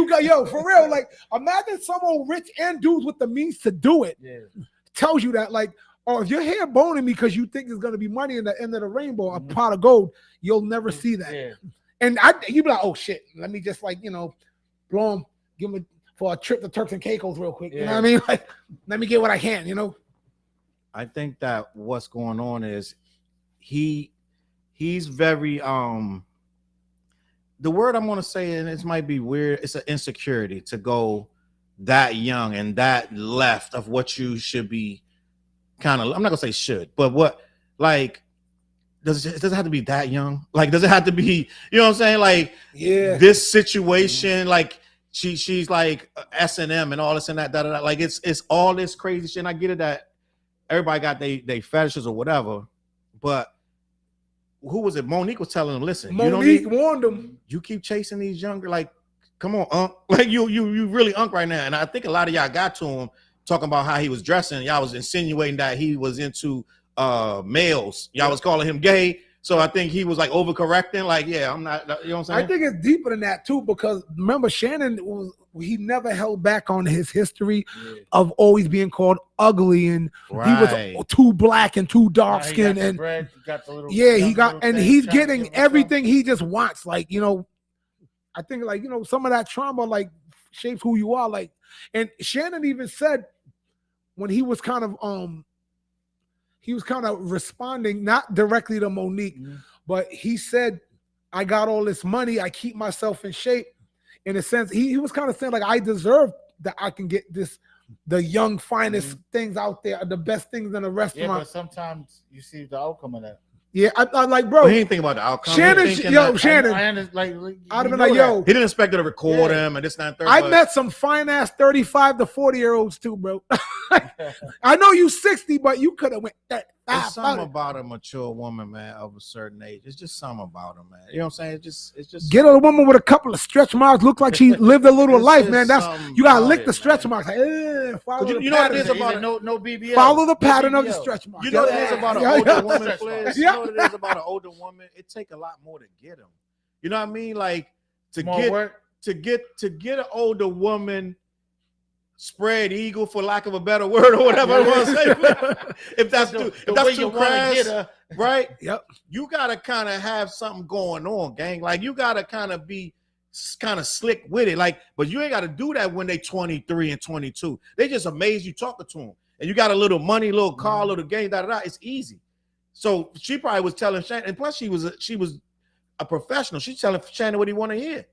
for real, like imagine some old rich and dudes with the means to do it. Yeah. Tells you that, like, oh, if your hair boning me because you think there's gonna be money in the end of the rainbow, a pot of gold, you'll never see that. Yeah. And you be like, oh shit, let me just like, blow him, give him for a trip to Turks and Caicos real quick. You know what I mean? Like, let me get what I can, I think that what's going on is he's very the word I'm gonna say, and it might be weird, it's an insecurity to go that young and that left of what you should be kind of, I'm not gonna say should, but what, like, does it have to be that young? Like, does it have to be, you know what I'm saying? Like, this situation, like she's like S&M and all this and that, like it's all this crazy shit. And I get it that everybody got they fetishes or whatever, but who was it? Monique was telling them, listen, Monique warned them. You keep chasing these younger, like, come on, Unc. Like you really Unc right now. And I think a lot of y'all got to him talking about how he was dressing. Y'all was insinuating that he was into males. Y'all was calling him gay. So I think he was like overcorrecting. Like, yeah, I'm not, you know what I'm saying? I think it's deeper than that too, because remember Shannon he never held back on his history of always being called ugly, and he was too black and too dark skinned, and he's getting everything he just wants. Like, I think like, some of that trauma like shapes who you are. Like, and Shannon even said when he was kind of responding, not directly to Monique, but he said, I got all this money, I keep myself in shape. In a sense, he was kind of saying like, I deserve that I can get the young finest things out there, the best things in a restaurant. Yeah, but sometimes you see the outcome of that. Yeah, I like, bro. But he didn't think about the outcome. Shannon. I'd have been like, yo. He didn't expect her to record him and this, that, and third. I met some fine ass 35 to 40-year-olds too, bro. I know you 60, but you could have went that. There's something about a mature woman, man, of a certain age. It's just something about her, man. You know what I'm saying? It's just get a woman with a couple of stretch marks, look like she lived a little life, man. That's you gotta lick the stretch marks. Like, follow the you know what it is about no BBL. Follow the pattern of the stretch marks. You know what it is about an older woman, Fliz? You know what it is about an older woman? It take a lot more to get them. You know what I mean? Like to get an older woman spread eagle, for lack of a better word, or whatever I want to say. If that's too crass, right? Yep. You gotta kind of have something going on, gang. Like you gotta kind of be kind of slick with it. Like, but you ain't gotta do that when they 23 and 22. They just amazed you talking to them, and you got a little money, little car, little game, It's easy. So she probably was telling Shannon, and plus she was a professional. She's telling Shannon what he want to hear.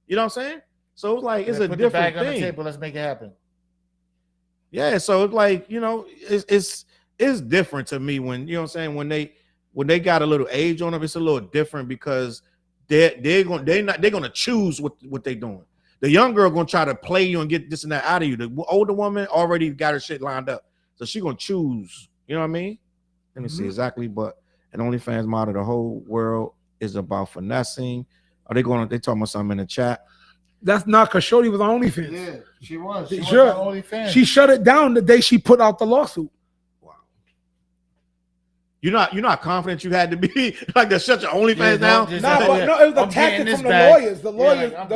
You know what I'm saying? So it was like it's a different thing. On the table, let's make it happen. Yeah, so it's like, it's different to me when, you know what I'm saying, when they got a little age on them, it's a little different because they're gonna choose what they're doing. The young girl gonna try to play you and get this and that out of you. The older woman already got her shit lined up, so she gonna choose. You know what I mean? Let me see exactly. But an OnlyFans model, the whole world is about finessing. Are they talking about something in the chat? That's not because Shorty was on OnlyFans. Yeah, she was. She was on OnlyFans. She shut it down the day she put out the lawsuit. Wow. You're not confident you had to be like to shut your OnlyFans down? No, it was a tactic from the lawyers. The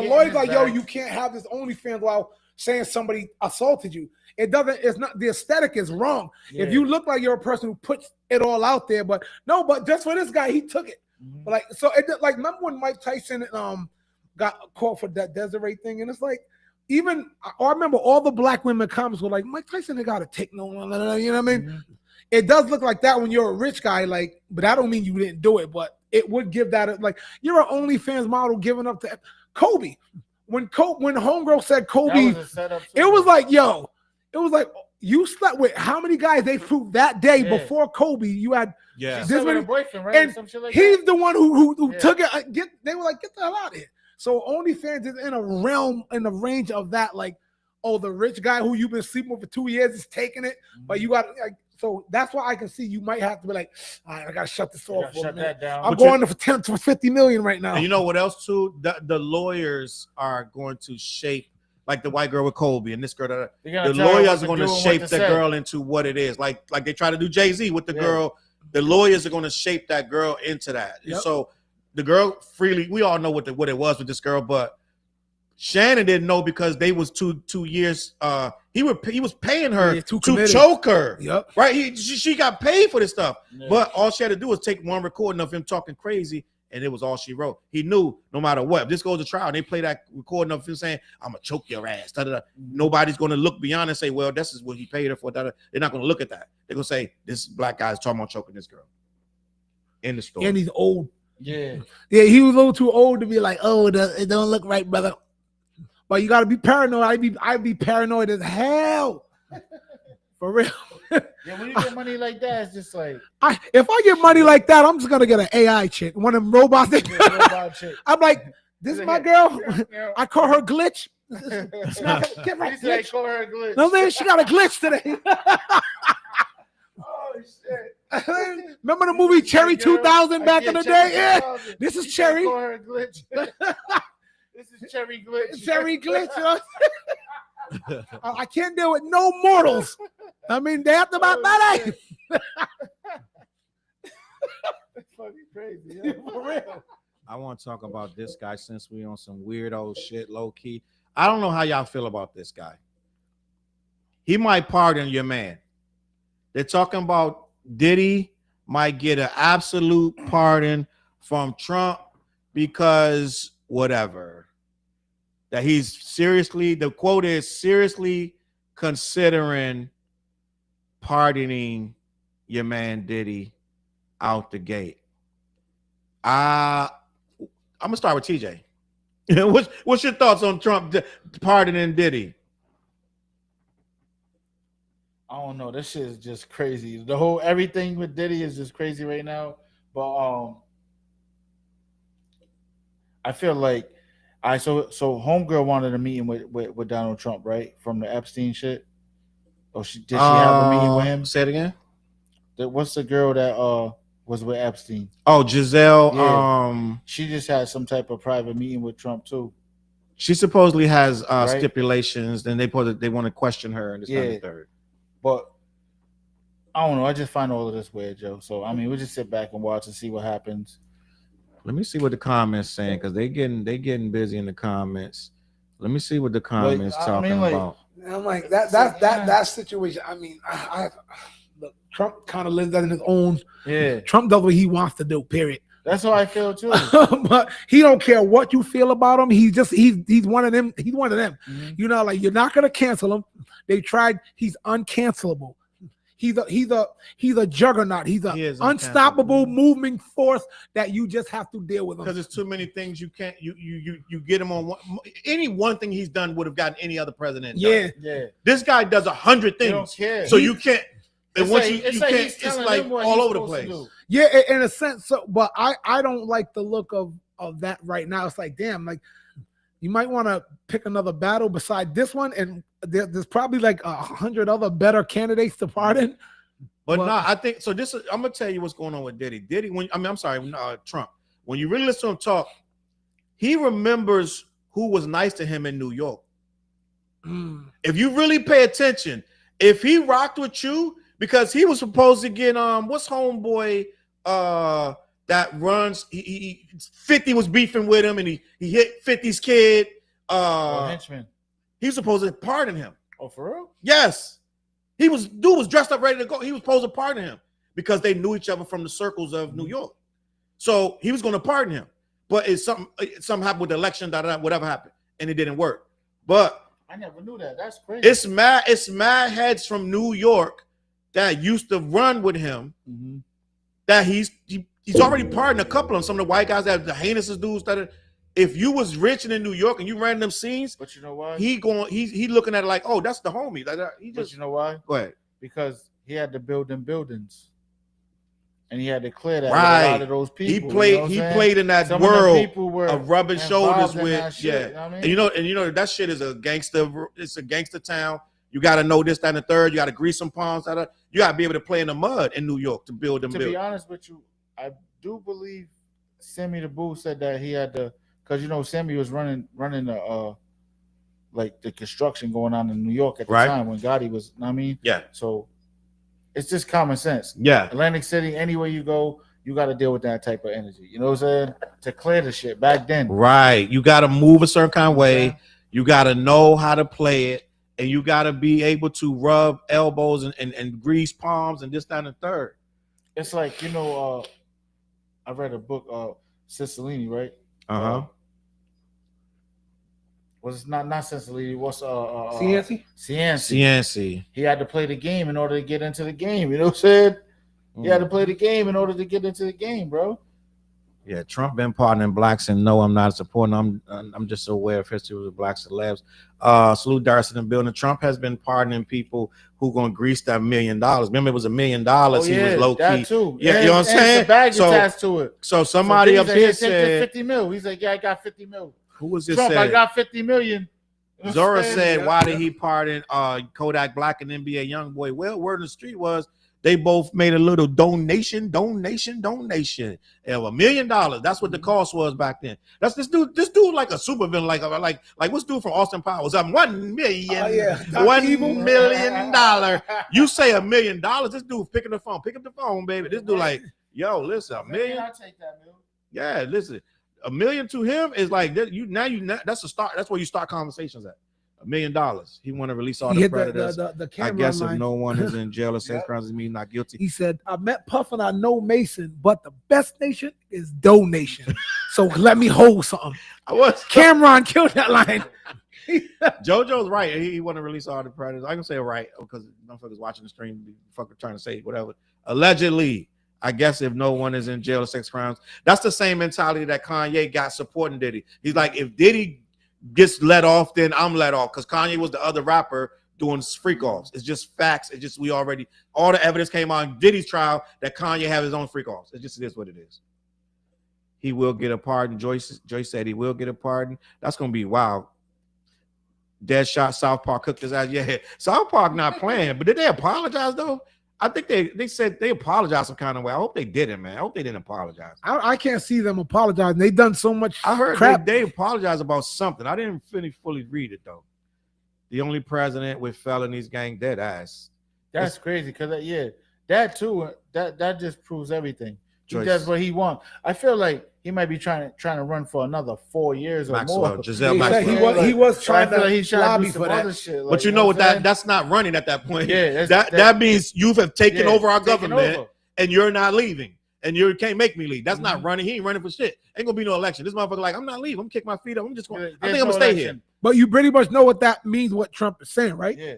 lawyers like, yo, you can't have this OnlyFans while saying somebody assaulted you. It's not, the aesthetic is wrong. Yeah. If you look like you're a person who puts it all out there, but just for this guy, he took it. Like, so like, remember when Mike Tyson got caught for that Desiree thing, and it's like, I remember all the black women comments were like, Mike Tyson ain't got to take no one, you know what I mean? It does look like that when you're a rich guy, like, but I don't mean you didn't do it, but it would give that, like, you're an OnlyFans model giving up to Kobe. When Homegirl said Kobe, it was like, yo, it was like you slept with how many guys they proved that day Yeah. before Kobe? You had Yeah. She's This still with her many- boyfriend, right? and Some shit like he's that. the one who Yeah. took it. They were like, get the hell out of here. So OnlyFans is in a realm, in the range of that, like, oh, the rich guy who you've been sleeping with for 2 years is taking it, but you got like, so that's why I can see you might have to be like, all right, I gotta shut this You off. gotta For a shut minute. that down. I'm But going for 10 to 50 million right now. And you know what else too? The lawyers are going to shape, like the white girl with Kobe and this girl. They're The gonna tell her lawyers what are to going to do and shape what the say. girl into what it is. Like they try to do Jay-Z with the Yeah. girl. The lawyers are going to shape that girl into that. Yep. So the girl freely, we all know what it was with this girl, but Shannon didn't know because they was two years. He was paying her Yeah, too to committed. choke her. Yep. Right? She got paid for this stuff. Yeah. But all she had to do was take one recording of him talking crazy, and it was all she wrote. He knew no matter what, if this goes to trial, and they play that recording of him saying, "I'm gonna choke your ass." Da-da-da. Nobody's gonna look beyond and say, "Well, this is what he paid her for." Da-da. They're not gonna look at that. They're gonna say, "This black guy's talking about choking this girl." In the story. And he's old. Yeah. Yeah, he was a little too old to be like, oh, it don't look right, brother. But you got to be paranoid. I'd be paranoid as hell. For real. Yeah, when you get money like that, it's just like If I get money like that, I'm just gonna get an AI chick, one of them robots. get a robot chick. I'm like, this is my girl. Yeah. I call her glitch. Get He right, said, glitch. call her a glitch. No man, she got a glitch today. Oh shit! Remember the movie Cherry 2000 back in the day? Yeah. 2000. This is He Cherry. said, call her a glitch. This is Cherry glitch. Cherry glitch. You know? I can't deal with no mortals. I mean, they have to buy that. That's fucking crazy. Yeah. For real. I want to talk about this guy since we on some weirdo shit, low key. I don't know how y'all feel about this guy. He might pardon your man. They're talking about Diddy might get an absolute pardon from Trump because whatever. That he's seriously, the quote is seriously considering pardoning your man Diddy out the gate. I'm gonna start with TJ. What's your thoughts on Trump pardoning Diddy? I don't know. This shit is just crazy. The whole everything with Diddy is just crazy right now. But I feel like so homegirl wanted a meeting with Donald Trump, right? From the Epstein shit. Or did she have a meeting with him? Say it again. What's the girl that was with Epstein? Oh, Giselle. Yeah. She just had some type of private meeting with Trump too. She supposedly has Right? stipulations. Then they want to question her and this kind of third. But I don't know. I just find all of this weird, Joe. So I mean, we'll just sit back and watch and see what happens. Let me see what the comments saying because they getting busy in the comments. Let me see what the comments talking about. I'm like that situation. I mean, look, Trump kind of lives that in his own. Yeah, Trump does what he wants to do. Period. that's how I feel too. But he don't care what you feel about him. He's one of them. He's one of them. Mhm. You know, like you're not gonna cancel him. They tried. He's uncancelable. He's a juggernaut. He's He is unstoppable moving force that you just have to deal with him. Because there's too many things you can't you get him on one thing he's done would have gotten any other president done. Yeah. Yeah, This guy does 100 they don't things. care. So you can't and It's once like- you it's can't, he's it's telling like them what all he's over the supposed to place. do. Yeah, in a sense. So, but I don't like the look of that right now. It's like, damn, like you might want to pick another battle beside this one, and there's probably like 100 other better candidates to pardon. But Well- no, I think so. I'm gonna tell you what's going on with Diddy. Trump. When you really listen to him talk, he remembers who was nice to him in New York. If you really pay attention, if he rocked with you, because he was supposed to get what's homeboy that runs, he 50 was beefing with him and he hit 50's kid. Henchman. He was supposed to pardon him. Oh, for real? Yes. Dude was dressed up ready to go. He was supposed to pardon him because they knew each other from the circles of New York. So he was going to pardon him. But something happened with the election, whatever happened, and it didn't work. But I never knew that. That's crazy. it's mad heads from New York that used to run with him that he's already pardoned a couple of them. Some of the white guys that the heinous dudes that if you was rich and in New York and you ran them scenes, But you know why? he looking at it like, oh, that's the homie. Like he But just you know why? go ahead. Because he had to build them buildings, and he had to clear that with Right. a lot of those people. He you know what played. I'm He saying? played in that Some of them world people were of rubbing involved shoulders in with. that shit, Yeah, you know what I mean? and you know that shit is a gangster. It's a gangster town. You got to know this, that, and the third. You got to grease some palms. You got to be able to play in the mud in New York to build them. To be honest with you, I do believe Sammy the Bull said that he had to, because you know Sammy was running the like the construction going on in New York at the Right. time when Gotti was. You know what I mean, Yeah. So it's just common sense. Yeah. Atlantic City, anywhere you go, you got to deal with that type of energy. You know what I'm saying? To clear the shit back then. Right. You got to move a certain kind of way. Yeah. You got to know how to play it. And you got to be able to rub elbows and grease palms and this, that, and the third. It's like, you know, I read a book, Cicilline, right? Uh-huh. Was not Cicilline, what's Cianci? CNC. He had to play the game in order to get into the game. You know what I'm saying? He had to play the game in order to get into the game, bro. Yeah, Trump been pardoning blacks, and no, I'm not supporting. I'm just so aware of history with black celebs. Salute Darcy in the building. Trump has been pardoning people who gonna grease that $1 million. Remember, it was $1 million. He was low key. That too. Yeah, and, you know what I'm saying? The bag attached to it. So somebody so up here said 50 mil. He's like, yeah, I got 50 mil. Who was this? Trump, said? I got 50 million. Zora said, why did he pardon Kodak Black and NBA Youngboy? Well, word in the street was they both made a little donation of $1 million. That's what the cost was back then. That's this dude like a super villain, like what's dude from Austin Powers? I'm $1 million, $1 million. You say $1 million, this dude picking the phone. Pick up the phone, baby. This dude like, yo, listen, $1 million. I'll take that, Mil. Yeah, listen. $1 million to him is like that's a start. That's where you start conversations at. $1 million. He want to release all the predators. The I camera guess line. if no one is in jail or sex crimes, it means not guilty. He said, I met Puff and I know Mason, but the best nation is donation. So let me hold something. Cameron killed that line. JoJo's right. He want to release all the predators. I can say right because motherfuckers watching the stream, fucker trying to say whatever. Allegedly, I guess if no one is in jail or sex crimes, that's the same mentality that Kanye got supporting Diddy. He's like, if Diddy gets let off, then I'm let off because Kanye was the other rapper doing freak offs. It's just facts. It's just all the evidence came on Diddy's trial that Kanye have his own freak offs. It is what it is. He will get a pardon. Joyce said he will get a pardon. That's gonna be wild. Deadshot South Park cooked his ass. Yeah, South Park not playing, but did they apologize though? I think they said they apologized some kind of way. I hope they didn't, man. I hope they didn't apologize. I can't see them apologizing. They done so much. I heard crap. they apologized about something. I didn't fully read it though. The only president with felonies, gang, dead ass. That's crazy because that too. That just proves everything. Joyce. That's what he wants. I feel like he might be trying to run for another 4 years Maxwell, or more. Giselle He said Maxwell. he was trying I feel like to he's trying lobby to do for some that. other shit. But you know what? That's not running at that point. Yeah, that means you have taken over our taking government over. and you're not leaving. And you can't make me leave. That's not running. He ain't running for shit. Ain't gonna be no election. This motherfucker like, I'm not leaving. I'm gonna kick my feet up. I'm just going. I think I'm gonna stay here. But you pretty much know what that means. What Trump is saying, right? Yeah.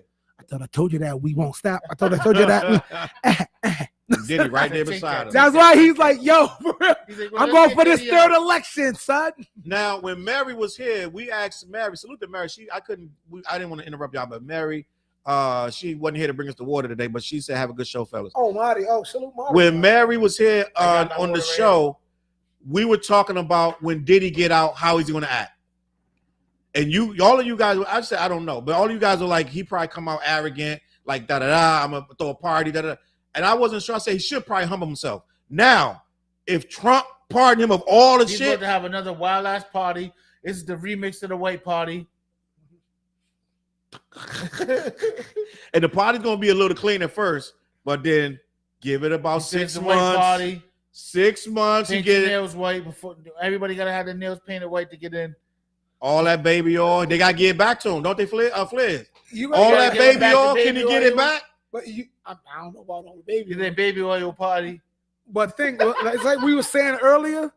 I told you that we won't stop. I told you that. Diddy right there beside him. That's why he's like, yo, for real, He's like, well, I'm let's going get for this Diddy third out. election, son. Now, when Mary was here, we asked Mary. Salute to Mary. I didn't want to interrupt y'all, but Mary, she wasn't here to bring us the water today, but she said, "Have a good show, fellas." Oh, Marty. Oh, salute Marty. When Mary was here I got my on the water show, we were talking about when Diddy get out, how he's going to act. And all of you guys, I said I don't know, but all of you guys are like, he probably come out arrogant, like da da da. I'm gonna throw a party, da da. And I wasn't sure. I said he should probably humble himself. Now, if Trump pardoned him of all the He's shit, about to have another wild ass party. This is the remix of the white party. and the party's gonna be a little clean at first, but then give it about 6 The white months. party. 6 months, you Paint your get nails white before everybody gotta have their nails painted white to get in. all that baby oil. They gotta get it back to him, don't they, Fliz? You All gotta that get it baby back to oil, can baby he get it oil. back? But I don't know about all the baby. Get their baby oil party. But it's like we were saying earlier.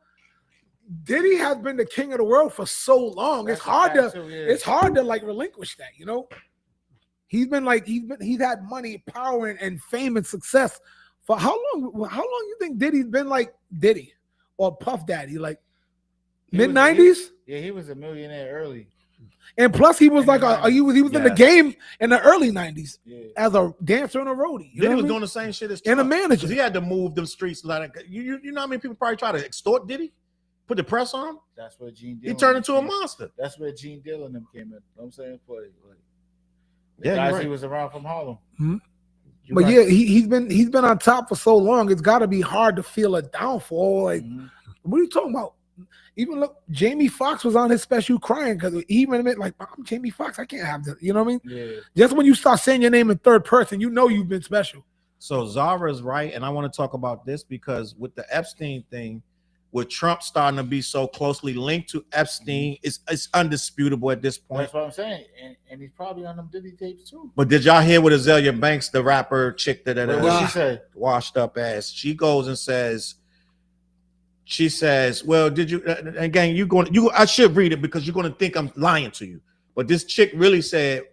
Diddy has been the king of the world for so long. That's It's hard a fact to too, yeah. it's hard to like relinquish that, you know. He's had money, power, and fame and success for how long? How long you think Diddy's been like Diddy or Puff Daddy? Like Mid-90s? Yeah, he was a millionaire early. And plus, he was In like the he was in the Yes. game in the early 90s Yeah. as a dancer and a roadie. You Then know he was what I doing mean? the same shit as And a Trump. manager. 'Cause he had to move them streets. Like you know how many people probably try to extort Diddy? Put the press on him? That's where Gene He Dillon turned into a came. monster. That's where Gene Dillon them came in. You know what I'm saying? For like, the Yeah, guys you're right. he was around from Harlem. You're But right. yeah, he's been on top for so long. It's got to be hard to feel a downfall. Like, Mhm. what are you talking about? Even look, Jamie Foxx was on his special crying because he even admit like, I'm Jamie Foxx. I can't have this. You know what I mean? Yeah. Just when you start saying your name in third person, you know you've been special. So Zara's right, and I want to talk about this because with the Epstein thing, with Trump starting to be so closely linked to Epstein, it's undisputable at this point. That's what I'm saying. And he's probably on them Diddy tapes too. But did y'all hear what Azalea Banks, the rapper chick that What she said? washed up ass? She goes and says, well, did you again? I should read it because you're going to think I'm lying to you. But this chick really said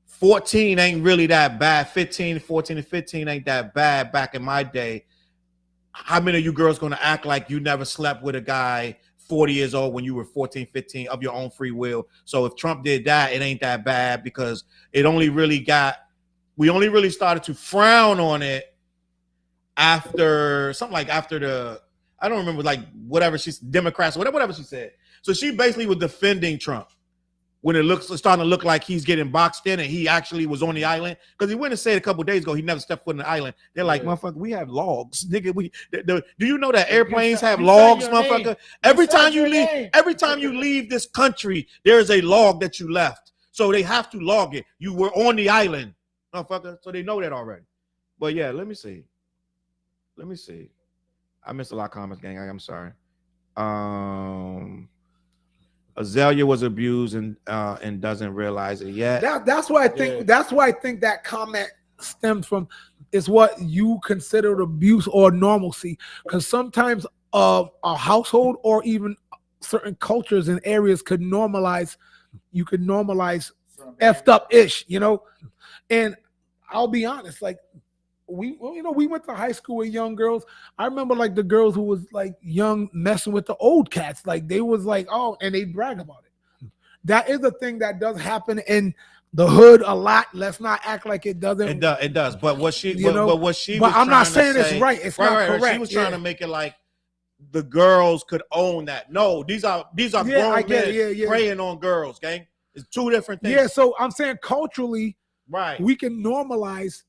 14 ain't really that bad. 14 and 15 ain't that bad back in my day. How many of you girls going to act like you never slept with a guy 40 years old when you were 14, 15 of your own free will? So if Trump did that, it ain't that bad because we only really started to frown on it after I don't remember, like whatever she's Democrats, whatever she said. So she basically was defending Trump when it's starting to look like he's getting boxed in and he actually was on the island. Because he went and said a couple of days ago he never stepped foot on the island. They're like, motherfucker, we have logs. Nigga, do you know that airplanes have logs, motherfucker? Every time you leave this country, there is a log that you left. So they have to log it. You were on the island, motherfucker. So they know that already. But yeah, let me see. I missed a lot of comments, gang. I'm sorry. Azalea was abused and doesn't realize it yet. That's why I think. Yeah. That's why I think that comment stems from is what you consider abuse or normalcy. Because sometimes a household or even certain cultures and areas could normalize. You could normalize effed up ish, you know. And I'll be honest, like. We went to high school with young girls. I remember like the girls who was like young messing with the old cats. Like they was like, oh, and they brag about it. That is a thing that does happen in the hood a lot. Let's not act like it doesn't. It does. But what she, but I'm not saying it's right. It's not correct. She was trying to make it like the girls could own that. No, these are grown men preying on girls, gang. It's two different things. Yeah, so I'm saying culturally, right? We can normalize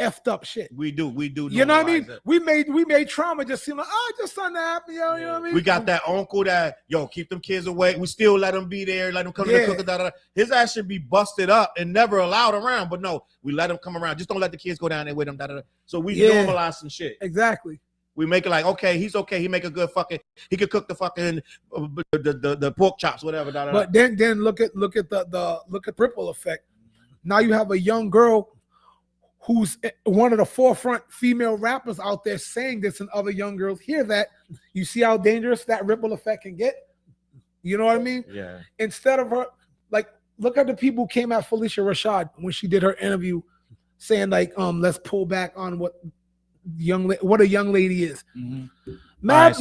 effed up shit. We do. You know what I mean? It. We made trauma just seem like, oh, just something happened. You know what I mean? We got that uncle that keep them kids away. We still let them be there, let them come to the cooker. His ass should be busted up and never allowed around. But no, we let him come around. Just don't let the kids go down there with him. So we normalize some shit. Exactly. We make it like, okay, he's okay. He make a good he could cook the fucking the pork chops, whatever. But then look at the ripple effect. Now you have a young girl who's one of the forefront female rappers out there saying this, and other young girls hear that. You see how dangerous that ripple effect can get? You know what I mean? Yeah. Instead of her, like, look at the people who came at Felicia Rashad when she did her interview saying, like, let's pull back on what a young lady is. Mm-hmm. Mad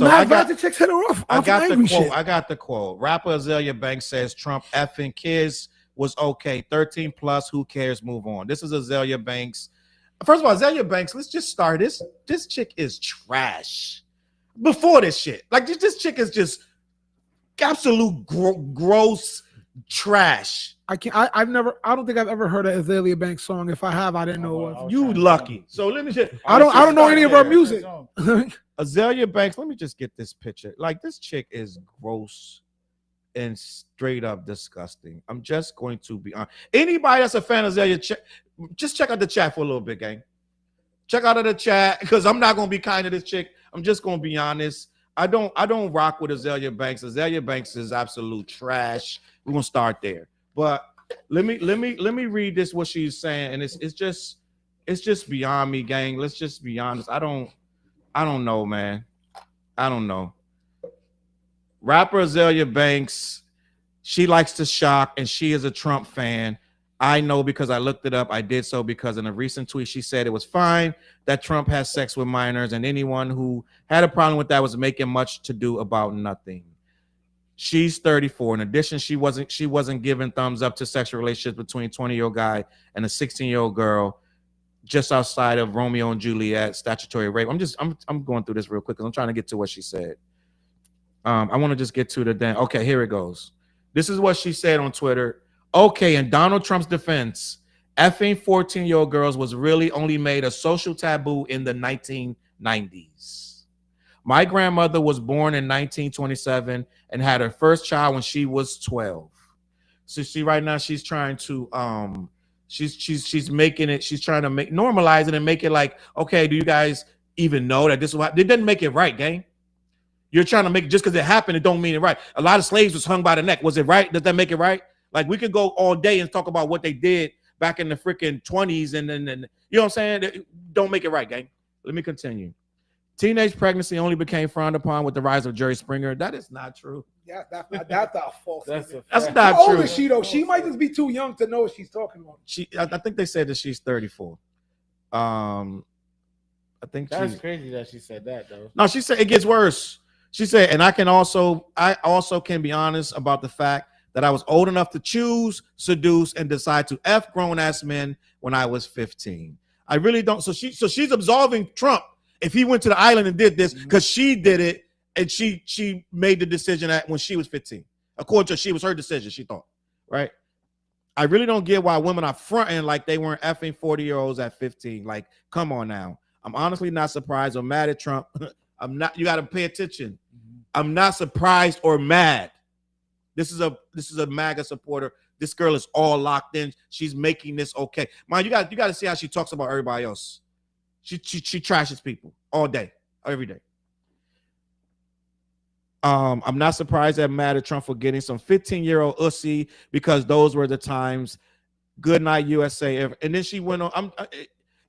chicks hit her off. I got the quote. Rapper Azalea Banks says Trump effing kids was okay. 13 plus, who cares? Move on. This is Azalea Banks. First of all, Azalea Banks, let's just start this. This chick is trash. Before this shit. Like this chick is just absolute gross trash. I don't think I've ever heard an Azalea Banks song. If I have, I didn't know it was. You lucky. So let me just I don't know any of her music. Azalea Banks, let me just get this picture. Like this chick is gross and straight up disgusting. I'm just going to be honest. Anybody that's a fan of Azalea, just check out the chat for a little bit, gang. Check out the chat because I'm not gonna be kind to this chick. I'm just gonna be honest. I don't rock with Azalea Banks. Azalea Banks is absolute trash. We're gonna start there. But let me read this what she's saying, and it's just beyond me, gang. Let's just be honest. I don't know, man. I don't know. Rapper Azalea Banks, she likes to shock, and she is a Trump fan. I know because I looked it up. I did so because in a recent tweet, she said it was fine that Trump has sex with minors, and anyone who had a problem with that was making much to do about nothing. She's 34. In addition, she wasn't giving thumbs up to sexual relationships between 20-year-old guy and a 16-year-old girl just outside of Romeo and Juliet statutory rape. I'm going through this real quick because I'm trying to get to what she said. I want to just get to the damn. Okay, here it goes. This is what she said on Twitter. Okay, in Donald Trump's defense, effing 14-year-old girls was really only made a social taboo in the 1990s. My grandmother was born in 1927 and had her first child when she was 12. So see, right now she's trying to she's making it, she's trying to normalize it and make it like, okay, do you guys even know that this is what it didn't make it right, gang? You're trying to make it just because it happened, it don't mean it right. A lot of slaves was hung by the neck. Was it right? Does that make it right? Like we could go all day and talk about what they did back in the freaking 20s and then you know what I'm saying? Don't make it right, gang. Let me continue. Teenage pregnancy only became frowned upon with the rise of Jerry Springer. That is not true. Yeah, that's a false. That's not How true. old is she though? She might just be too young to know what she's talking about. I think they said that she's 34. I think that's crazy that she said that though. No, she said it gets worse. She said, and I also can be honest about the fact that I was old enough to choose, seduce, and decide to F grown-ass men when I was 15. I really don't. So she's absolving Trump if he went to the island and did this because she did it and she made the decision that when she was 15. According to her, she was her decision, she thought, right? I really don't get why women are fronting like they weren't effing 40-year-olds at 15. Like, come on now. I'm honestly not surprised or mad at Trump. I'm not. You got to pay attention. I'm not surprised or mad. This is a MAGA supporter. This girl is all locked in. She's making this okay. Man, you got to see how she talks about everybody else. She trashes people all day, every day. I'm not surprised that mad at Trump for getting some 15-year-old ussy because those were the times. Good night, USA. And then she went on.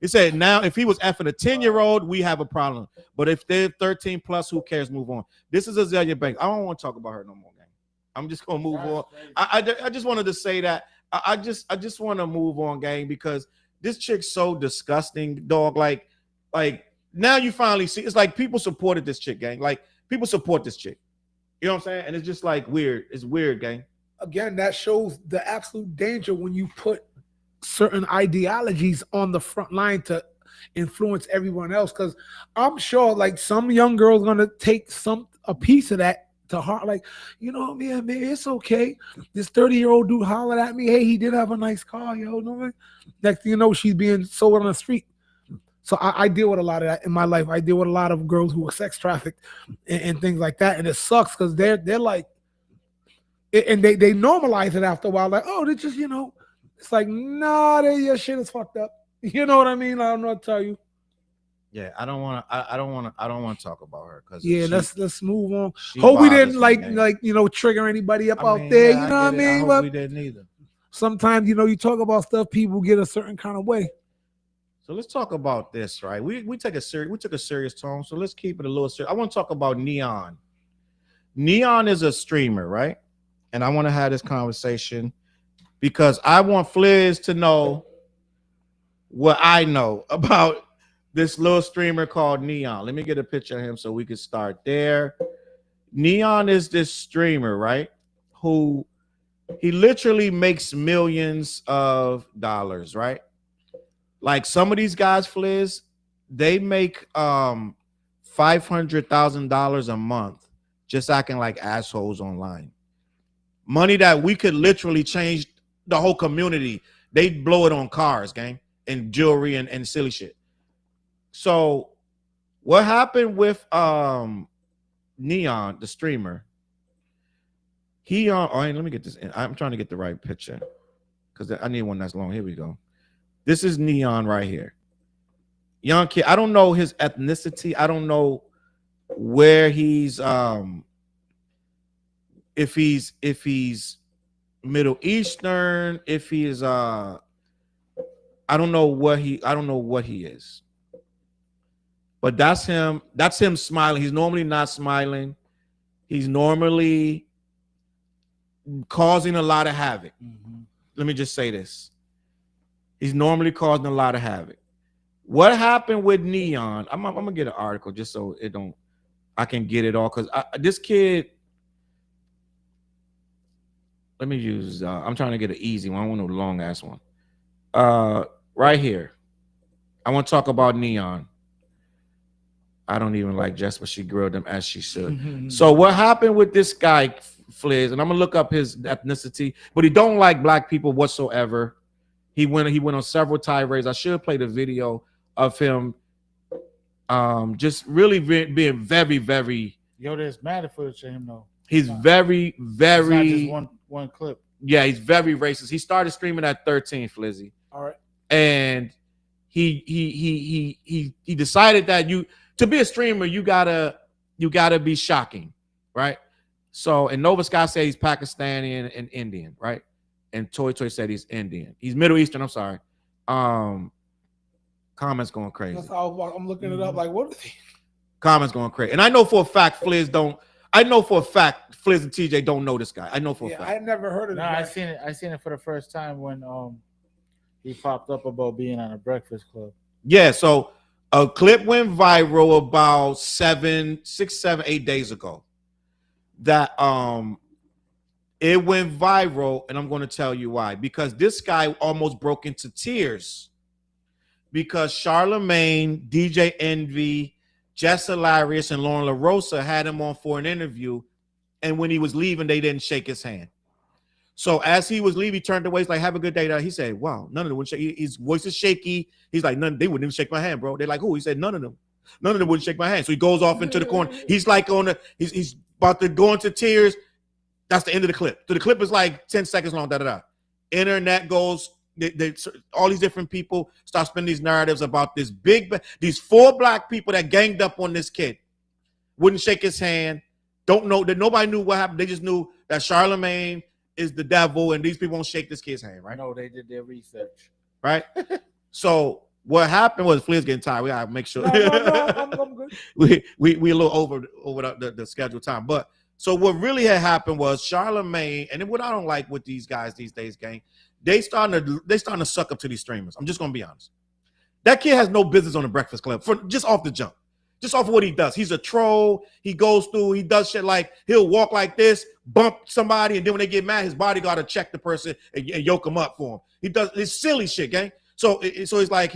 It said now if he was effing a 10-year-old, we have a problem. But if they're 13 plus, who cares? Move on. This is Azalea Banks. I don't want to talk about her no more, gang. I'm just gonna move on. I just wanted to say that. I just want to move on, gang, because this chick's so disgusting, dog. Like now you finally see it's like people supported this chick, gang. Like people support this chick. You know what I'm saying? And it's just like weird. It's weird, gang. Again, that shows the absolute danger when you put certain ideologies on the front line to influence everyone else. Because I'm sure, like some young girl's gonna take a piece of that to heart. Like, you know, man, it's okay. This 30-year-old dude hollered at me. Hey, he did have a nice car, yo. No, next thing you know, she's being sold on the street. So I deal with a lot of that in my life. I deal with a lot of girls who are sex trafficked and things like that. And it sucks because they're like, and they normalize it after a while. Like, oh, they just, you know, it's like, nah, your shit is fucked up. You know what I mean? I don't know what to tell you. Yeah, I don't want to talk about her because let's move on. Hope we didn't like you know trigger anybody up out there. Yeah, you know what I mean? But we didn't either. Sometimes you know you talk about stuff, people get a certain kind of way. So let's talk about this, right? We took a serious tone, so let's keep it a little serious. I want to talk about N3on. N3on is a streamer, right? And I want to have this conversation because I want Fliz to know what I know about this little streamer called N3on. Let me get a picture of him so we can start there. N3on is this streamer, right? Who he literally makes millions of dollars, right? Like some of these guys, Fliz, they make $500,000 a month just acting like assholes online. Money that we could literally change the whole community. They blow it on cars, gang, and jewelry and silly shit. So what happened with N3on, the streamer? Let me get this in. I'm trying to get the right picture because I need one that's long. Here we go. This is N3on right here. Young kid. I don't know his ethnicity. I don't know where he's if he's Middle Eastern, if he is I don't know what he is. But that's him smiling. He's normally not smiling. He's normally causing a lot of havoc. Let me just say this. He's normally causing a lot of havoc. What happened with N3on? I'm gonna get an article just so I can get it all because this kid, let me use. I'm trying to get an easy one. I want a long ass one. Right here. I want to talk about N3on. I don't even like Jess, but she grilled him as she should. So what happened with this guy, Fliz, and I'm gonna look up his ethnicity, but he don't like black people whatsoever. He went on several tirades. I should play the video of him just really being very, very. Yo, there's mad footage of him though. He's very, very. It's not just one clip. Yeah, he's very racist. He started streaming at 13, Flizzy. All right. And he decided that to be a streamer, you gotta be shocking, right? So, and Nova Sky said he's Pakistani and Indian, right? And Toy said he's Indian. He's Middle Eastern. I'm sorry. Comments going crazy. That's how I'm looking it up. Like, what is he? Comments going crazy. And I know for a fact Fliz and TJ don't know this guy. I know for a fact. I had never heard of No, him. I seen it for the first time when he popped up about being on a Breakfast Club. Yeah, so a clip went viral about 6, 7, 8 days ago. That it went viral, and I'm going to tell you why. Because this guy almost broke into tears because Charlamagne, DJ Envy, Jess Hilarious, and Lauren LaRosa had him on for an interview, and when he was leaving, they didn't shake his hand. So as he was leaving, he turned away. He's like, "Have a good day." He said, "Wow, none of them would shake." His voice is shaky. He's like, "None, they wouldn't even shake my hand, bro." They're like, "Who?" He said, "None of them. None of them wouldn't shake my hand." So he goes off into the corner. He's like he's about to go into tears. That's the end of the clip. So the clip is like 10 seconds long. Internet goes. All these different people start spinning these narratives about these 4 black people that ganged up on this kid. Wouldn't shake his hand. Don't know that nobody knew what happened. They just knew that Charlamagne is the devil, and these people won't shake this kid's hand, right? No, they did their research. Right? So what happened was Fliz getting tired. We gotta make sure. No, I'm good. we a little over the scheduled time. But so what really had happened was Charlamagne, and what I don't like with these guys these days, gang, they starting to suck up to these streamers. I'm just gonna be honest. That kid has no business on the Breakfast Club for just off the jump. Just off of what he does. He's a troll. He goes through, he does shit like he'll walk like this, bump somebody, and then when they get mad, his bodyguard will check the person and yoke him up for him. He does this silly shit, gang. So he's like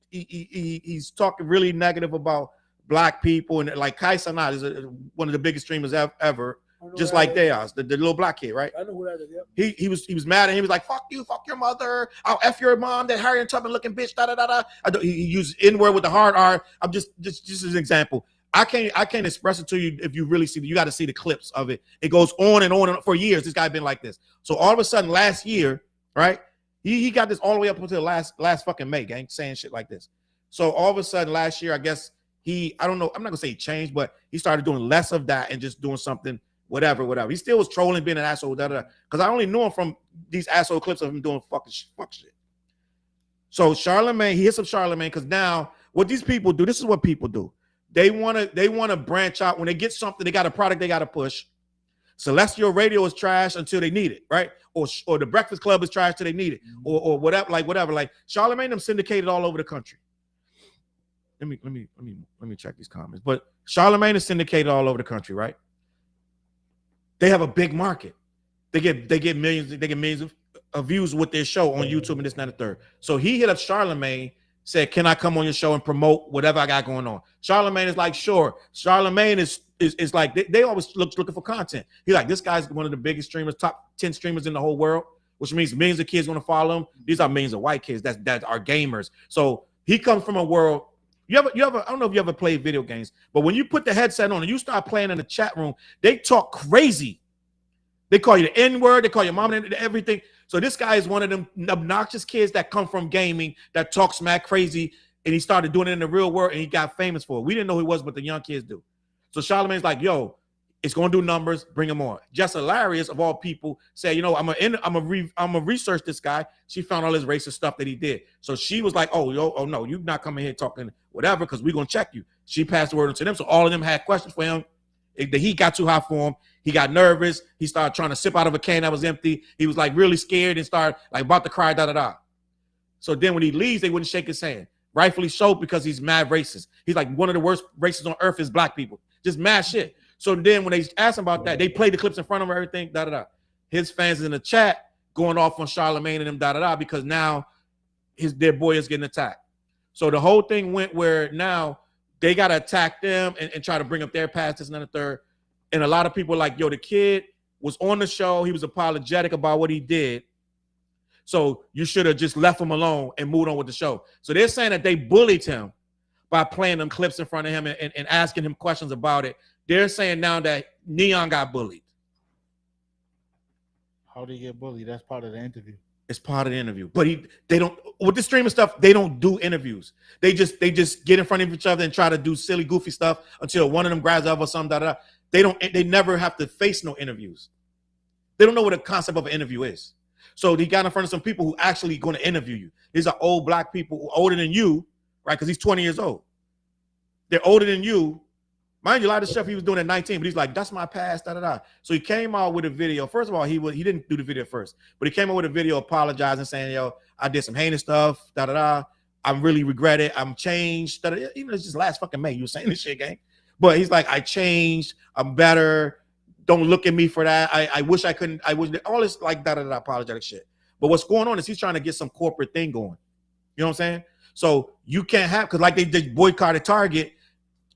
he's talking really negative about black people, and like Kai Sanat is one of the biggest streamers ever, just like they are, the little black kid, right? I know who that is. Yep. He was mad at him. He was like, "Fuck you, fuck your mother. I'll F your mom, that Harriet Tubman looking bitch." Da da da da. He used N-word with the hard R. I'm just as an example. I can't express it to you if you really see it. You got to see the clips of it. It goes on and on for years. This guy been like this. So all of a sudden last year, right? He got this all the way up until last fucking May, gang, saying shit like this. So all of a sudden last year, I guess I don't know. I'm not gonna say he changed, but he started doing less of that and just doing something. Whatever. He still was trolling, being an asshole, because I only knew him from these asshole clips of him doing fuck shit. So Charlamagne, he hits up Charlamagne because now what these people do, this is what people do. They wanna branch out. When they get something, they got a product they gotta push. Celestial Radio is trash until they need it, right? Or the Breakfast Club is trash till they need it, or whatever. Like Charlamagne them syndicated all over the country. Let me check these comments. But Charlamagne is syndicated all over the country, right? They have a big market. They get millions of views with their show on YouTube and this and that and the third. So he hit up Charlamagne, said, "Can I come on your show and promote whatever I got going on?" Charlamagne is like, "Sure." Charlamagne is like they always looking for content. He's like, "This guy's one of the biggest streamers, top 10 streamers in the whole world," which means millions of kids want to follow him. These are millions of white kids that are gamers. So he comes from a world. You ever? I don't know if you ever played video games, but when you put the headset on and you start playing in the chat room, they talk crazy. They call you the N-word. They call your mom and everything. So this guy is one of them obnoxious kids that come from gaming that talk smack crazy, and he started doing it in the real world, and he got famous for it. We didn't know who he was, but the young kids do. So Charlamagne's like, "Yo, it's gonna do numbers. Bring him on." Jess Hilarious of all people said, I'm gonna research this guy. She found all his racist stuff that he did. So she was like, "Oh no, you're not coming here talking whatever, because we're gonna check you." She passed the word on to them. So all of them had questions for him. The heat got too hot for him. He got nervous. He started trying to sip out of a can that was empty. He was like really scared and started like about to cry, da da da. So then when he leaves, they wouldn't shake his hand. Rightfully so, because he's mad racist. He's like, one of the worst racists on earth is black people. Just mad shit. So then when they asked him about that, they played the clips in front of him, everything, da da da. his fans in the chat going off on Charlemagne and them because now their boy is getting attacked. So the whole thing went where now they got to attack them and try to bring up their past, this and the third. And a lot of people like, yo, the kid was on the show. He was apologetic about what he did. So you should have just left him alone and moved on with the show. So they're saying that they bullied him by playing them clips in front of him and asking him questions about it. They're saying now that N3on got bullied. How did he get bullied? That's part of the interview. It's part of the interview. But they don't, with the streaming stuff, they don't do interviews. They just get in front of each other and try to do silly, goofy stuff until one of them grabs up or something. They never have to face no interviews. They don't know what the concept of an interview is. So he got in front of some people who actually going to interview you. These are old black people who are older than you, right? Because he's 20 years old. They're older than you. Mind you, a lot of stuff he was doing at 19, but he's like, that's my past, So he came out with a video. First of all, he didn't do the video first, but he came out with a video apologizing, saying, yo, I did some heinous stuff, I really regret it. I'm changed. Even it's just last fucking May, you were saying this shit, gang. But he's like, I changed. I'm better. Don't look at me for that. I wish I couldn't. I wish all this like apologetic shit. But what's going on is he's trying to get some corporate thing going. You know what I'm saying? So you can't have, because like they boycotted Target.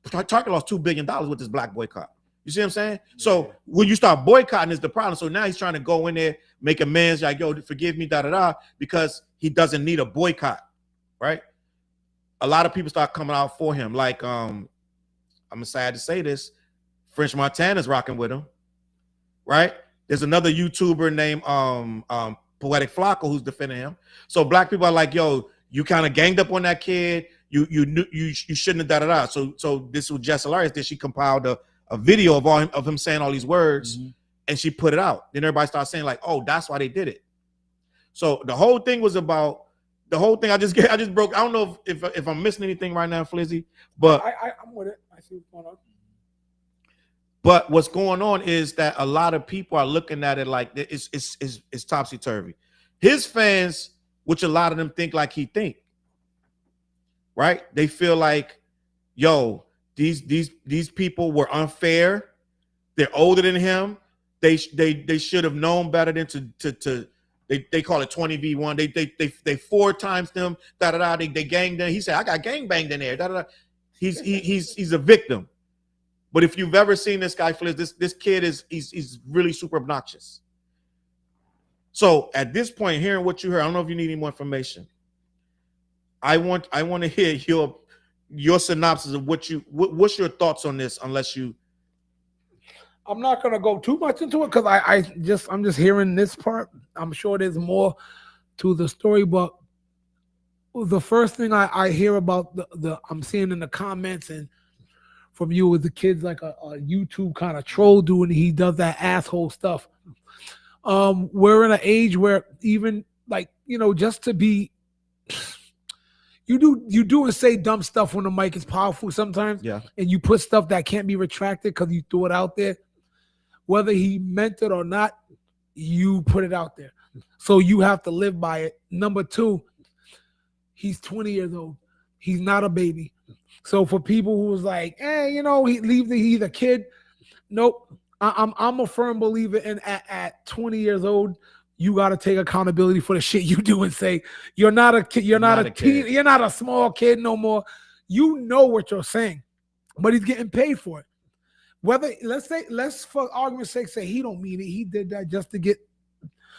Target lost $2 billion with this black boycott. You see what I'm saying? So when you start boycotting is the problem. So now he's trying to go in there, make amends, like, yo, forgive me, because he doesn't need a boycott, right? A lot of people start coming out for him. Like, I'm sad to say this, French Montana's rocking with him, right? There's another YouTuber named Poetic Flacco who's defending him. So black people are like, yo, you kind of ganged up on that kid. You shouldn't have So this was just hilarious that she compiled a video of him saying all these words, and she put it out. Then everybody started saying like, oh, that's why they did it. So the whole thing was about I just broke. I don't know if I'm missing anything right now, Flizzy, but I'm with it. I see what's going on. But what's going on is that a lot of people are looking at it like it's topsy-turvy. His fans, which a lot of them think like he think, right? They feel like, yo, these people were unfair. They're older than him. They should have known better than to they call it 20v1. They 4 times them. They ganged them. He said, I got gang banged in there. He's a victim. But if you've ever seen this guy, Fliz, this kid he's really super obnoxious. So at this point, hearing what you heard, I don't know if you need any more information. I want to hear your synopsis of what's your thoughts on this, unless you. I'm not gonna go too much into it because I'm just hearing this part. I'm sure there's more to the story, but the first thing I hear about the I'm seeing in the comments and from you with the kids like a YouTube kind of troll dude, and he does that asshole stuff. We're in an age where even like, just to be, you do and say dumb stuff when the mic is powerful sometimes. Yeah. And you put stuff that can't be retracted because you threw it out there. Whether he meant it or not, you put it out there. So you have to live by it. Number 2, he's 20 years old. He's not a baby. So for people who was like, he's a kid. Nope. I'm a firm believer in at 20 years old, you got to take accountability for the shit you do and say, you're not a kid. You're not a teen. You're not a small kid no more. You know what you're saying, but he's getting paid for it. Whether let's for argument's sake say he don't mean it. He did that just to get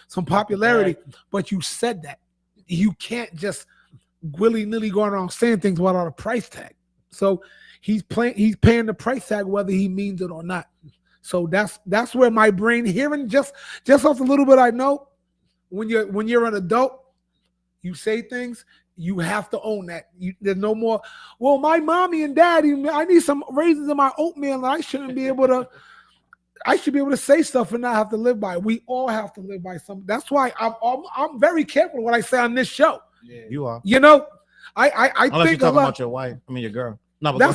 some popularity, but you said that. You can't just willy-nilly go around saying things without a price tag. So he's paying the price tag whether he means it or not. So that's where my brain hearing just off a little bit I know. When you're an adult, you say things, you have to own that. There's no more, well, my mommy and daddy, I need some raisins in my oatmeal. I should be able to say stuff and not have to live by it. We all have to live by something. That's why I'm very careful what I say on this show. Yeah, you are. I unless think you're talking about your wife. I mean your girl. No, that's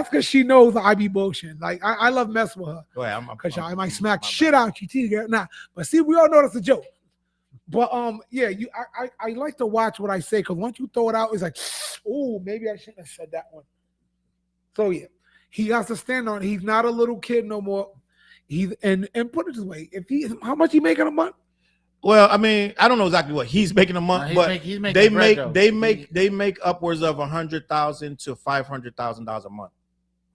because she knows I be bullshit. Like I love messing with her. Go ahead. Because I might smack shit out you, girl. Nah, but see, we all know that's a joke. But I like to watch what I say because once you throw it out, it's like, oh, maybe I shouldn't have said that one. So yeah, he has to stand on it. He's not a little kid no more. He and put it this way, if he how much he making a month? Well, I mean, I don't know exactly what he's making a month, but he's making they bread, they make upwards of $100,000 to $500,000 a month.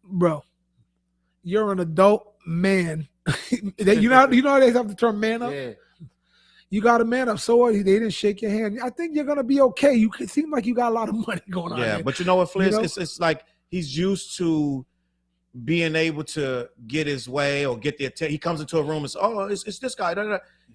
Bro, you're an adult man. you know they have the term man up. Yeah. You got a man up. So what? They didn't shake your hand. I think you're gonna be okay. You seem like you got a lot of money going on. Yeah, there. but you know what, Fliz? You know? It's like he's used to being able to get his way or get the attention. He comes into a room and says, "Oh, it's this guy."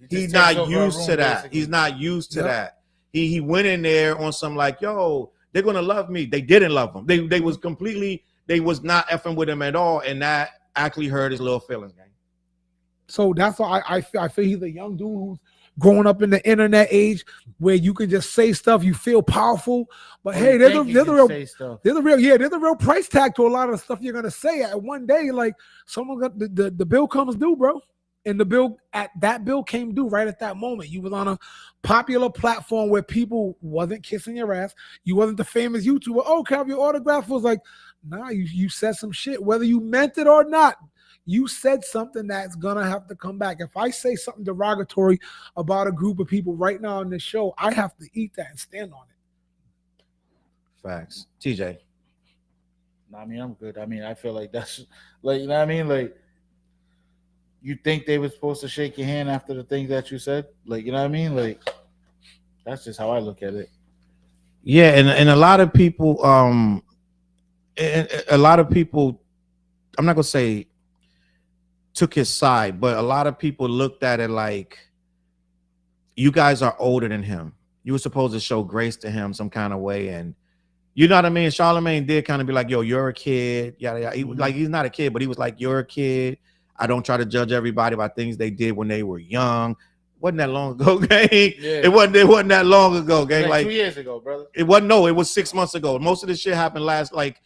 He's not used to that. Basically. He's not used to that. He went in there on some like, "Yo, they're gonna love me." They didn't love him. They was completely. They was not effing with him at all, and that actually hurt his little feelings, gang. So that's why I feel he's a young dude who's growing up in the internet age where you can just say stuff, you feel powerful. But hey, there's a real price tag to a lot of the stuff you're gonna say at one day. Like someone got the bill comes due, bro. And the bill came due right at that moment. You was on a popular platform where people wasn't kissing your ass. You wasn't the famous YouTuber. Oh, can I have your autograph? It was like, nah, you said some shit, whether you meant it or not. You said something that's gonna have to come back. If I say something derogatory about a group of people right now on this show, I have to eat that and stand on it. Facts. TJ. I mean, I'm good. I mean, I feel like that's like, you know what I mean? Like, you think they were supposed to shake your hand after the things that you said? Like, you know what I mean? Like, that's just how I look at it. Yeah, and a lot of people, I'm not gonna say took his side, but a lot of people looked at it like, you guys are older than him. You were supposed to show grace to him some kind of way, and you know what I mean? Charlamagne did kind of be like, yo, you're a kid. Yada, yada. Like, he's not a kid, but he was like, you're a kid. I don't try to judge everybody by things they did when they were young. Wasn't that long ago, gang? Yeah. It wasn't that long ago, gang. Like 2 years ago, brother. It was 6 months ago. Most of this shit happened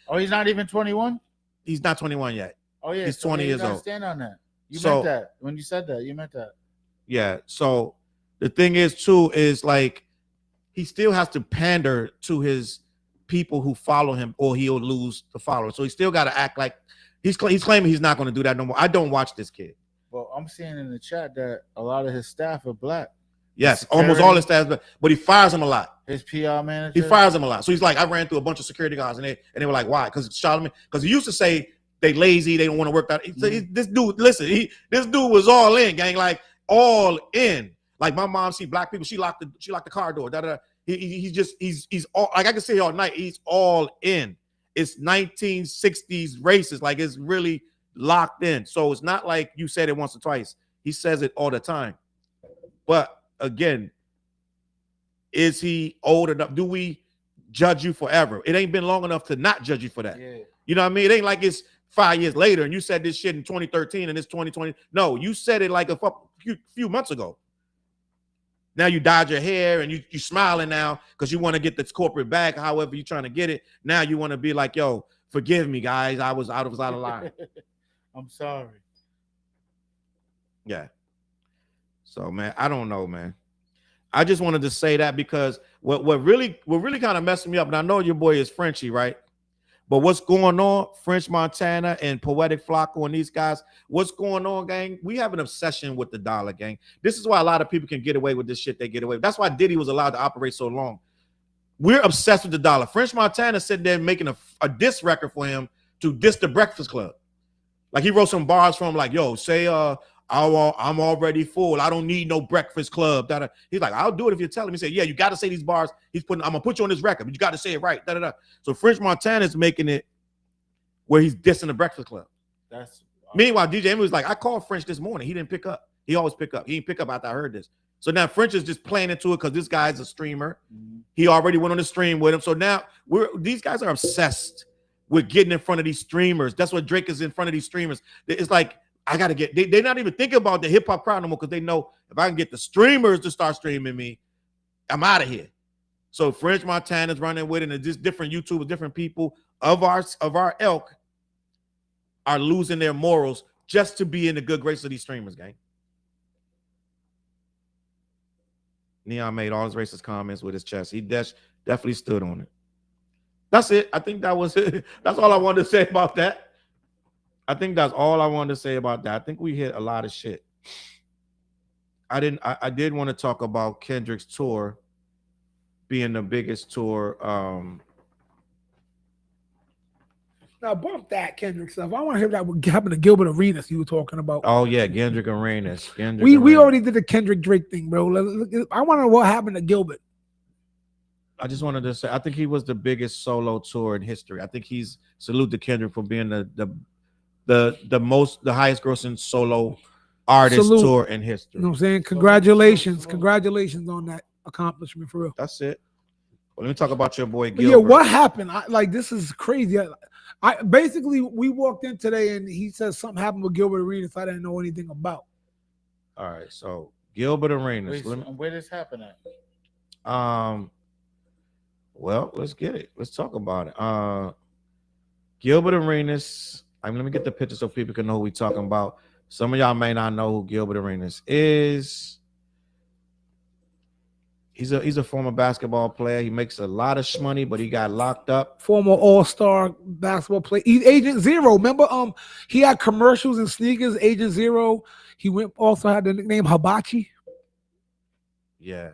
Oh, he's not even 21? He's not 21 yet. Oh, yeah. He's 20 years old. Stand on that. You meant that. When you said that, you meant that. Yeah. So the thing is, too, is like, he still has to pander to his people who follow him, or he'll lose the followers. So he still got to act like he's claiming he's not going to do that no more. I don't watch this kid. Well, I'm seeing in the chat that a lot of his staff are black. Yes, almost all his staff, but he fires them a lot. His PR manager, he fires them a lot. So he's like, I ran through a bunch of security guards, and they were like, why? Because Charlamagne, because he used to say they lazy, they don't want to work out. This dude, listen, this dude was all in, gang, like all in. Like, my mom see black people, she locked the car door. He's all, like, I can say all night, he's all in. It's 1960s racist, like, it's really locked in. So it's not like you said it once or twice. He says it all the time. But again, is he old enough? Do we judge you forever? It ain't been long enough to not judge you for that. Yeah. You know what I mean? It ain't like it's 5 years later and you said this shit in 2013 and it's 2020. No, you said it like a few months ago. Now you dyed your hair and you smiling now because you want to get this corporate bag, however you're trying to get it. Now you want to be like, yo, forgive me, guys. I was out of line. I'm sorry. Yeah. So, man, I don't know, man. I just wanted to say that because what really kind of messing me up, and I know your boy is Frenchie, right? But what's going on, French Montana and Poetic Flocko and these guys, what's going on, gang? We have an obsession with the dollar, gang. This is why a lot of people can get away with this shit they get away with. That's why Diddy was allowed to operate so long. We're obsessed with the dollar. French Montana sitting there making a diss record for him to diss the Breakfast Club. Like, he wrote some bars for him, like, yo, say, I'm already full. I don't need no Breakfast Club. He's like, I'll do it if you're telling me. He said, yeah, you got to say these bars. I'm going to put you on this record, but you got to say it right. So French Montana is making it where he's dissing the Breakfast Club. Meanwhile, DJ Emily was like, I called French this morning. He didn't pick up. He always pick up. He didn't pick up after I heard this. So now French is just playing into it because this guy's a streamer. Mm-hmm. He already went on the stream with him. So now these guys are obsessed with getting in front of these streamers. That's what Drake is in front of these streamers. It's like, I got to get, they're not even thinking about the hip hop crowd no more because they know if I can get the streamers to start streaming me, I'm out of here. So French Montana's running with it, and just different YouTubers, different people of our ilk are losing their morals just to be in the good graces of these streamers, gang. N3on made all his racist comments with his chest. He definitely stood on it. That's it. I think that was it. That's all I wanted to say about that. I think that's all I wanted to say about that. I think we hit a lot of shit. I did want to talk about Kendrick's tour being the biggest tour. Now bump that Kendrick stuff. I want to hear that what happened to Gilbert Arenas you were talking about. Oh yeah, Kendrick Arenas. We already did the Kendrick Drake thing, bro. I want to know what happened to Gilbert. I just wanted to say I think he was the biggest solo tour in history. I think he's salute to Kendrick for being the highest grossing solo artist tour in history. You know what I'm saying? Congratulations. Congratulations on that accomplishment for real. That's it. Well, let me talk about your boy Gilbert. Yeah, what happened? This is crazy. I basically we walked in today and he said something happened with Gilbert Arenas I didn't know anything about. All right, so Gilbert Arenas. Where this happen at? Well, let's get it. Let's talk about it. Gilbert Arenas. Let me get the picture so people can know who we're talking about. Some of y'all may not know who Gilbert Arenas is. He's a former basketball player. He makes a lot of money, but he got locked up. Former all-star basketball player. He's Agent Zero. Remember, he had commercials and sneakers. Agent Zero. He also had the nickname Hibachi. Yeah.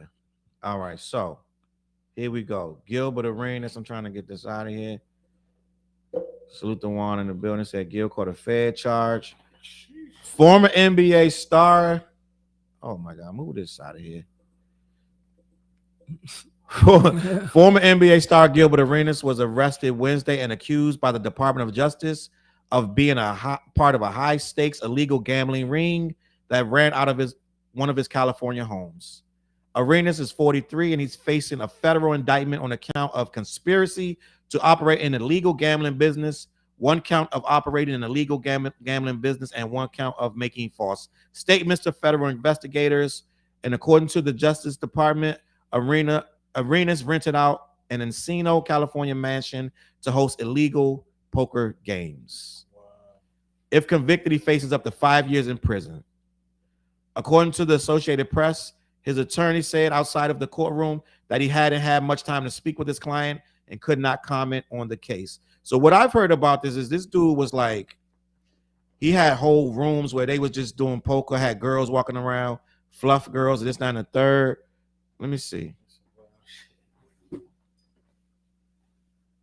All right. So here we go. Gilbert Arenas. I'm trying to get this out of here. Salute the one in the building. Said Gil caught a fair charge. Former NBA star. Oh my God. Move this out of here. Former NBA star Gilbert Arenas was arrested Wednesday and accused by the Department of Justice of being part of a high-stakes illegal gambling ring that ran out of one of his California homes. Arenas is 43 and he's facing a federal indictment on account of conspiracy to operate an illegal gambling business, one count of operating an illegal gambling business, and one count of making false statements to federal investigators. And according to the Justice Department, Arenas rented out an Encino, California mansion to host illegal poker games. Wow. If convicted, he faces up to 5 years in prison. According to the Associated Press, his attorney said outside of the courtroom that he hadn't had much time to speak with his client and could not comment on the case. So what I've heard about this is this dude was like, he had whole rooms where they was just doing poker, had girls walking around, fluff girls, and this, that, and the third. Let me see.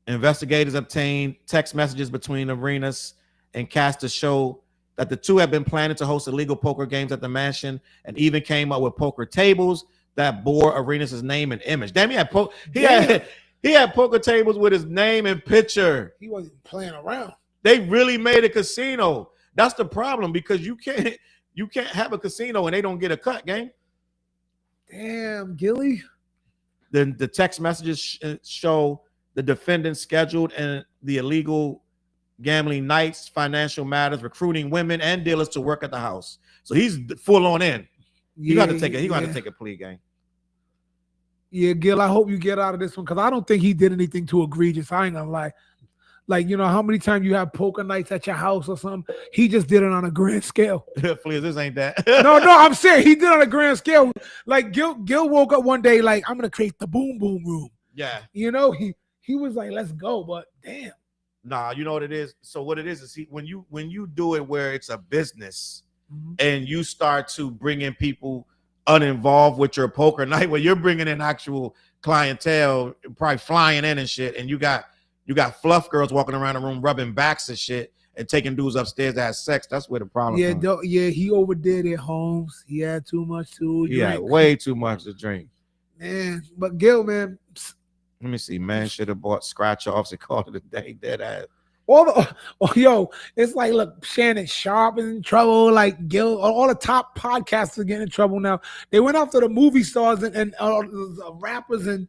Investigators obtained text messages between Arenas and Cass to show that the two had been planning to host illegal poker games at the mansion and even came up with poker tables that bore Arenas' name and image. Damn, he had poker tables with his name and picture. He wasn't playing around. They really made a casino. That's the problem, because you can't have a casino and they don't get a cut, gang. Damn, Gilly. The text messages show the defendant scheduled and the illegal gambling nights, financial matters, recruiting women and dealers to work at the house. So he's full on in. He got to take a plea, gang. Yeah, Gil, I hope you get out of this one because I don't think he did anything too egregious. I ain't gonna lie. Like, you know, how many times you have poker nights at your house or something? He just did it on a grand scale. Please, this ain't that. no, I'm saying he did it on a grand scale. Like, Gil woke up one day like, I'm going to create the boom boom room. Yeah. You know, he was like, let's go, but damn. Nah, you know what it is? So what it is when you do it where it's a business and you start to bring in people uninvolved with your poker night, where you're bringing in actual clientele, probably flying in and shit, and you got fluff girls walking around the room rubbing backs and shit and taking dudes upstairs to have sex. That's where the problem comes. Yeah, he overdid it, Holmes. He had too much to drink. Yeah, way too much to drink. Man, but Gil, man. Let me see. Man should have bought scratch-offs and called it a day. Dead ass. Yo, it's like, look, Shannon Sharp is in trouble. Like Gil, all the top podcasters are getting in trouble now. They went after the movie stars and rappers and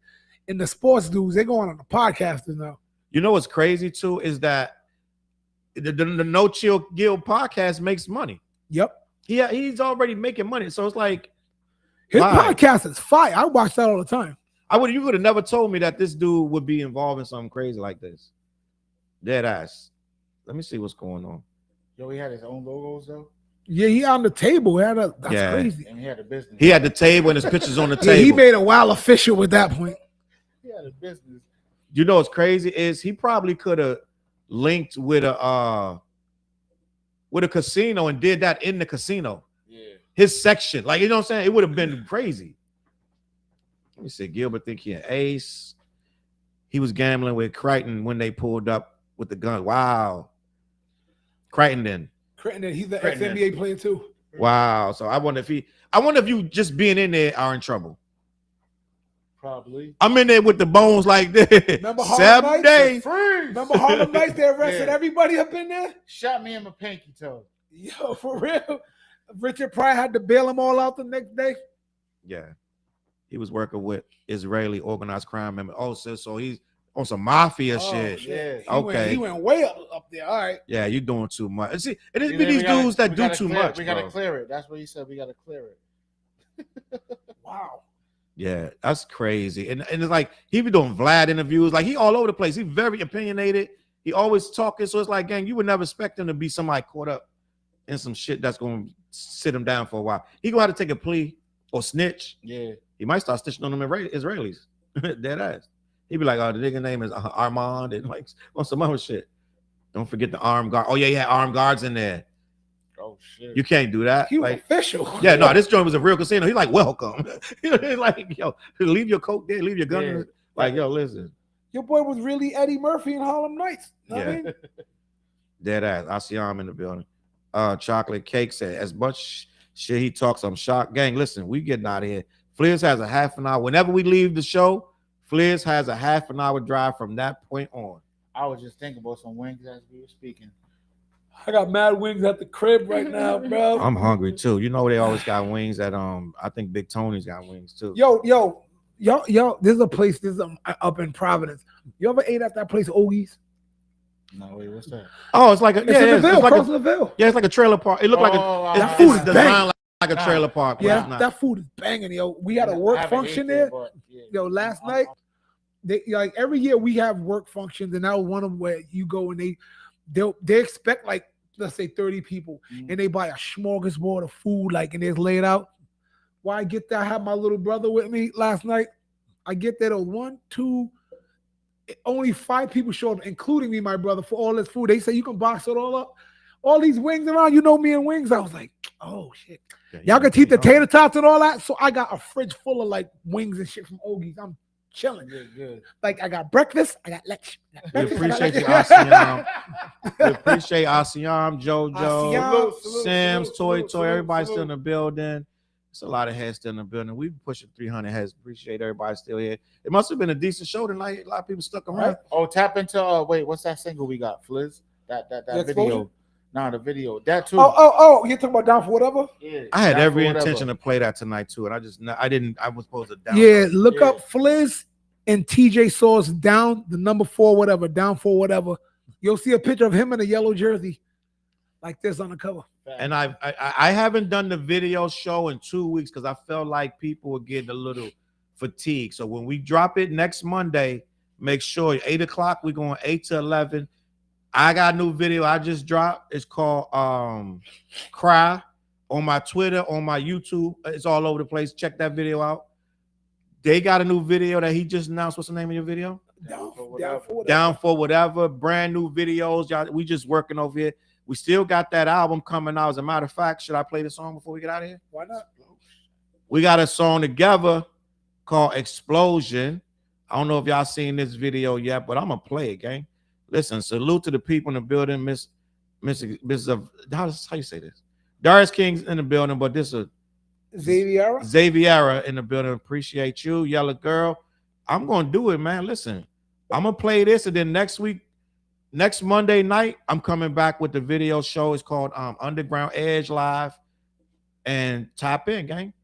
the sports dudes. They're going on the podcasters now. You know what's crazy too is that the No Chill Gil podcast makes money. Yep. Yeah, he's already making money. So it's like his podcast is fire. I watch that all the time. You would have never told me that this dude would be involved in something crazy like this. Dead ass. Let me see what's going on. Yo, he had his own logos though. Yeah, he on the table. That's crazy. And he had a business. He had the table and his pictures on the table. Yeah, he made a wild official at that point. He had a business. You know what's crazy is he probably could have linked with a with a casino and did that in the casino. Yeah. His section, like, you know what I'm saying? It would have been crazy. Let me see. Gilbert think he an ace. He was gambling with Crichton when they pulled up with the gun. Wow. Crichton, he's the ex-NBA player too. Wow. So I wonder if you just being in there are in trouble. Probably. I'm in there with the bones like this. Remember Harlem 7 days. Remember Harlem Nights? They arrested everybody up in there. Shot me in my pinky toe. Yo, for real. Richard Pryor had to bail them all out the next day. Yeah. He was working with Israeli organized crime members. Oh, so he's on some mafia shit. Yeah. He went way up there. All right. Yeah, you're doing too much. And see, it is these dudes that do too much. We gotta clear it. That's what he said. We gotta clear it. Wow. Yeah, that's crazy. And it's like he be doing Vlad interviews. Like he all over the place. He's very opinionated. He always talking. So it's like, gang, you would never expect him to be somebody caught up in some shit that's going to sit him down for a while. He gonna have to take a plea or snitch. Yeah. He might start snitching on them Israelis. Dead ass. He'd be like, oh, the nigga name is Armand and like on some other shit. Don't forget the armed guard. Oh, yeah, he had armed guards in there. Oh, shit. You can't do that. He was like, official. Yeah, no, this joint was a real casino. He's like, welcome. He's like, yo, leave your coat there, leave your gun. Yeah. Like, yo, listen. Your boy was really Eddie Murphy in Harlem Nights. You know what I mean? Dead ass. I see him in the building. Chocolate Cake said, as much shit he talks, I'm shocked. Gang, listen, we getting out of here. Fliz has a half an hour. Whenever we leave the show, Fliz has a half an hour drive from that point on. I was just thinking about some wings as we were speaking. I got mad wings at the crib right now, bro. I'm hungry too. You know they always got wings at I think Big Tony's got wings too. Yo, there's a place, up in Providence. You ever ate at that place, Ogie's? No, wait, what's that? Oh, it's like a It's in the Ville, like across the Ville. yeah, it's like a trailer park. It looked like that food is designed like a trailer park. Yeah, that food is banging, yo. We had a work function there. Yo, last night, they like every year we have work functions, and that was one of them where you go and they expect like, let's say 30 people, and they buy a smorgasbord of food, like, and it's laid out. Why I get there? I had my little brother with me last night. I get there, only 5 people showed up, including me, my brother, for all this food. They say you can box it all up. All these wings around, you know me and wings. I was like, oh shit. Yeah, y'all can keep the tater tots and all that. So I got a fridge full of like wings and shit from Ogie's. I'm chilling. Good. Like I got breakfast, I got lunch. We appreciate you, Asiam. We appreciate Asiam, JoJo, Sam's, Toy, everybody's still in the building. It's a lot of heads still in the building. We pushing 300 heads. Appreciate everybody still here. It must have been a decent show tonight. A lot of people stuck around. Right. Oh, tap into wait, what's that single we got, Fliz? That video. Nah, the video. That too. Oh, you talking about Down for Whatever? Yeah. I had every intention to play that tonight too, and I was supposed to down. Yeah, look up Fliz and TJ Sauce Down, the number 4 whatever, Down for Whatever. You'll see a picture of him in a yellow jersey like this on the cover. And I haven't done the video show in 2 weeks because I felt like people were getting a little fatigued. So when we drop it next Monday, make sure 8 o'clock, we're going 8 to 11. I got a new video I just dropped. It's called Cry, on my Twitter, on my YouTube. It's all over the place. Check that video out. They got a new video that he just announced. What's the name of your video? Down for Whatever. Brand new videos. Y'all, we just working over here. We still got that album coming out. As a matter of fact, should I play the song before we get out of here? Why not? We got a song together called Explosion. I don't know if y'all seen this video yet, but I'm gonna play it, gang. Listen, salute to the people in the building, Miss how you say this? Darius King's in the building, but this is Xaviera in the building. Appreciate you, Yellow Girl. I'm gonna do it, man. Listen, I'm gonna play this, and then next Monday night, I'm coming back with the video show. It's called Underground Edge Live, and tap in, gang.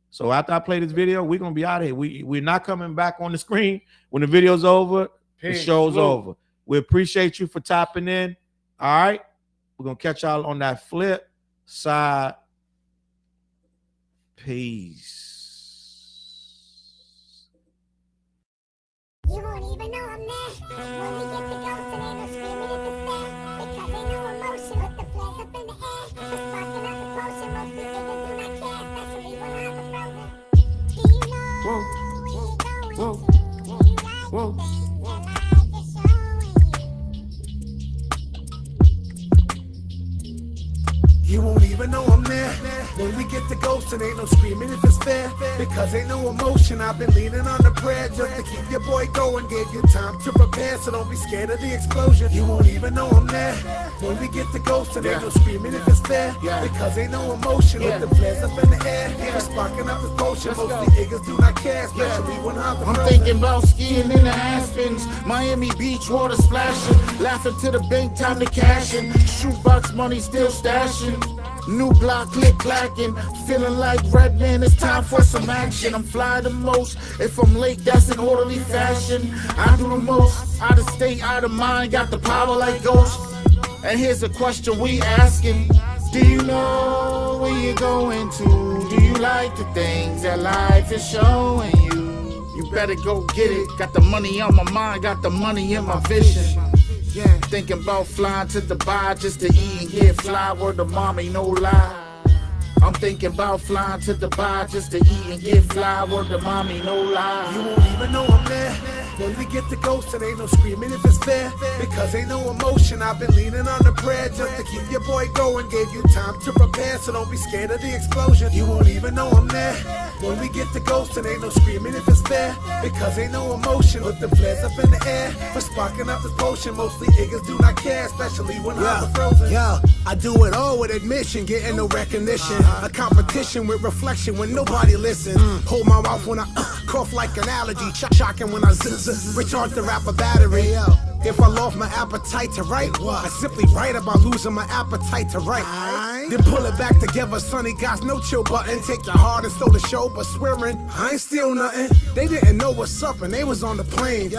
So after I play this video, we're gonna be out of here. We're not coming back on the screen when the video's over. The show's over. We appreciate you for tapping in. All right, we're gonna catch y'all on that flip side. Peace. You won't even know I'm there. When we get the ghost and ain't no screaming in the stand. Because ain't no emotion with the flags up in the air. The sparking of the potion, most these niggas do not care. Especially when I'm the frozen. Do you know where you're going to? Do you like the things that life is showing you? ghosting, ain't no screaming if it's fair. Because ain't no emotion, I've been leaning on the prayer just to keep your boy going. Gave you time to prepare, so don't be scared of the explosion. You won't even know I'm there. When we get the ghosting, ain't no screaming if it's fair. Because ain't no emotion, with the flares up in the air. We're sparking up this potion, mostly niggas do not care, especially when I'm thinking about skiing in the Aspens, Miami Beach, water splashing, laughing to the bank, time to cash in. Shoebox money still stashing. New block click clacking, feeling like Redman, it's time for some action. I'm fly the most, if I'm late that's in orderly fashion. I do the most, out of state, out of mind, got the power like ghosts. And here's a question we asking, do you know where you're going to? Do you like the things that life is showing you? You better go get it, got the money on my mind, got the money in my vision. Yeah, thinking about flying to Dubai just to eat and get fly, word to mommy, no lie. I'm thinking about flying to Dubai just to eat and get fly, word to mommy, no lie. You won't even know I'm there. When we get the ghost, it ain't no screaming if it's fair. Because ain't no emotion, I've been leaning on the prayer just to keep your boy going. Gave you time to prepare, so don't be scared of the explosion. You won't even know I'm there. When we get the ghost, it ain't no screaming if it's fair. Because ain't no emotion, with the flares up in the air. For sparking up this potion, mostly niggas do not care, especially when I'm frozen. Yeah, I do it all with admission, getting no recognition. A competition with reflection when nobody listens. Hold my mouth when I cough like an allergy. Shocking when I recharge the rapper battery. If I lost my appetite to write, I simply write about losing my appetite to write. Then pull it back together, sonny, got no chill button. Take your heart and stole the show, but swearing I ain't steal nothing. They didn't know what's up and they was on the plane.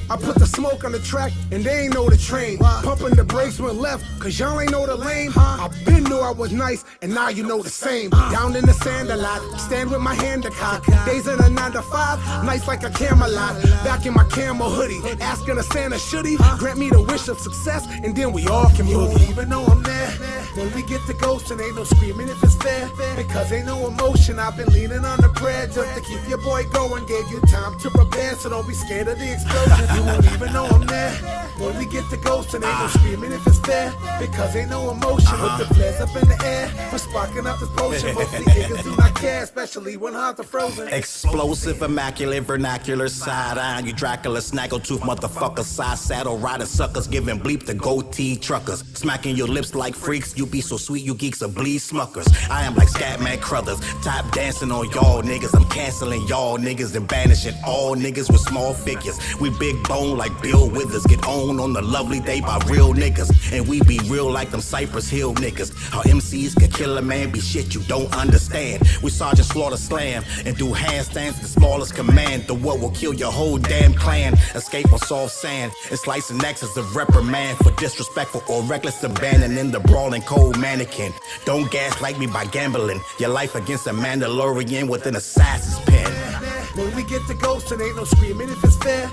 I put the smoke on the track and they ain't know the train. Pumping the brakes went left, cause y'all ain't know the lane. I been knew I was nice and now you know the same. Down in the sand a lot, stand with my hand to cock. Days in a 9 to 5, nice like a Camelot. Back in my camo hoodie, asking a Santa should he grant me the wish of success, and then we all can You move. won't even know I'm there. When we get the ghost, and ain't no screaming if it's fair. Because ain't no emotion, I've been leaning on the prayer just to keep your boy going. Gave you time to prepare, so don't be scared of the explosion. You won't even know I'm there. When we get the ghost, and ain't no screaming if it's fair. Because ain't no emotion, with the flares up in the air. For sparking up this potion, mostly niggas do not care, especially when hearts are frozen. Explosive, immaculate, vernacular, side-eye. You Dracula, snaggletooth, motherfucker, side saddle, rider suckers, giving bleep to goatee truckers. Smacking your lips like freaks, you be so sweet, you geeks are bleed smuckers. I am like Scatman Crothers, tap dancing on y'all niggas. I'm canceling y'all niggas and banishing all niggas with small figures. We big bone like Bill Withers, get on the lovely day by real niggas. And we be real like them Cypress Hill niggas. How MCs can kill a man, be shit you don't understand. We Sergeant Slaughter slam and do handstands, the smallest command. The what will kill your whole damn clan. Escape on soft sand and slicing axes of reprimand for disrespectful or reckless abandon in the brawling cold mannequin. Don't gaslight me by gambling your life against a Mandalorian with an assassin's pen. When we get the ghost, and ain't no screaming if it's fair.